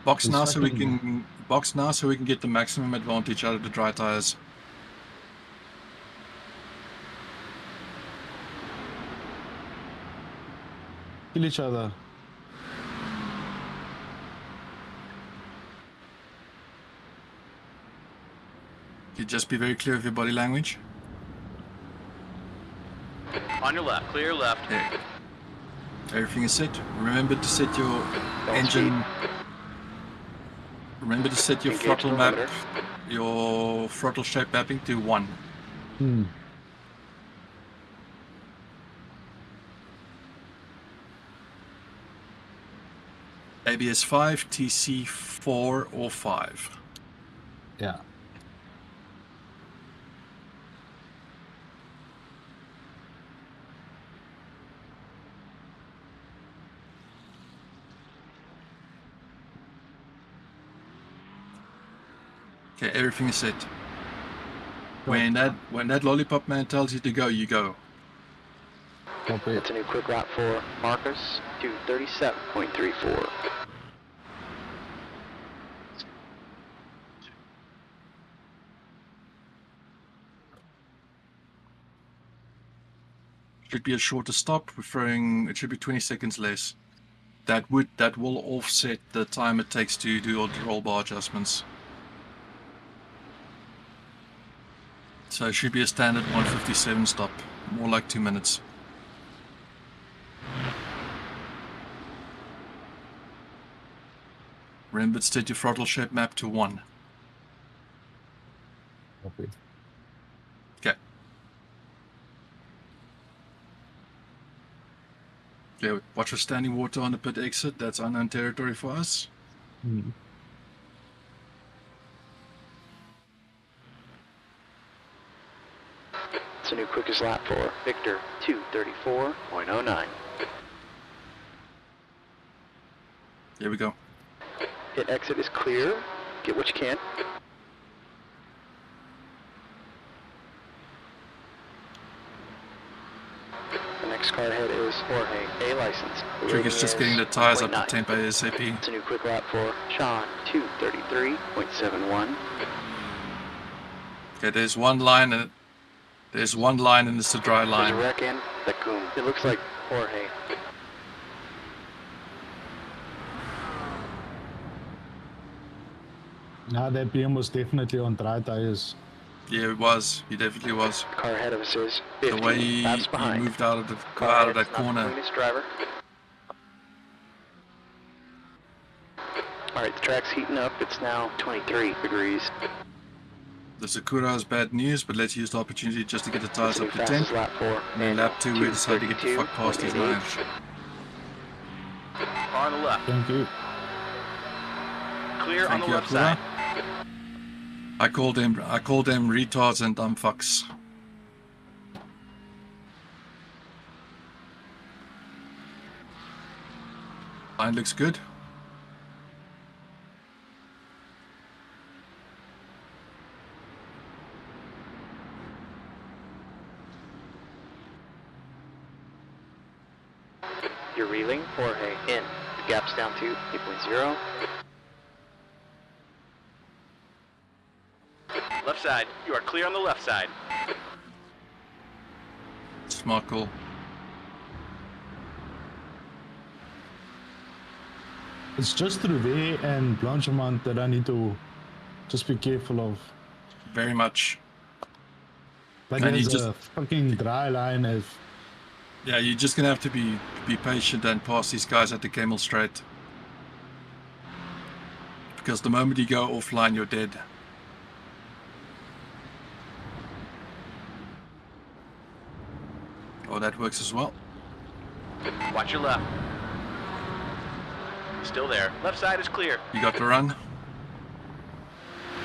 Box It's now so we fucking- can box now so we can get the maximum advantage out of the dry tires. kill each other. You just be very clear of your body language. On your left, clear left. Okay. Everything is set. Remember to set your engine. Remember to set your Engage throttle the map, limiter. your throttle shape mapping to 1. ABS 5, TC 4 or 5. Yeah. Okay, everything is set. When that lollipop man tells you to go, you go. Copy. That's a new quick lap for Marcus, 237.34. Should be a shorter stop. We're throwing, it should be 20 seconds less. That will offset the time it takes to do all the roll bar adjustments. So it should be a standard 157 stop, more like 2 minutes. Remember to set your throttle shape map to 1. Copy. Okay. Okay, watch for standing water on the pit exit. That's unknown territory for us. It's a new quickest lap for Victor, 234.09. There we go. Pit exit is clear. Get what you can. The next car ahead is Jorge, A license. The Trigger's rating just getting is the tires up to 1.9. tempo ASAP. It's a new quick lap for Sean, 233.71. Okay, there's one line and it's a dry There's a line. wreck in Raccoon. It looks like Jorge. Now that BM was definitely on dry tires. Yeah, it was. He definitely was. The car ahead of us is The 15 way he laps behind. moved out of Car that ahead's not the corner. cleanest driver. Alright, the track's heating up. It's now 23 degrees. The Sakura is bad news, but let's use the opportunity just to get the tires New up to fastest 10. lap 4. And then lap 2, we decided to get the fuck past these 2:32.88. lines. Car on the left. Thank you. Clear on Thank the you, left Akura. side. I called them retards and dumb fucks. Line looks good. You're reeling, Jorge, in. The gap's down to 8.0. Left side. You are clear on the left side. Smart call. It's just through there and Blanchimont that I need to just be careful of. Very much. Like And there's you just- a fucking dry line as Yeah, you're just gonna have to be patient and pass these guys at the Camel Straight. Because the moment you go offline, you're dead. Oh, that works as well. Watch your left. Still there. Left side is clear. You got the run.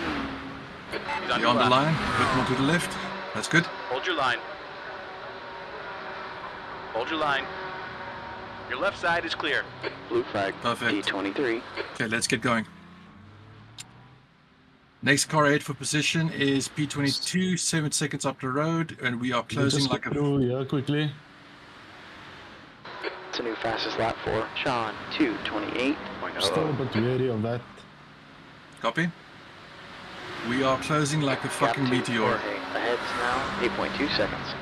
He's on You're your on the left. line. A bit more to the left. That's good. Hold your line. Hold your line. Your left side is clear. Blue flag, Perfect. P23. Okay, let's get going. Next car ahead for position is P22, 7 seconds up the road, and we are closing just like go a... through here quickly. It's a new fastest lap 4. Sean, 2:28.00. Still a bit wary of that. Copy? We are closing like a fucking Gap to meteor. Jorge. Ahead's now 8.2 seconds.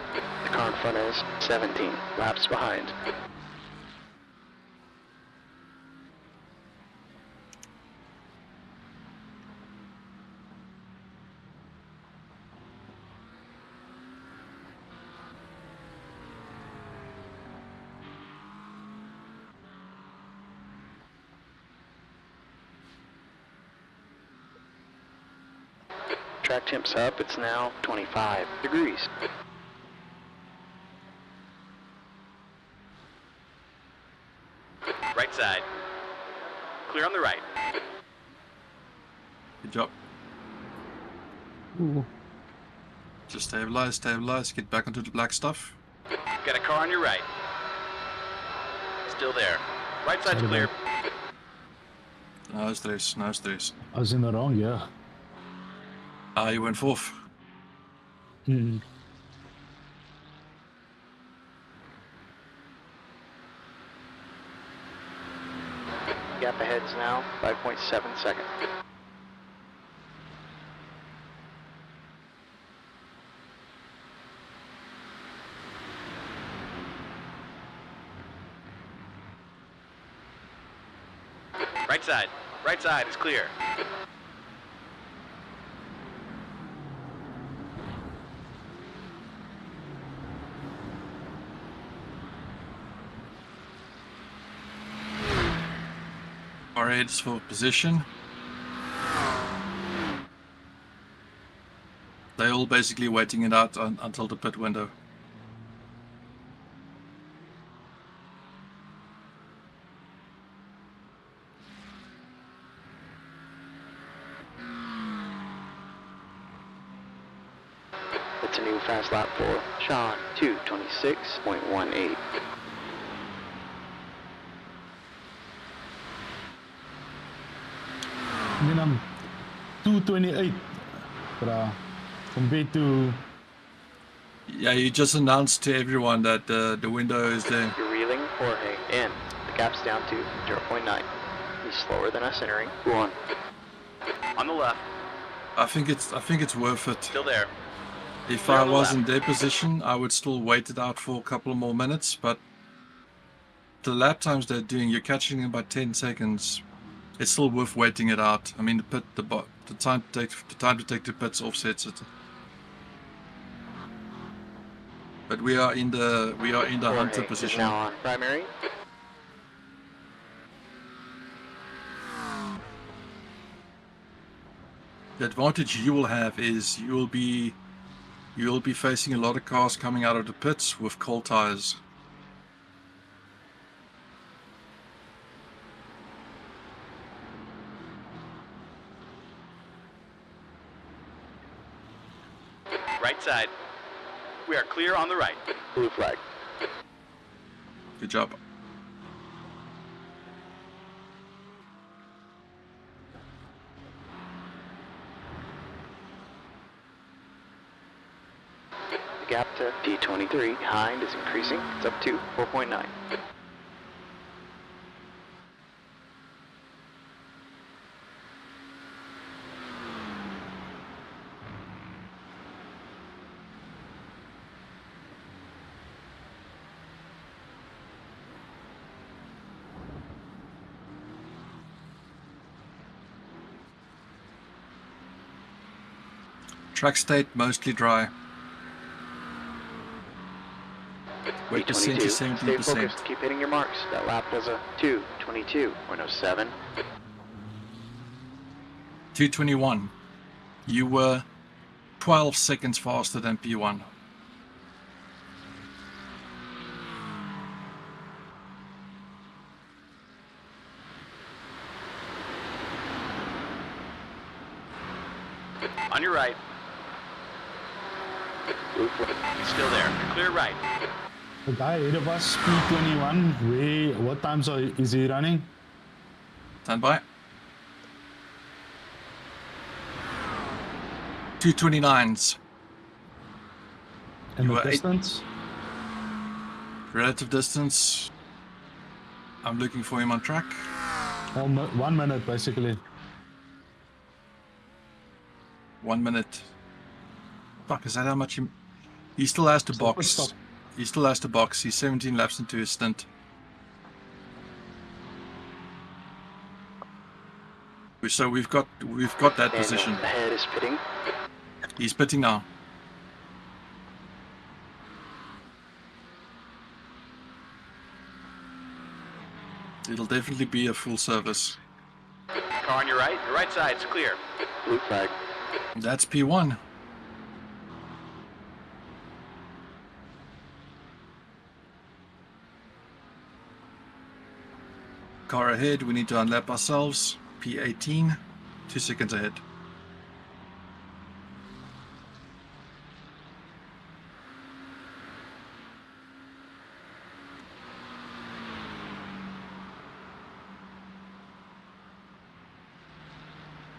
The car in front is 17 laps behind. Track temp's up, it's now 25 degrees. Right side. Clear on the right. Good job. Just stabilize, get back onto the black stuff. Got a car on your right. Still there. Right side's Sorry, clear. No stress, no stress. I was in the wrong, yeah. Ah, you went fourth. Hmm. Gap ahead's now 5.7 seconds. Right side. Right side is clear. Car heads for position. They're all basically waiting it out until the pit window. It's a new fast lap for Sean, 2:26.18. I mean, I'm 228, compared to Yeah, you just announced to everyone that the window is there. You're reeling, Jorge, in. The gap's down to 0.9. He's slower than us entering. Go on. On the left. I think it's worth it. Still there. If Clear I on the was in left. their position, I would still wait it out for a couple more minutes, but the lap times they're doing, you're catching them by 10 seconds. It's still worth waiting it out. I mean, the The time to take the pits offsets it. But we are in the hunter Jorge is position. now on primary. The advantage you will have is you will be facing a lot of cars coming out of the pits with cold tires. Right side. We are clear on the right. Blue flag. Good job. The gap to P23 behind is increasing. It's up to 4.9. Track state mostly dry. Weight percent is Stay 70%. focused. Keep hitting your marks. That lap was a 2:22.07. 221. You were 12 seconds faster than P1. On your right. Blue flag. Still there. Clear right. The guy ahead of us, P21, what times is he running? Stand by. 229s. And You the were eight- distance? Relative distance. I'm looking for him on track. 1 minute, basically. 1 minute. Fuck, is that how much he still has to Stop, box? stop. He still has to box. He's 17 laps into his stint. So we've got that Daniel position. ahead is pitting. He's pitting now. It'll definitely be a full service. Car on your right. Your right side's clear. Blue flag. That's P1. Car ahead, we need to unlap ourselves. P18, 2 seconds ahead.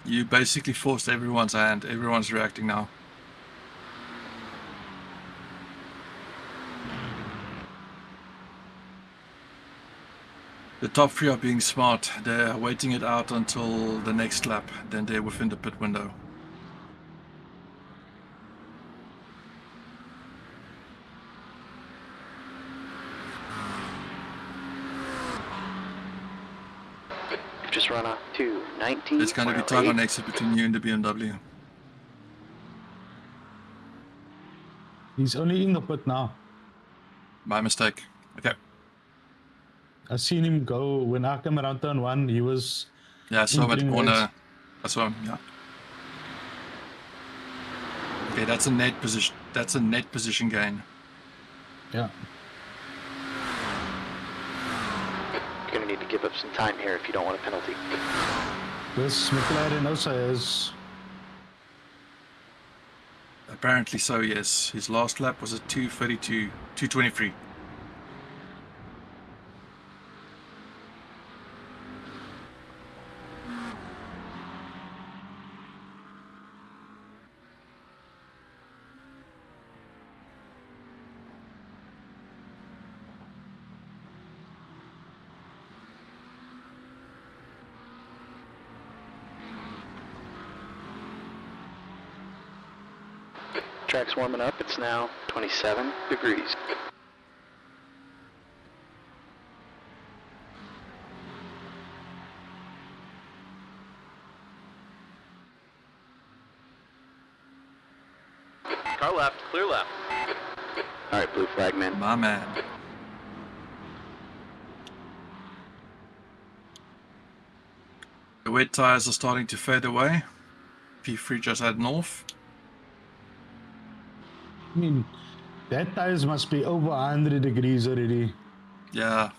You basically forced everyone's hand. Everyone's reacting now. The top three are being smart. They're waiting it out until the next lap. Then they're within the pit window. You've just run a 2:19. It's going to be tight on exit between you and the BMW. He's only in the pit now. My mistake. Okay. I seen him go when I came around turn 1. He was Yeah, I saw him at the Entering corner. race. I saw him, yeah. Okay, that's a net position. That's a net position gain. yeah. You're going to need to give up some time here if you don't want a penalty. This McLaren also is Apparently so, yes. His last lap was a 2:32, 2:23. Track's warming up. It's now 27 degrees. Car left, clear left. All right, blue flag man. My man. The wet tires are starting to fade away. P3 just heading off. I mean, that tires must be over 100 degrees already. Yeah.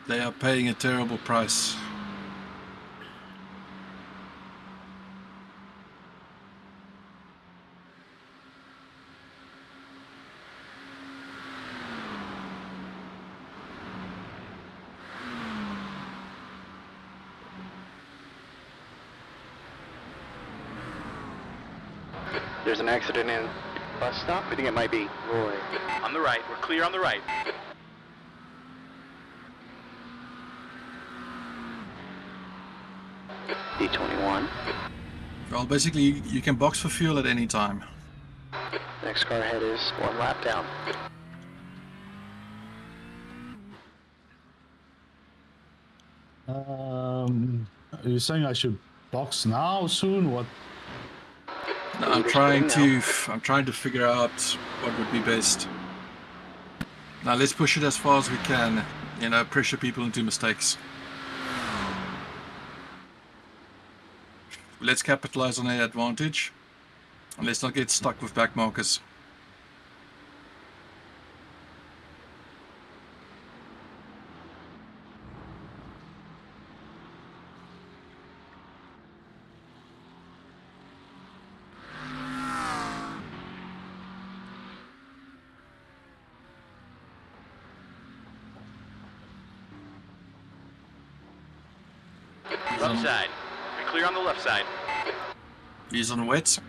They are paying a terrible price. There's an accident in bus stop. I think it might be Roy. On the right, we're clear on the right. D21. Well, basically, you can box for fuel at any time. Next car ahead is 1 lap down. Are you saying I should box now, soon? What? No, I'm trying to figure out what would be best. Now let's push it as far as we can. You know, pressure people into mistakes. Let's capitalize on that advantage. And let's not get stuck with back markers. Left side. We're clear on the left side. He's on wet.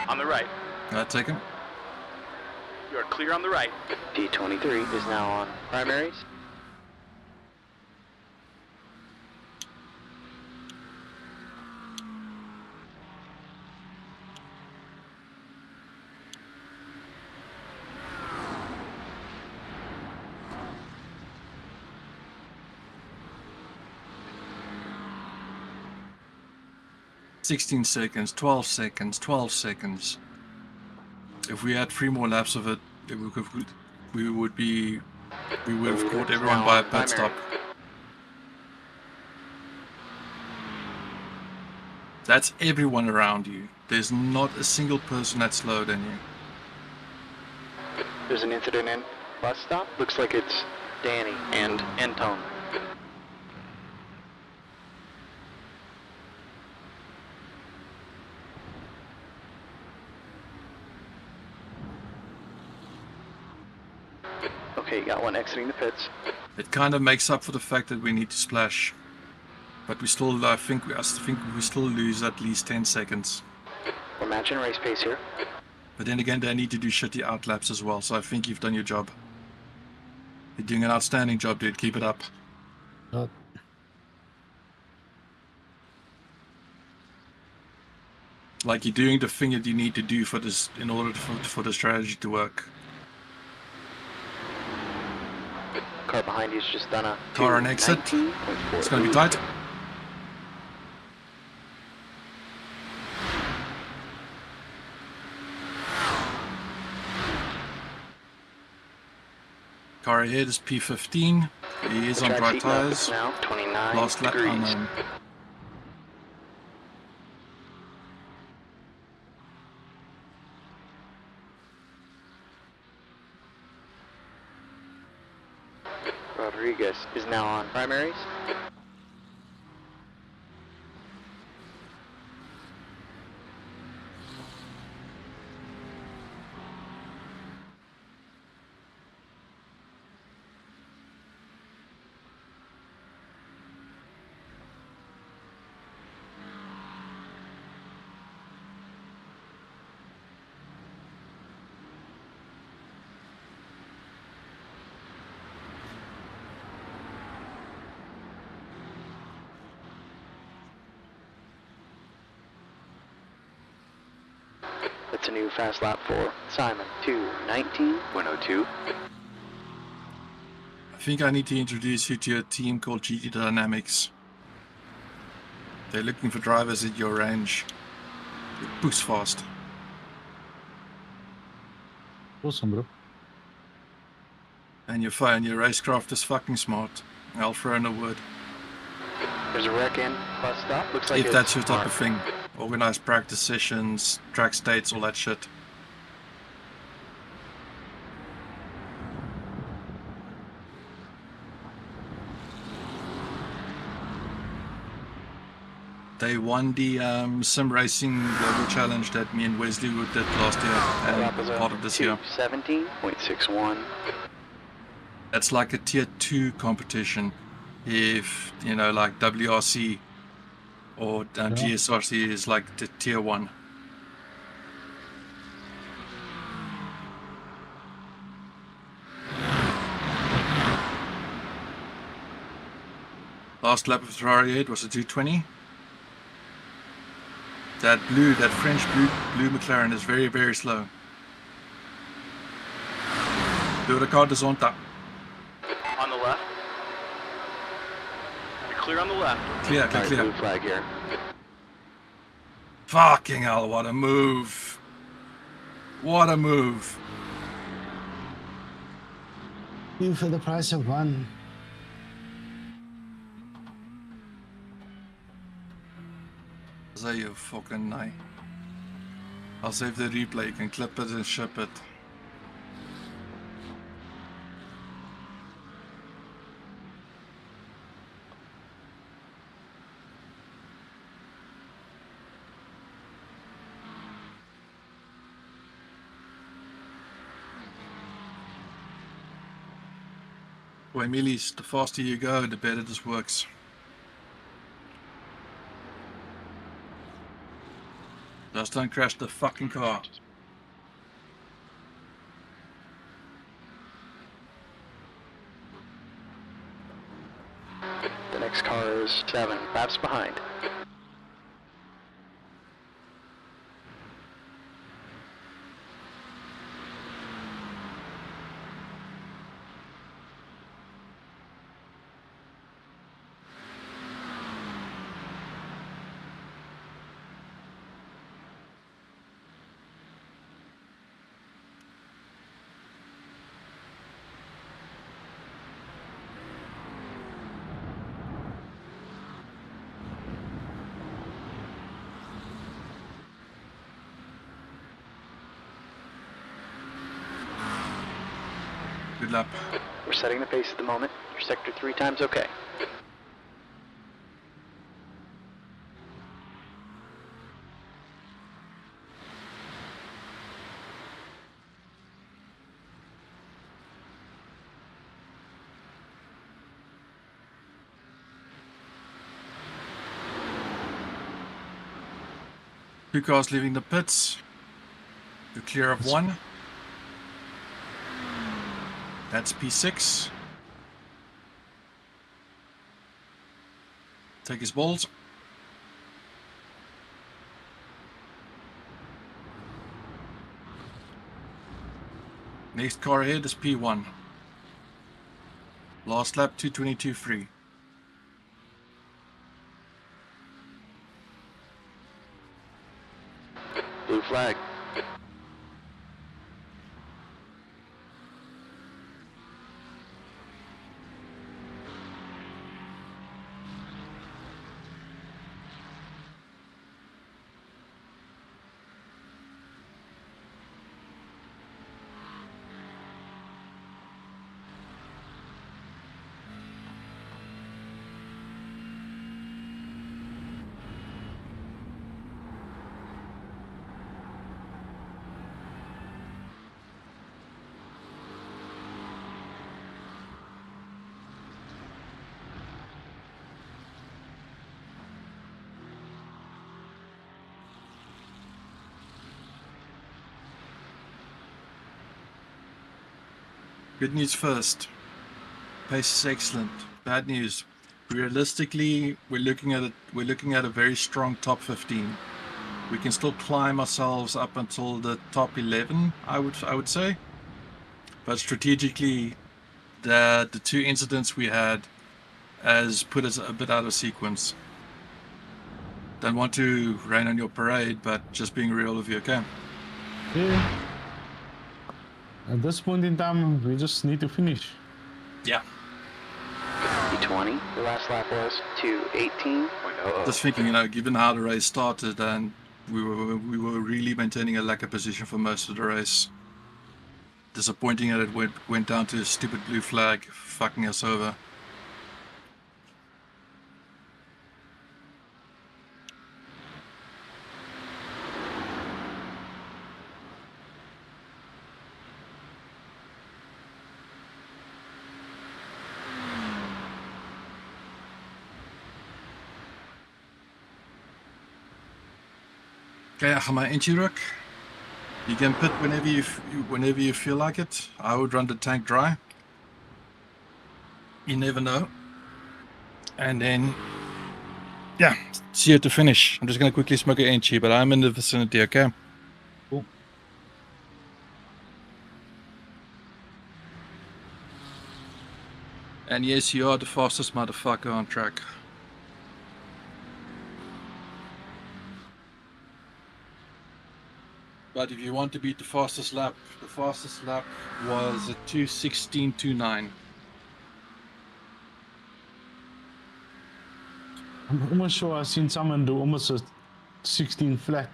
On the right. Take him. You are clear on the right. D23 is now on primaries. "16 seconds, 12 seconds, 12 seconds. If we had 3 more laps of it, we would have caught everyone by a pit stop. That's everyone around you. There's not a single person that's slower than you. There's an incident in bus stop. Looks like it's Danny and Antone. Okay, you got one exiting the pits. It kind of makes up for the fact that we need to splash. But we still, I think we still lose at least 10 seconds. We're matching race pace here. But then again, they need to do shitty outlaps as well, so I think you've done your job. You're doing an outstanding job, dude. Keep it up. Like, you're doing the thing that you need to do for this in order for the strategy to work. Car behind you's just done a Car on exit. It's going to be tight. Car ahead is P15. He is on dry tires. Now 29 Last lap degrees. unknown. Rodriguez is now on primaries. That's a new fast lap for Simon. 2:19.102. I think I need to introduce you to a team called GT Dynamics. They're looking for drivers at your range. You boost fast. Awesome, bro. And your racecraft is fucking smart. I'll throw in a word. There's a wreck in bus stop. Looks like If it's that's your type marked. of thing. Organized practice sessions, track states, all that shit. They won the sim racing global challenge that me and Wesley Wood did last year Lap and is part of this year. 217.61. That's like a tier 2 competition. If, you know, like WRC or GSRC is like the tier 1. Last lap of Ferrari 8 was a 220. That French blue McLaren is very, very slow. Do Ricardo Zonta. On the left. You're clear on the left. Clear. Alright, blue flag here. Fucking hell, what a move. What a move. 2 for the price of 1. Say you fucking nee. I'll save the replay, you can clip it and ship it. Boy, Mealy's, the faster you go, the better this works. Just don't crash the fucking car. The next car is 7 laps behind. Good lap. We're setting the pace at the moment. Your sector 3 times okay. Two cars leaving the pits. You're clear of 1. That's P6. Take his balls. Next car ahead is P1. Last lap 222.3. Blue flag. Good news first. Pace is excellent. Bad news. Realistically, we're looking at a very strong top 15. We can still climb ourselves up until the top 11, I would say. But strategically, the 2 incidents we had has put us a bit out of sequence. Don't want to rain on your parade, but just being real with you, okay? Yeah. At this point in time, we just need to finish. Yeah. E20, the last lap was 2:18.00. Just thinking, given how the race started, and we were really maintaining a lacquer position for most of the race. Disappointing that it went down to a stupid blue flag, fucking us over. Okay, I ga my eentje ruk. You can pit whenever you feel like it. I would run the tank dry. You never know. And then, yeah, see you at the finish. I'm just gonna quickly smoke an eentje, but I'm in the vicinity, okay? Cool. And yes, you are the fastest motherfucker on track. But if you want to beat the fastest lap was a 2:16.29. I'm almost sure I've seen someone do almost a 16 flat.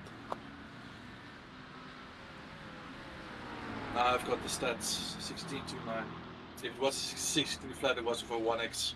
I've got the stats, 16.29. If it was 16 flat, it was for 1x.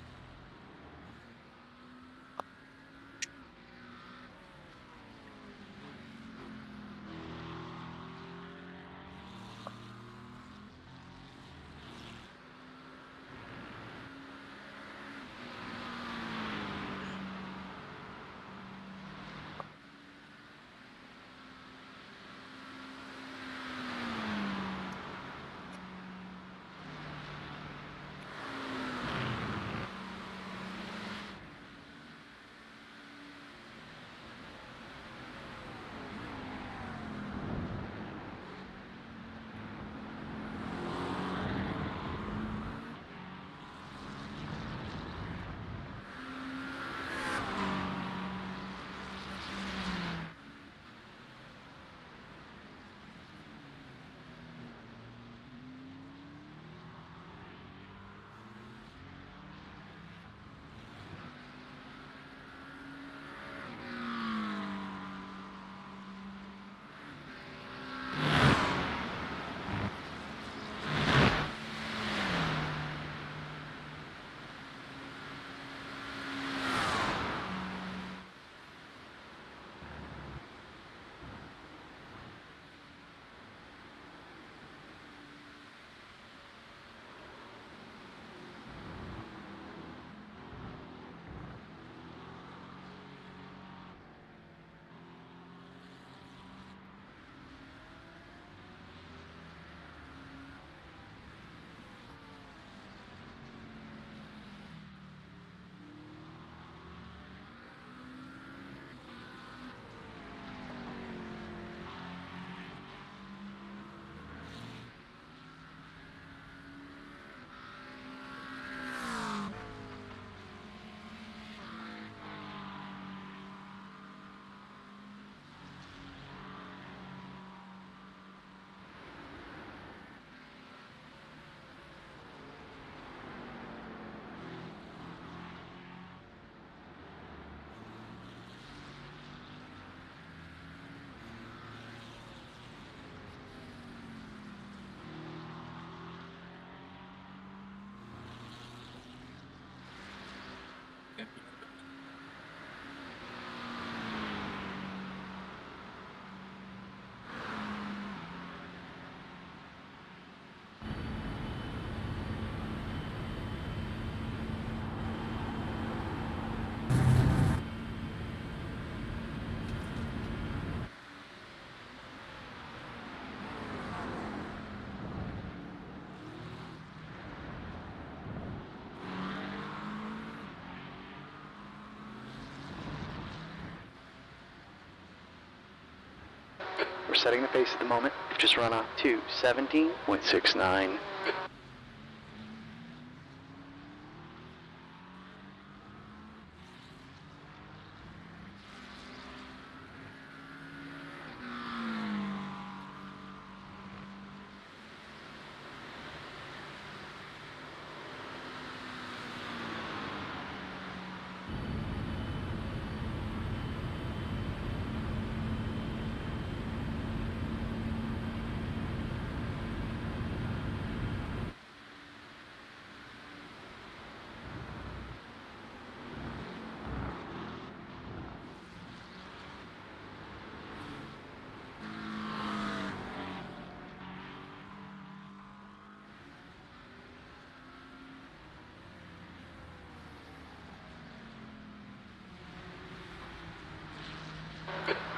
We're setting the pace at the moment. We've just run a 2:17.69.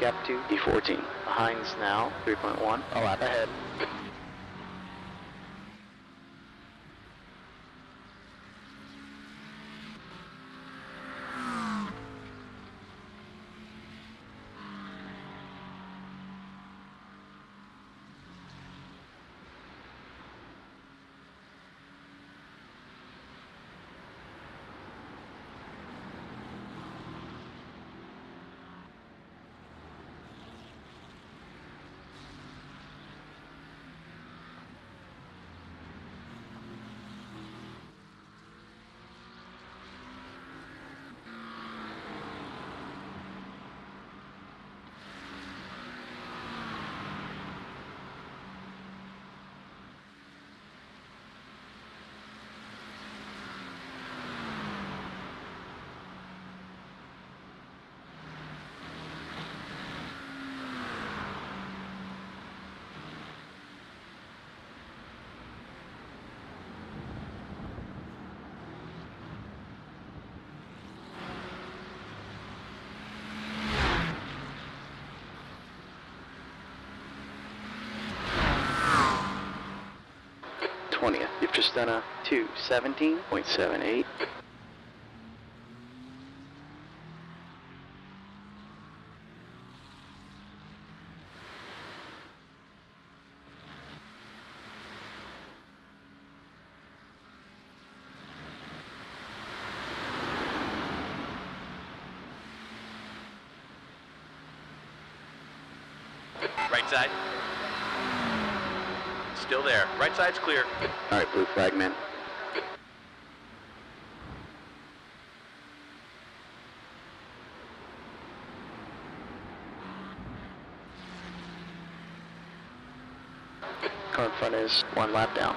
Gap 2, E14. Behind's now 3.1, a lap ahead. You've just done a 2:17.78. Right side. Still there. Right side's clear. All right, blue flag, man. Car in front is 1 lap down.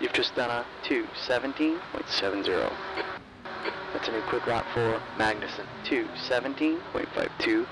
You've just done a 2:17.70. That's a new quick lap for Magnussen. 2:17.52.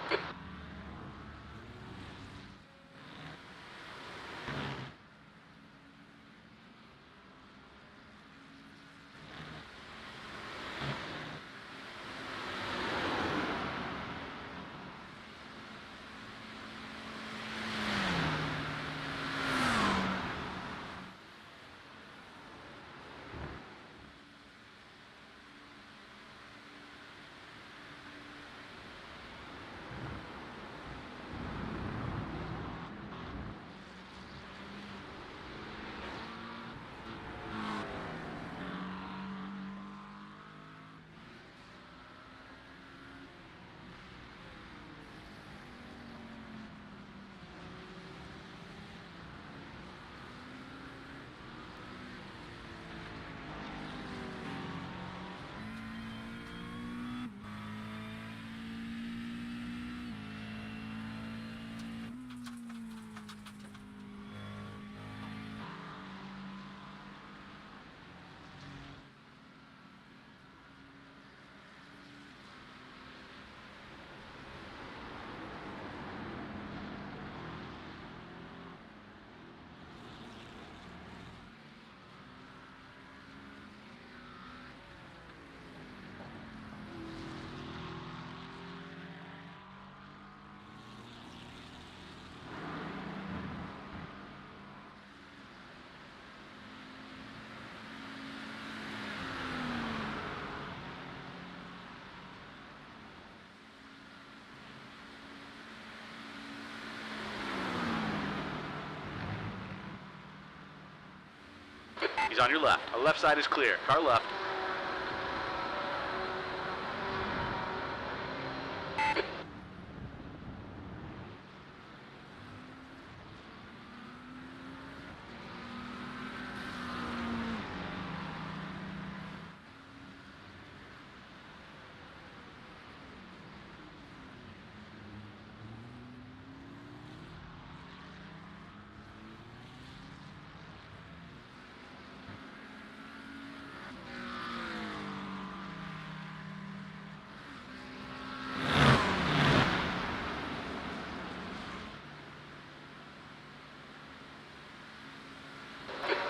He's on your left. The left side is clear. Car left.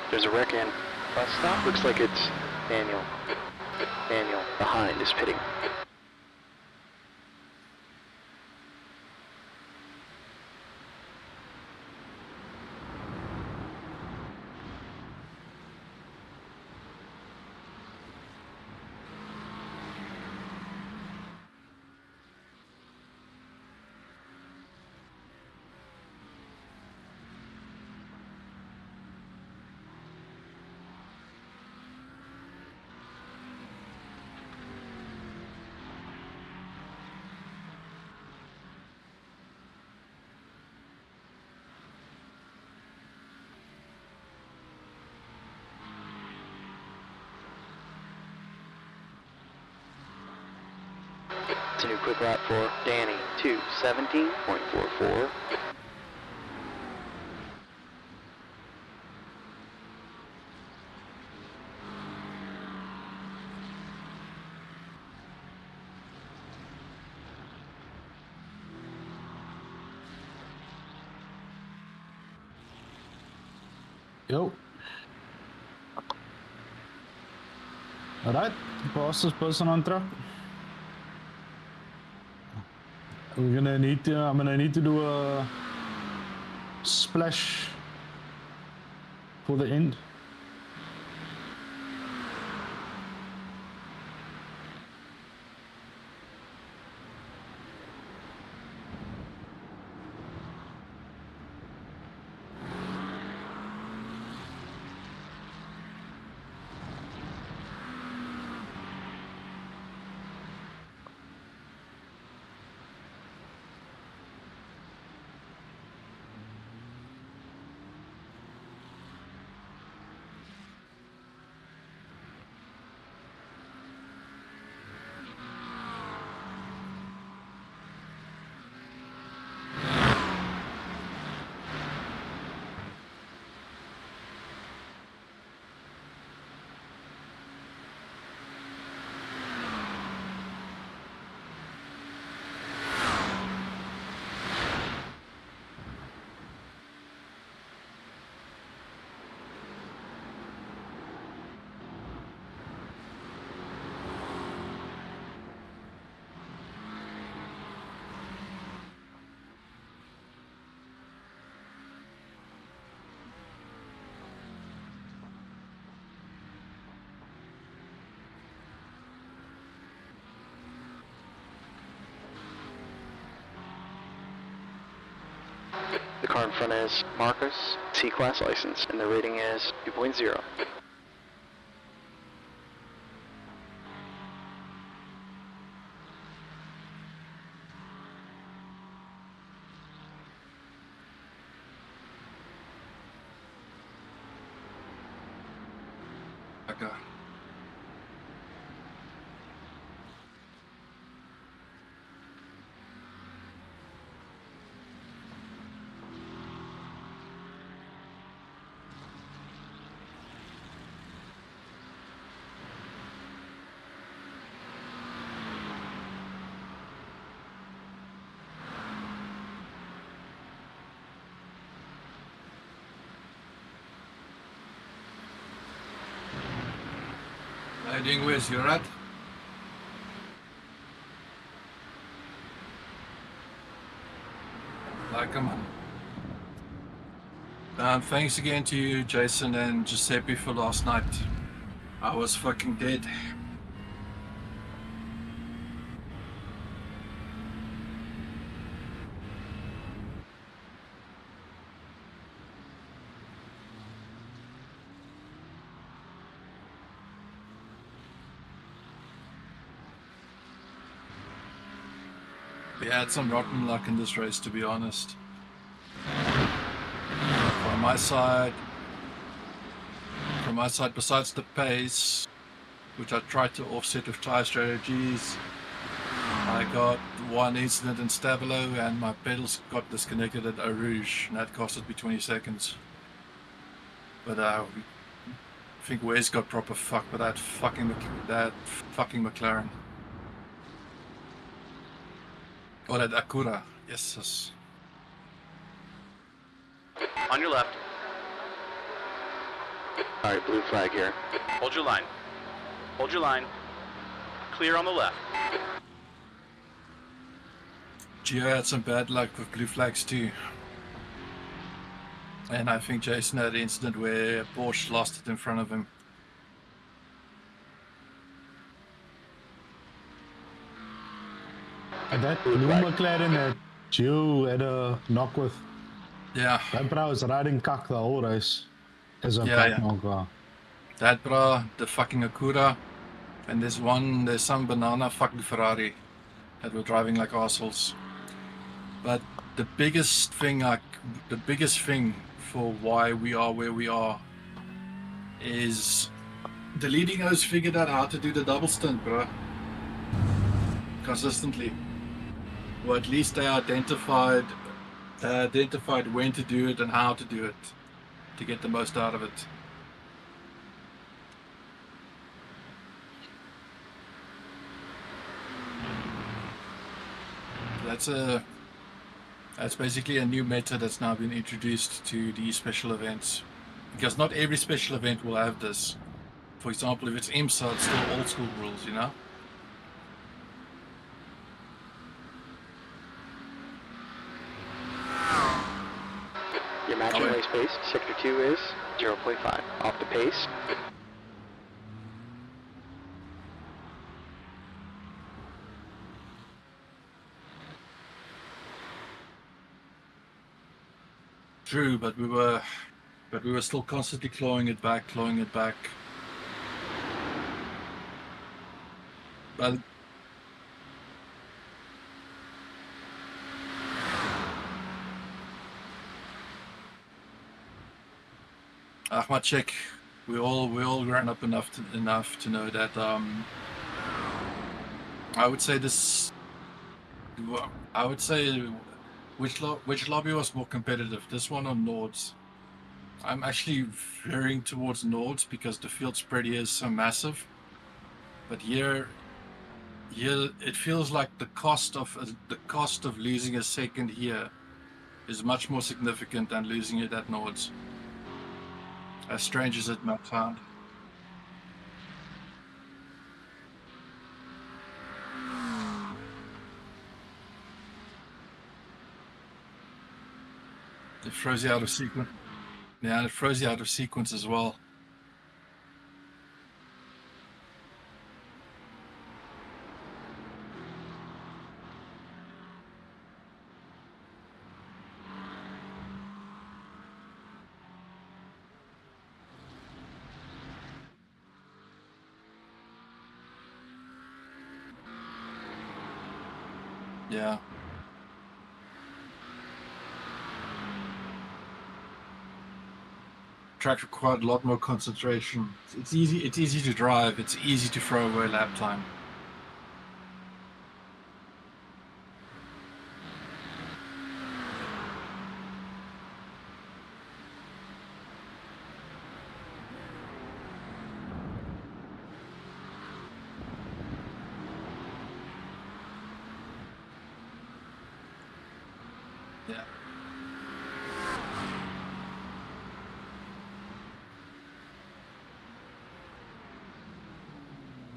There's a wreck in. Bus stop. Looks like it's Daniel. Daniel behind is pitting. It's a new quick lap for Danny. 2:17.44. Yo. Alright, fastest person on track. I'm gonna need to do a splash for the end. The car in front is Marcus, C-Class license, and the rating is 2.0. Okay. How you doing, Wes? You alright? Like him. Thanks again to you, Jason and Giuseppe, for last night. I was fucking dead. We had some rotten luck in this race, to be honest. From my side, besides the pace, which I tried to offset with tyre strategies, I got one incident in Stabilo and my pedals got disconnected at Eau Rouge, and that costed me 20 seconds. But I think Wes got proper fucked by that fucking McLaren. Oh, that Acura. Yes. On your left. Alright, blue flag here. Hold your line. Hold your line. Clear on the left. Gio had some bad luck with blue flags too. And I think Jason had an incident where Porsche lost it in front of him. And that blue McLaren that Gio had a knock with, Yeah, that bro was riding kak the whole race as a Yeah, back knocker. that bra, the fucking Acura, and there's some banana fucking Ferrari that were driving like assholes. But the biggest thing for why we are where we are is the Leadingos figured out how to do the double stint, bro. Consistently. Or at least they identified when to do it and how to do it to get the most out of it. That's basically a new method that's now been introduced to these special events. Because not every special event will have this. For example, if it's IMSA, it's still old school rules, you know? Your matching Okay. race pace, sector 2 is 0.5. Off the pace. True, but we were still constantly clawing it back. But Ahmad Sheikh, we all grown up enough to know that I would say which lobby was more competitive, this one or Nords? I'm actually veering towards Nords because the field spread here is so massive. But here it feels like the cost of losing a second here is much more significant than losing it at Nords. As strange as it might sound. It froze you out of sequence. Yeah, it froze you out of sequence as well. Yeah. Track required a lot more concentration. It's easy. It's easy to drive. It's easy to throw away lap time. Yeah.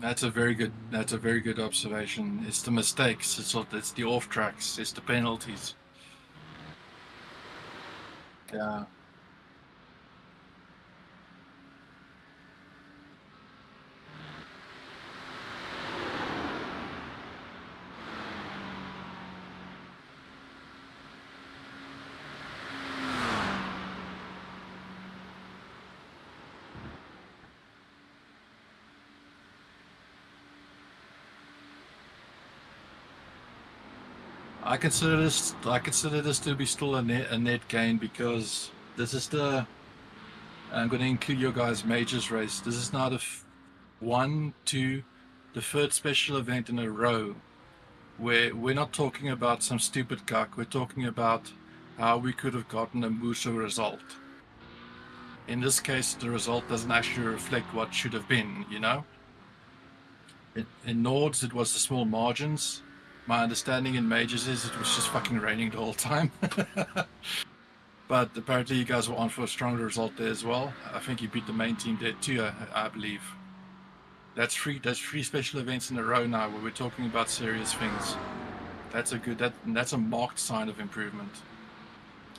That's a very good observation. It's the mistakes. It's the off tracks. It's the penalties. Yeah. I consider this to be still a net gain, because this is the, I'm going to include your guys' majors race. This is now the the third special event in a row where we're not talking about some stupid cuck. We're talking about how we could have gotten a Musa result. In this case, the result doesn't actually reflect what should have been, you know? In Nords, it was the small margins. My understanding in majors is it was just fucking raining the whole time. But apparently you guys were on for a stronger result there as well. I think you beat the main team there too, I believe. That's three special events in a row now where we're talking about serious things. That's a marked sign of improvement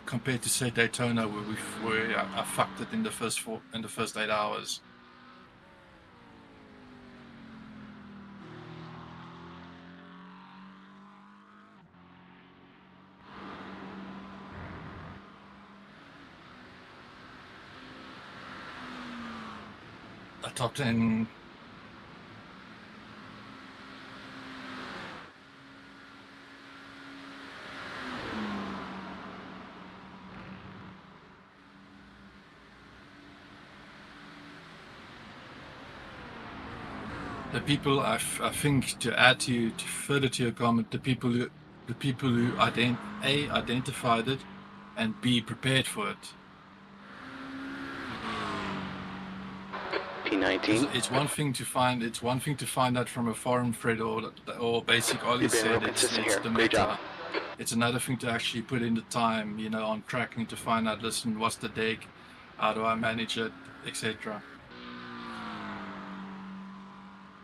compared to, say, Daytona, where I fucked it in the first 8 hours. A top 10. The people, I think, to add further to your comment, the people who identified it, and B, prepared for it. P19. It's one thing to find out from a forum thread or basic Ollie You've been real said it's consistent here. the Great meta. job. It's another thing to actually put in the time, you know, on tracking to find out, listen, what's the deck, how do I manage it, etc.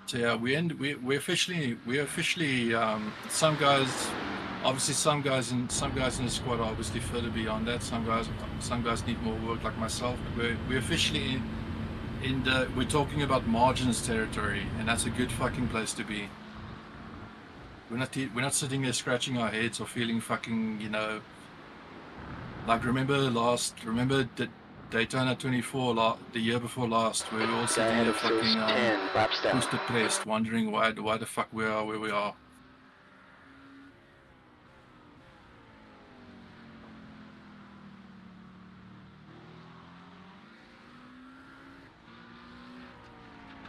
So yeah, we officially some guys in the squad are obviously further beyond that. Some guys need more work, like myself. But we're officially we're talking about margins territory, and that's a good fucking place to be. We're not sitting there scratching our heads or feeling fucking, you know, like remember the Daytona 24 the year before last, where we all sitting there fucking 10 laps down. who's depressed, wondering why the fuck we are where we are.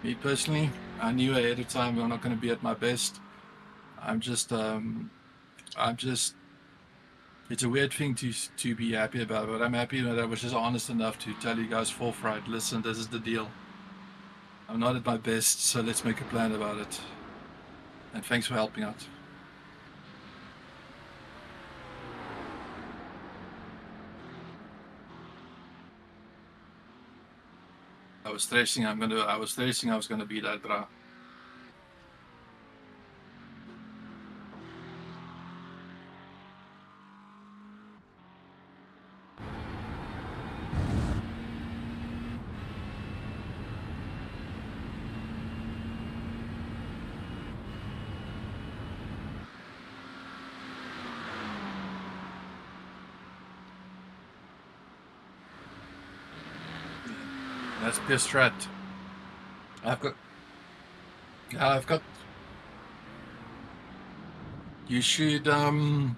Me personally, I knew ahead of time I'm not going to be at my best. I'm just it's a weird thing to be happy about, but I'm happy that I was just honest enough to tell you guys forthright, listen, this is the deal. I'm not at my best, so let's make a plan about it. And thanks for helping out. I was stressing I was gonna beat Adra. That's pure strat. You should E20,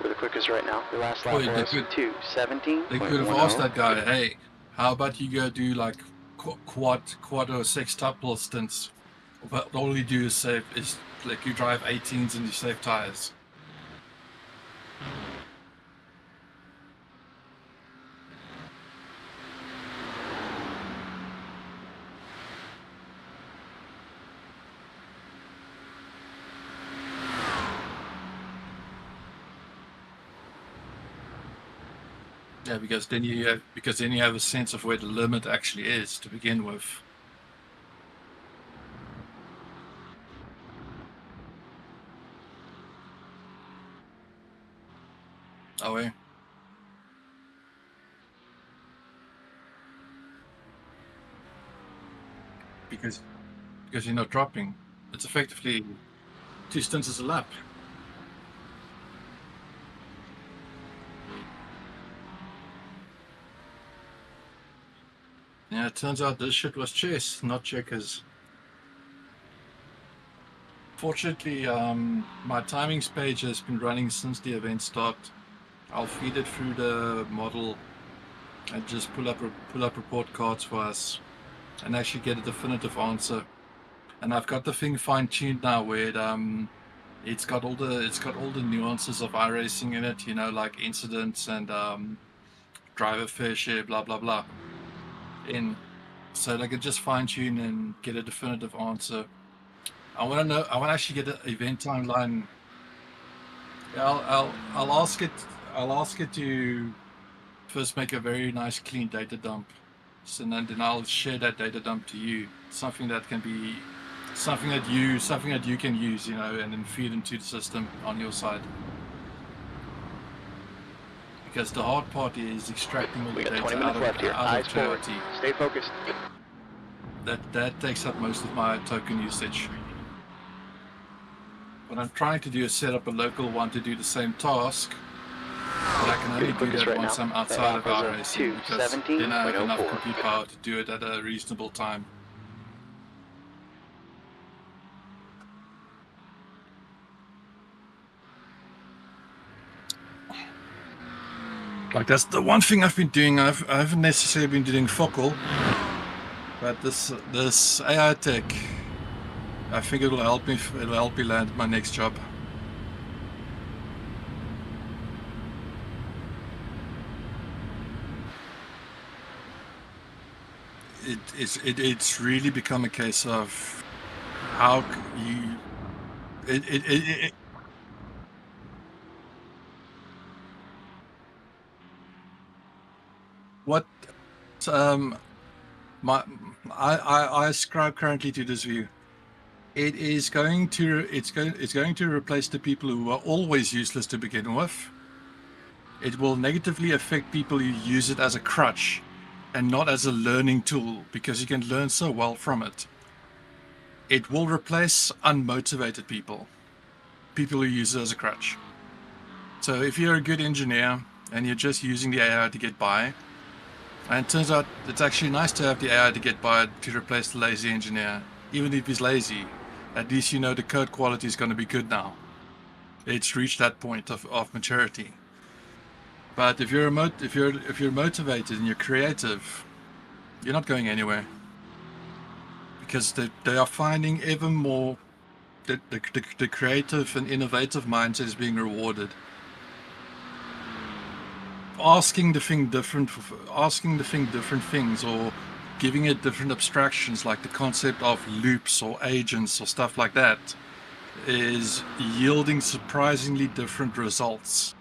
we're the quickest right now. Your last lap Wait, they was could- 2:17. they could have asked that guy, hey, how about you go do like quad or sextuple stints, but all you do is save is like you drive 18s and you save tires. Yeah, because then you have a sense of where the limit actually is to begin with. Oh, yeah. Because you're not dropping. It's effectively 2 stints as a lap. Yeah, it turns out this shit was chess, not checkers. Fortunately, my timings page has been running since the event start. I'll feed it through the model and just pull up report cards for us and actually get a definitive answer. And I've got the thing fine-tuned now where it's got all the nuances of iRacing in it, you know, like incidents and driver fair share, blah blah blah. So I can just fine-tune and get a definitive answer. I want to actually get an event timeline. I'll ask it to first make a very nice clean data dump, so then I'll share that data dump to you. Something that you can use, you know, and then feed into the system on your side. Because the hard part is extracting all the We got data 20 out minutes of, left here. out Eyes of forward. Clarity. Stay focused. That takes up most of my token usage. What I'm trying to do is set up a local one to do the same task, but I can only do Focus that right once now. I'm outside of That our lap was a racing, because then I have enough 2:17.04. compute power to do it at a reasonable time. Like, that's the one thing I've been doing. I haven't necessarily been doing focal, but this AI tech, I think it'll help me land my next job. It's really become a case of how you what I ascribe currently to this view. It's going to replace the people who are always useless to begin with. It will negatively affect people who use it as a crutch and not as a learning tool, because you can learn so well from it. It will replace unmotivated people who use it as a crutch. So if you're a good engineer and you're just using the AI to get by, and it turns out it's actually nice to have the AI to get by to replace the lazy engineer. Even if he's lazy, at least you know the code quality is going to be good now. It's reached that point of maturity. But if you're motivated and you're creative, you're not going anywhere, because they are finding ever more the creative and innovative mindset is being rewarded. Asking the thing different things, or giving it different abstractions, like the concept of loops or agents or stuff like that, is yielding surprisingly different results,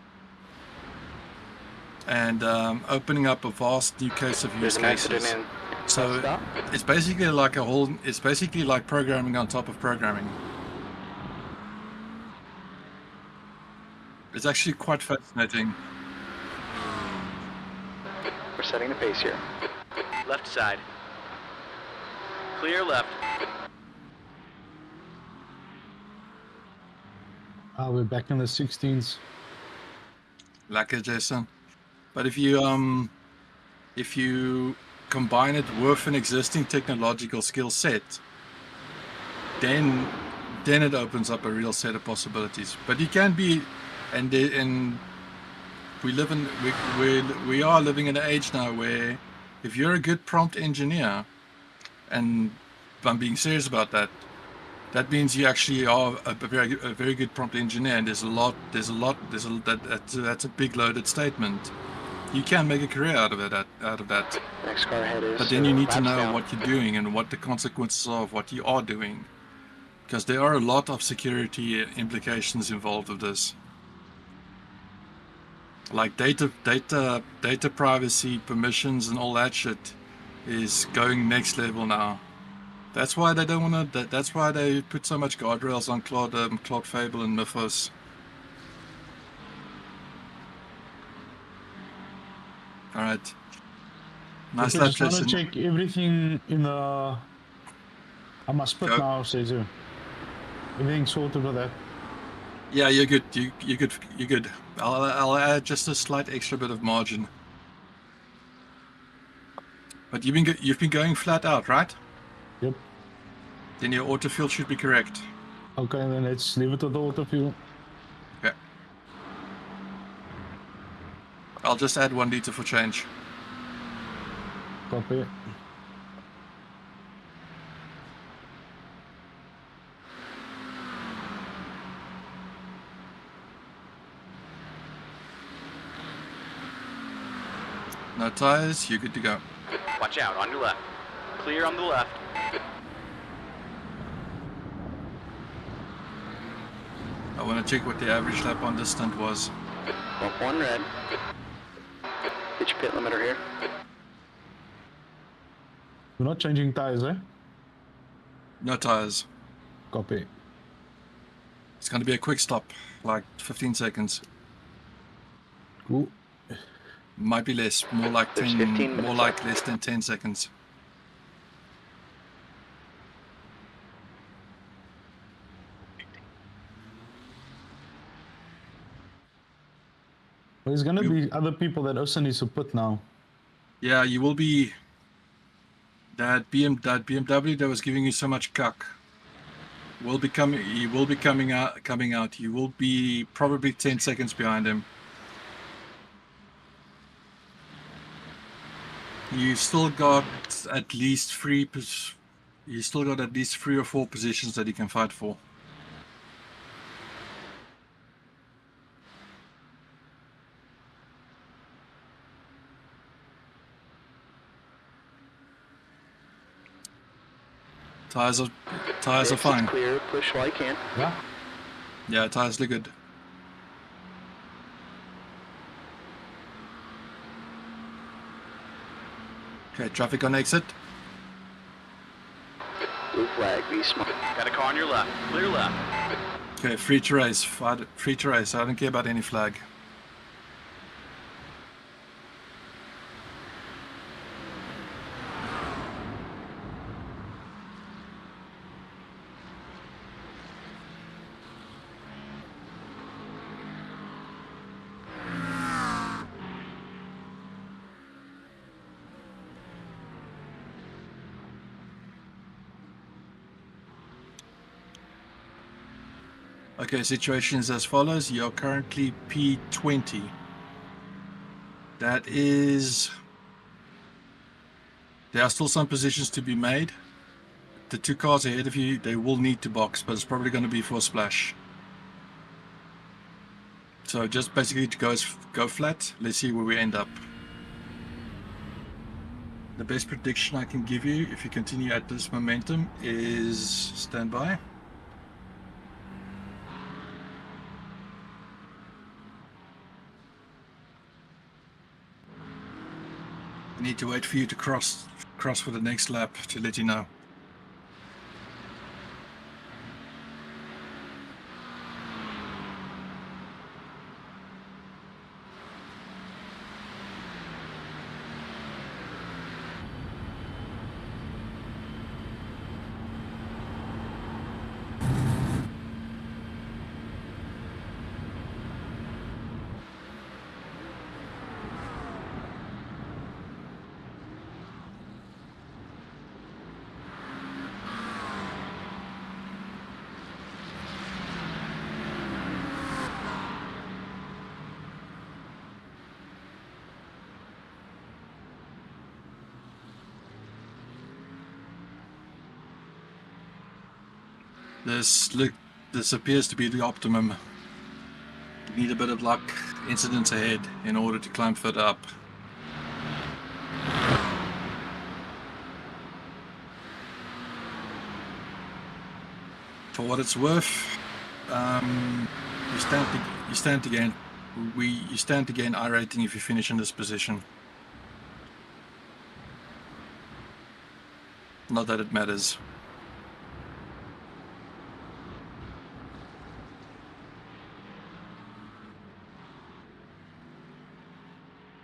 and opening up a vast new case of use cases. So it's basically like programming on top of programming. It's actually quite fascinating. We're setting the pace here. Left side. Clear left. We're back in the 16s. Like it, Jason. But if you if you combine it with an existing technological skill set, then it opens up a real set of possibilities. But you can be, and we are living in an age now where if you're a good prompt engineer, and I'm being serious about that, that means you actually are a very good prompt engineer, and that's a big loaded statement. You can make a career out of that. Next car ahead is. But then you need to laps know down. what you're doing and what the consequences are of what you are doing, because there are a lot of security implications involved with this, like data privacy, permissions, and all that shit is going next level now. That's why they don't want to. That's why they put so much guardrails on Claude Fable and Mythos. All right. Nice Okay, lap just want to session. check everything in the. I must put Go. now, Sezu. Everything sorted with that. Yeah, you're good. You're good. You're good. I'll add just a slight extra bit of margin. But you've been going flat out, right? Yep. Then your autofill should be correct. Okay, then let's leave it with the auto fuel. Okay. I'll just add 1 liter for change. Copy. No tires. You're good to go. Watch out, on your left. Clear on the left. I want to check what the average lap on this stunt was. Bump 1 red. Get your pit limiter here. We're not changing tires, eh? No tires. Copy. It's going to be a quick stop, like 15 seconds. Cool. Might be less, more like There's 10, 15 more minutes like left. less than 10 seconds. There's gonna be other people that also needs to put now. Yeah, you will be. That BMW that was giving you so much cuck will be coming. He will be coming out. You will be probably 10 seconds behind him. You still got at least three. You still got at least 3 or 4 positions that you can fight for. Tires are Exit's fine. clear. Push while you can. Yeah. Yeah, tires look good. Okay, traffic on exit. Blue flag. Be smart. Got a car on your left. Clear left. Okay, free to race. Free to race. I don't care about any flag. Okay, situation is as follows. You're currently P20. That is... There are still some positions to be made. The 2 cars ahead of you, they will need to box, but it's probably going to be for a splash. So just basically to go flat. Let's see where we end up. The best prediction I can give you, if you continue at this momentum, is standby. I need to wait for you to cross for the next lap to let you know. This appears to be the optimum. You need a bit of luck, incidents ahead, in order to climb further up. For what it's worth, you stand to gain I rating if you finish in this position. Not that it matters.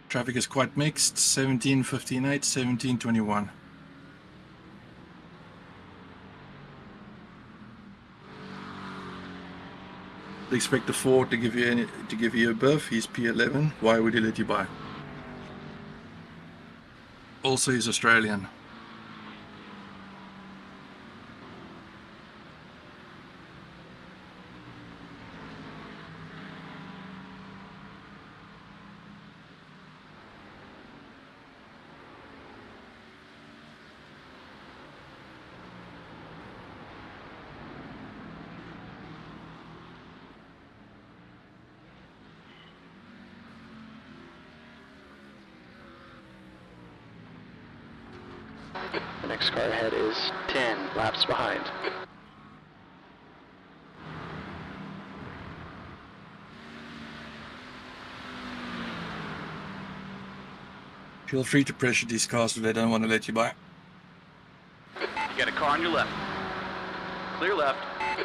Traffic is quite mixed, 17:15.8, 17:21. They expect the Ford to give you a berth. He's P11. Why would he let you buy? Also, he's Australian. The next car ahead is 10 laps behind. Feel free to pressure these cars if they don't want to let you buy. You got a car on your left. Clear left. I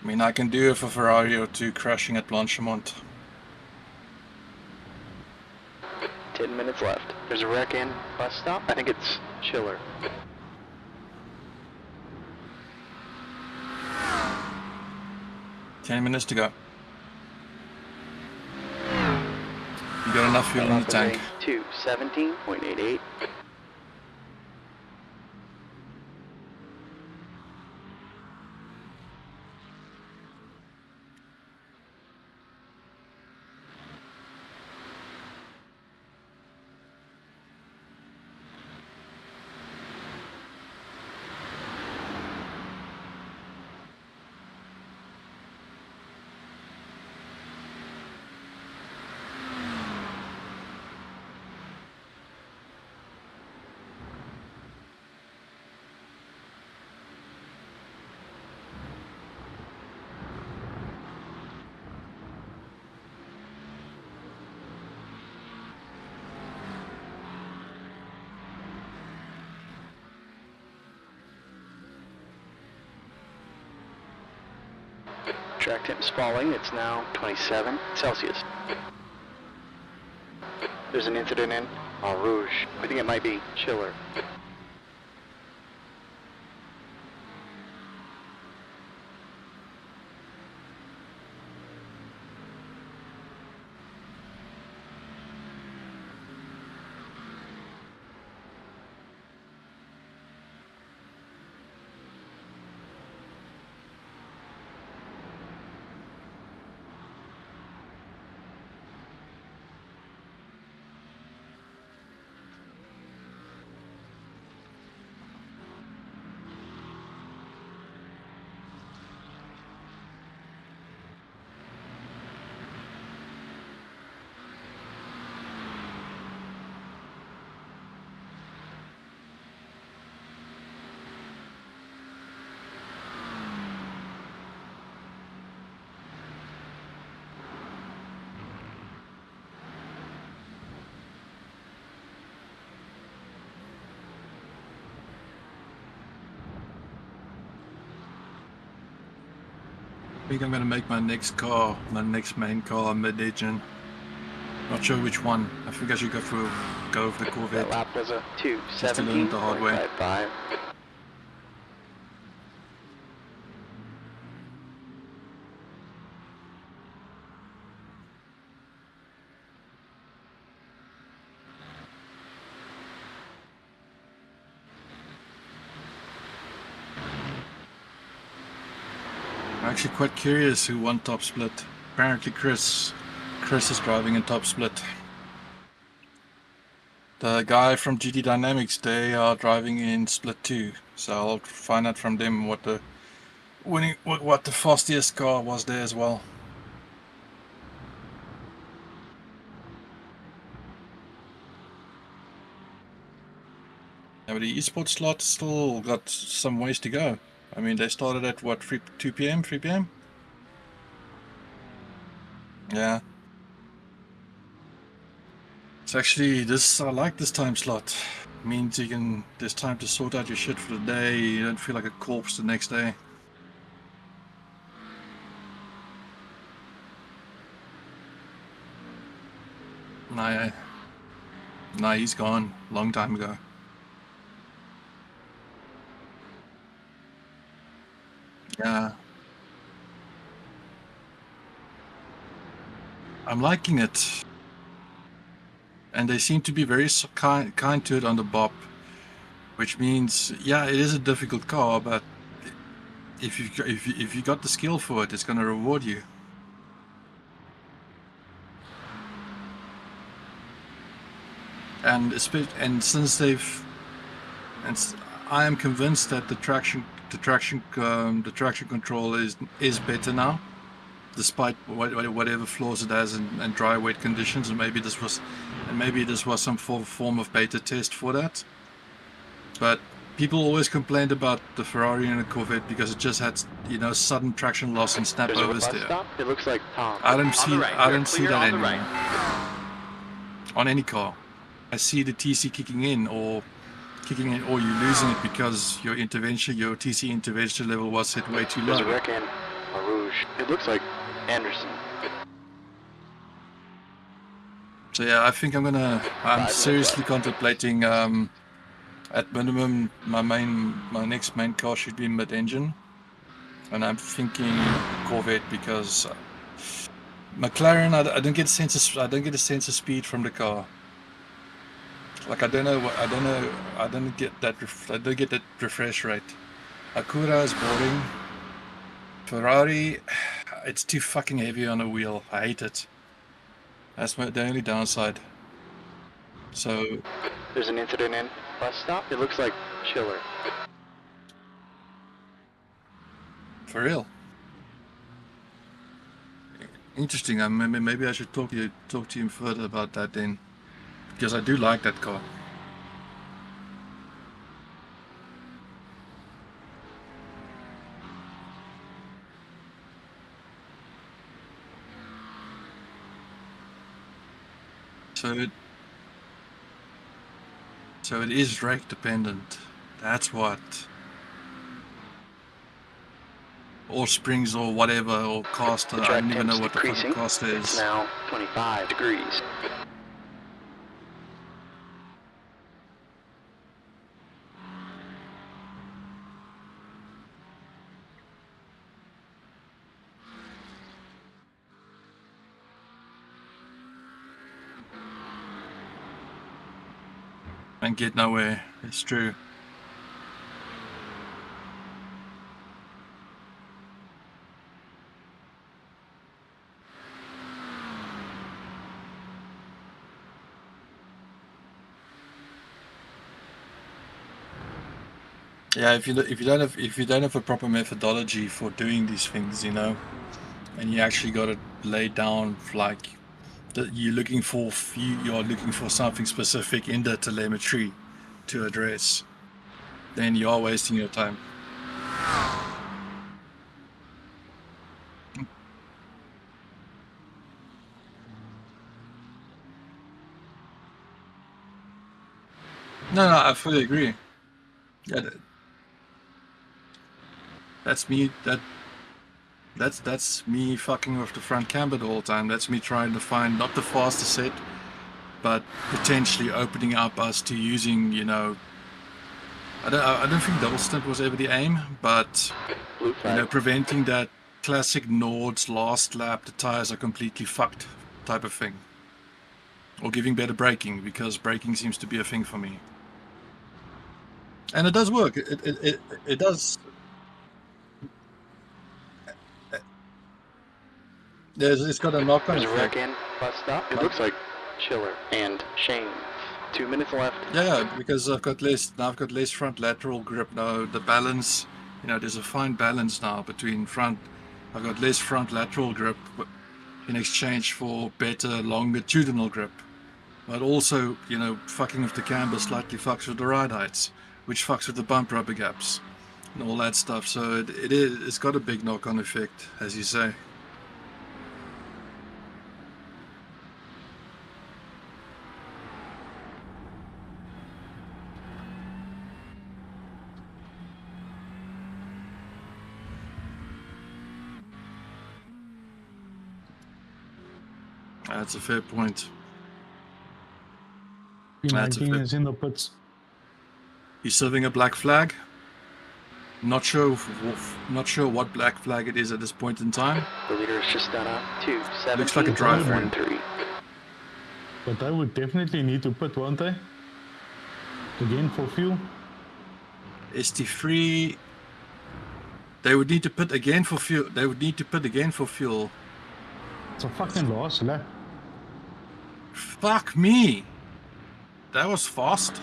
mean, I can do it for Ferrari or two crashing at Blanchimont. 10 minutes left. There's a wreck in bus stop. I think it's Schiller. $10 minutes to go. You got enough fuel in the tank. 217.88. Track temp's falling. It's now 27 Celsius. There's an incident in Eau Rouge. I think it might be Schiller. I think I'm going to make my next main car, mid-engine. Not sure which one. I think I should go for the Corvette. That lap was a Just to learn it the hard way. 2:17.55. I'm actually quite curious who won top split. Apparently Chris is driving in top split. The guy from GT Dynamics, they are driving in split 2. So I'll find out from them what the what the fastest car was there as well. Yeah, but the esports slot still got some ways to go. I mean, they started at what, 2 p.m., 3 p.m.? Yeah. It's actually this. I like this time slot. It means there's time to sort out your shit for the day. You don't feel like a corpse the next day. Nah, he's gone long time ago. Yeah. I'm liking it. And they seem to be very kind to it on the BOP, which means, yeah, it is a difficult car, but if you got the skill for it, it's going to reward you. And since I am convinced that the traction control is better now, despite whatever flaws it has in dry wet conditions, and maybe this was some form of beta test for that. But people always complained about the Ferrari and the Corvette because it just had, sudden traction loss and snap overs there. Stop. It looks like Tom. I don't see that anymore. Right. On any car, I see the TC kicking in, or you're losing it because your TC intervention level was set way too low. There's a wreck in Rouge. It looks like Anderson. So yeah, I think I'm seriously contemplating, at minimum, my next main car should be mid-engine, and I'm thinking Corvette because McLaren, I don't get a sense of speed from the car. Like I don't get that refresh rate. Acura is boring. Ferrari, it's too fucking heavy on a wheel. I hate it. That's the only downside. So there's an incident in bus stop. It looks like Schiller. For real. Interesting. Maybe I should talk to him further about that then, because I do like that car. So it is rake dependent. That's what. Or springs or whatever, or caster. I don't even know what the fucking caster is. It's now 25 degrees. And get nowhere. It's true. Yeah, if you don't have a proper methodology for doing these things, and you actually got to lay down like that you're looking for something specific in the telemetry to address, then you are wasting your time. No, I fully agree. Yeah, that's me. That's me fucking with the front camber the whole time. That's me trying to find not the fastest set, but potentially opening up us to using, I don't think double stint was ever the aim, but preventing that classic Nords last lap, the tires are completely fucked type of thing, or giving better braking, because braking seems to be a thing for me, and it does work. It does. It's got a knock-on effect. There's a wreck in bus stop. It looks like Schiller and Shane. 2 minutes left. Yeah, because I've got less front lateral grip now. The balance, there's a fine balance now between front. I've got less front lateral grip in exchange for better longitudinal grip. But also, fucking with the camber slightly fucks with the ride heights, which fucks with the bump rubber gaps and all that stuff. So it's got a big knock-on effect, as you say. That's a fair point. That's a P19 fair- is in the pits. He's serving a black flag. Not sure what black flag it is at this point in time. The leader is just done up. 2:17. Looks like a drive-through. 1-3. But they would definitely need to pit, won't they? Again for fuel. ST3. They would need to pit again for fuel. It's a fucking loss lap. Fuck me. That was fast.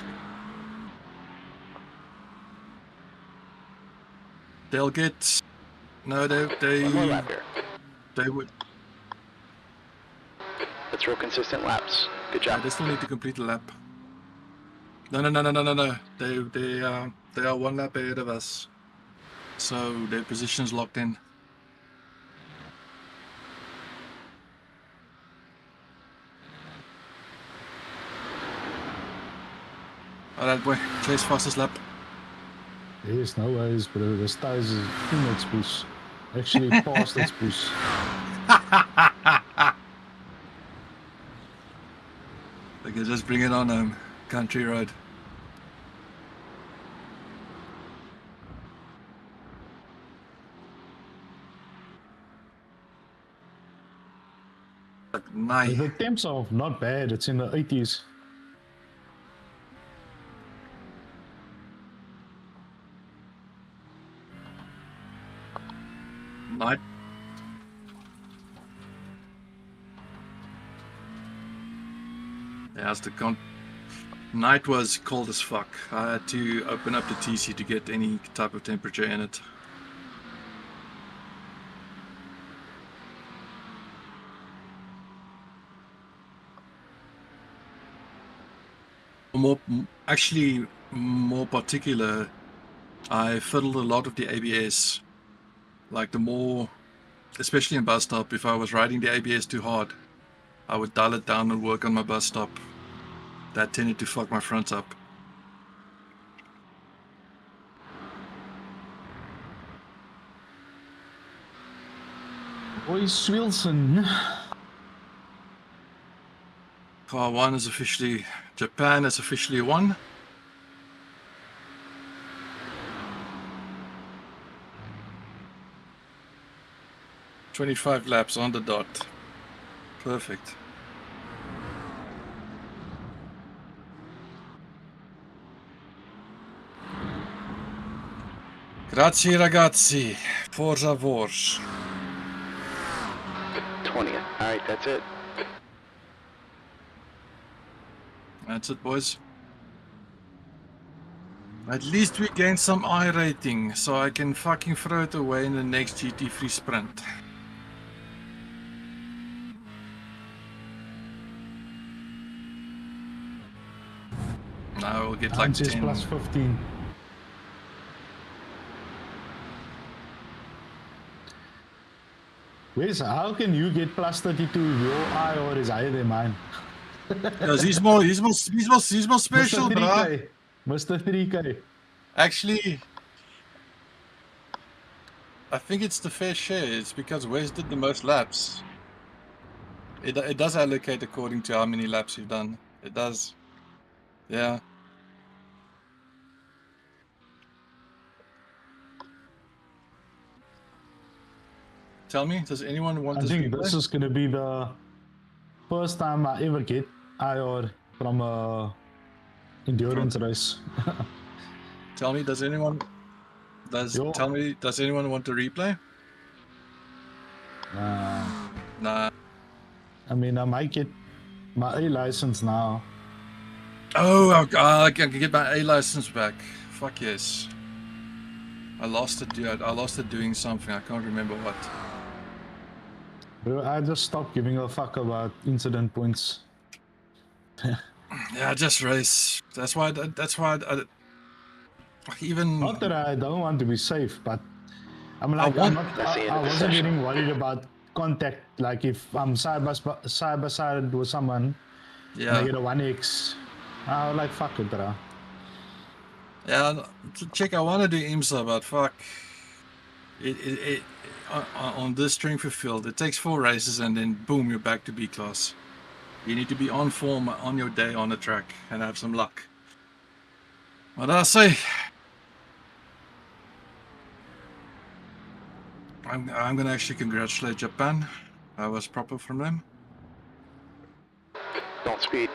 They'll get. No, One more lap here. they would. Let's roll consistent laps. Good Yeah, job. they still need to complete a lap. No. They are one lap ahead of us. So their position's locked in. Alright, boy. Chase fastest lap. There's no ways, bro. This tires is in its push. Actually past its push. Okay, just bring it on, country road. Nice. The temps are not bad. It's in the 80s. Night. Yeah, night was cold as fuck. I had to open up the TC to get any type of temperature in it. More particular, I fiddled a lot of the ABS. Like especially in bus stop, if I was riding the ABS too hard, I would dial it down and work on my bus stop. That tended to fuck my front up. Boys Wilson. Car 1 is officially, Japan is officially won. "25 laps on the dot." Perfect. Grazie ragazzi. Forza Vors. 20th. Alright, that's it. That's it, boys. At least we gained some I rating, so I can fucking throw it away in the next GT3 sprint. Now we'll get like Hans is 10. plus 15. Wes, how can you get plus 32 if your IR is higher than mine? Because he's more special, Mr. bro. 3K. Mr. 3K. Actually, I think it's the fair share. It's because Wes did the most laps. It does allocate according to how many laps you've done. It does. Yeah. Tell me, does anyone want I this think replay? this is going to be the first time I ever get IR from a endurance race. Tell me, does anyone does anyone want to replay? Nah. I mean, I might get my A license now. Oh, I can get my A license back. Fuck yes. I lost it, dude. I lost it doing something. I can't remember what. Bro, I just stopped giving a fuck about incident points. Yeah, just race. That's why. Even Not that I don't want to be safe, but I'm like, want- That's the end I of the wasn't session. getting worried about contact. Like if I'm side by side with someone and I yeah, get a 1x, I was like, fuck it, bro. yeah. Check. I want to do IMSA, but fuck. It on this strength field, it takes 4 races and then boom, you're back to B class. You need to be on form on your day on the track and have some luck. What did I say? I'm gonna actually congratulate Japan. That was proper from them. Don't speed.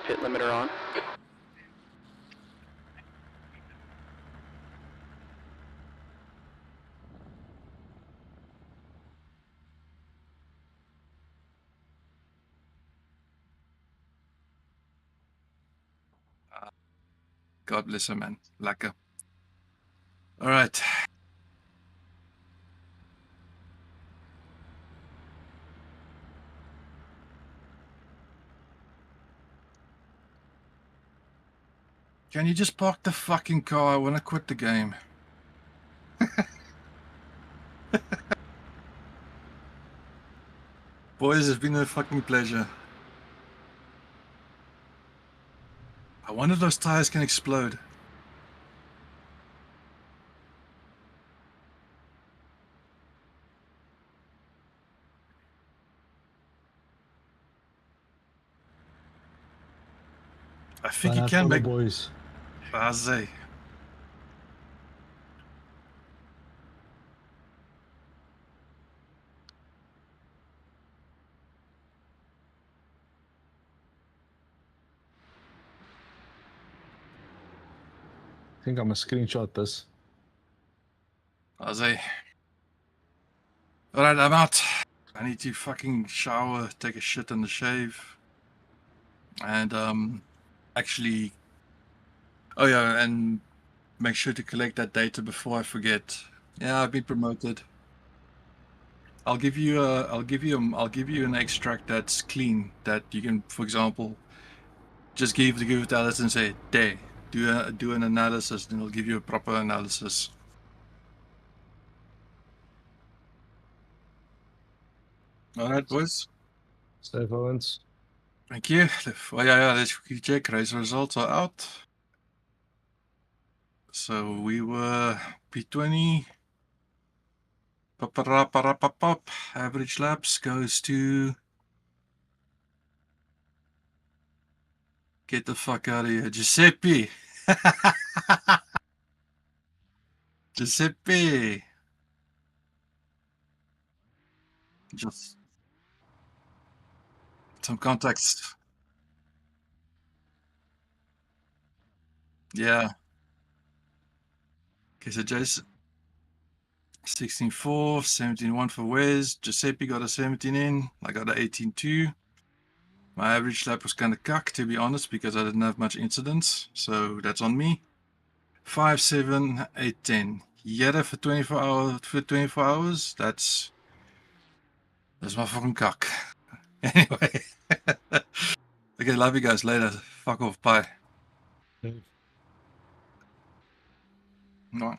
Pit limiter on. God bless her, man. Lekker. All right. Can you just park the fucking car? I want to quit the game. Boys, it's been a fucking pleasure. I wonder if those tires can explode. I think you But can for the make. boys. I say. I think I'm gonna screenshot this. I say. All right, I'm out. I need to fucking shower, take a shit and a shave, and actually. Oh yeah, and make sure to collect that data before I forget. Yeah, I've been promoted. I'll give you an extract that's clean that you can, for example, just give it to Alice and say, "There, do an analysis," and it'll give you a proper analysis. All right, boys. Safe Owens. Thank you. Oh yeah, let's quickly check. Race results are out. So we were P20. Pop. Average laps goes to. Get the fuck out of here, Giuseppe. Giuseppe. Just some context. Yeah. Okay, so Jason, 16.4, 17.1 for Wes. Giuseppe got a 17 in. I got an 18.2. My average lap was kind of cuck, to be honest, because I didn't have much incidents. So that's on me. 5.7, 8.10. Yetta for 24 hours. For 24 hours, that's my fucking cuck. Anyway. Okay, love you guys. Later. Fuck off. Bye. Safe. No.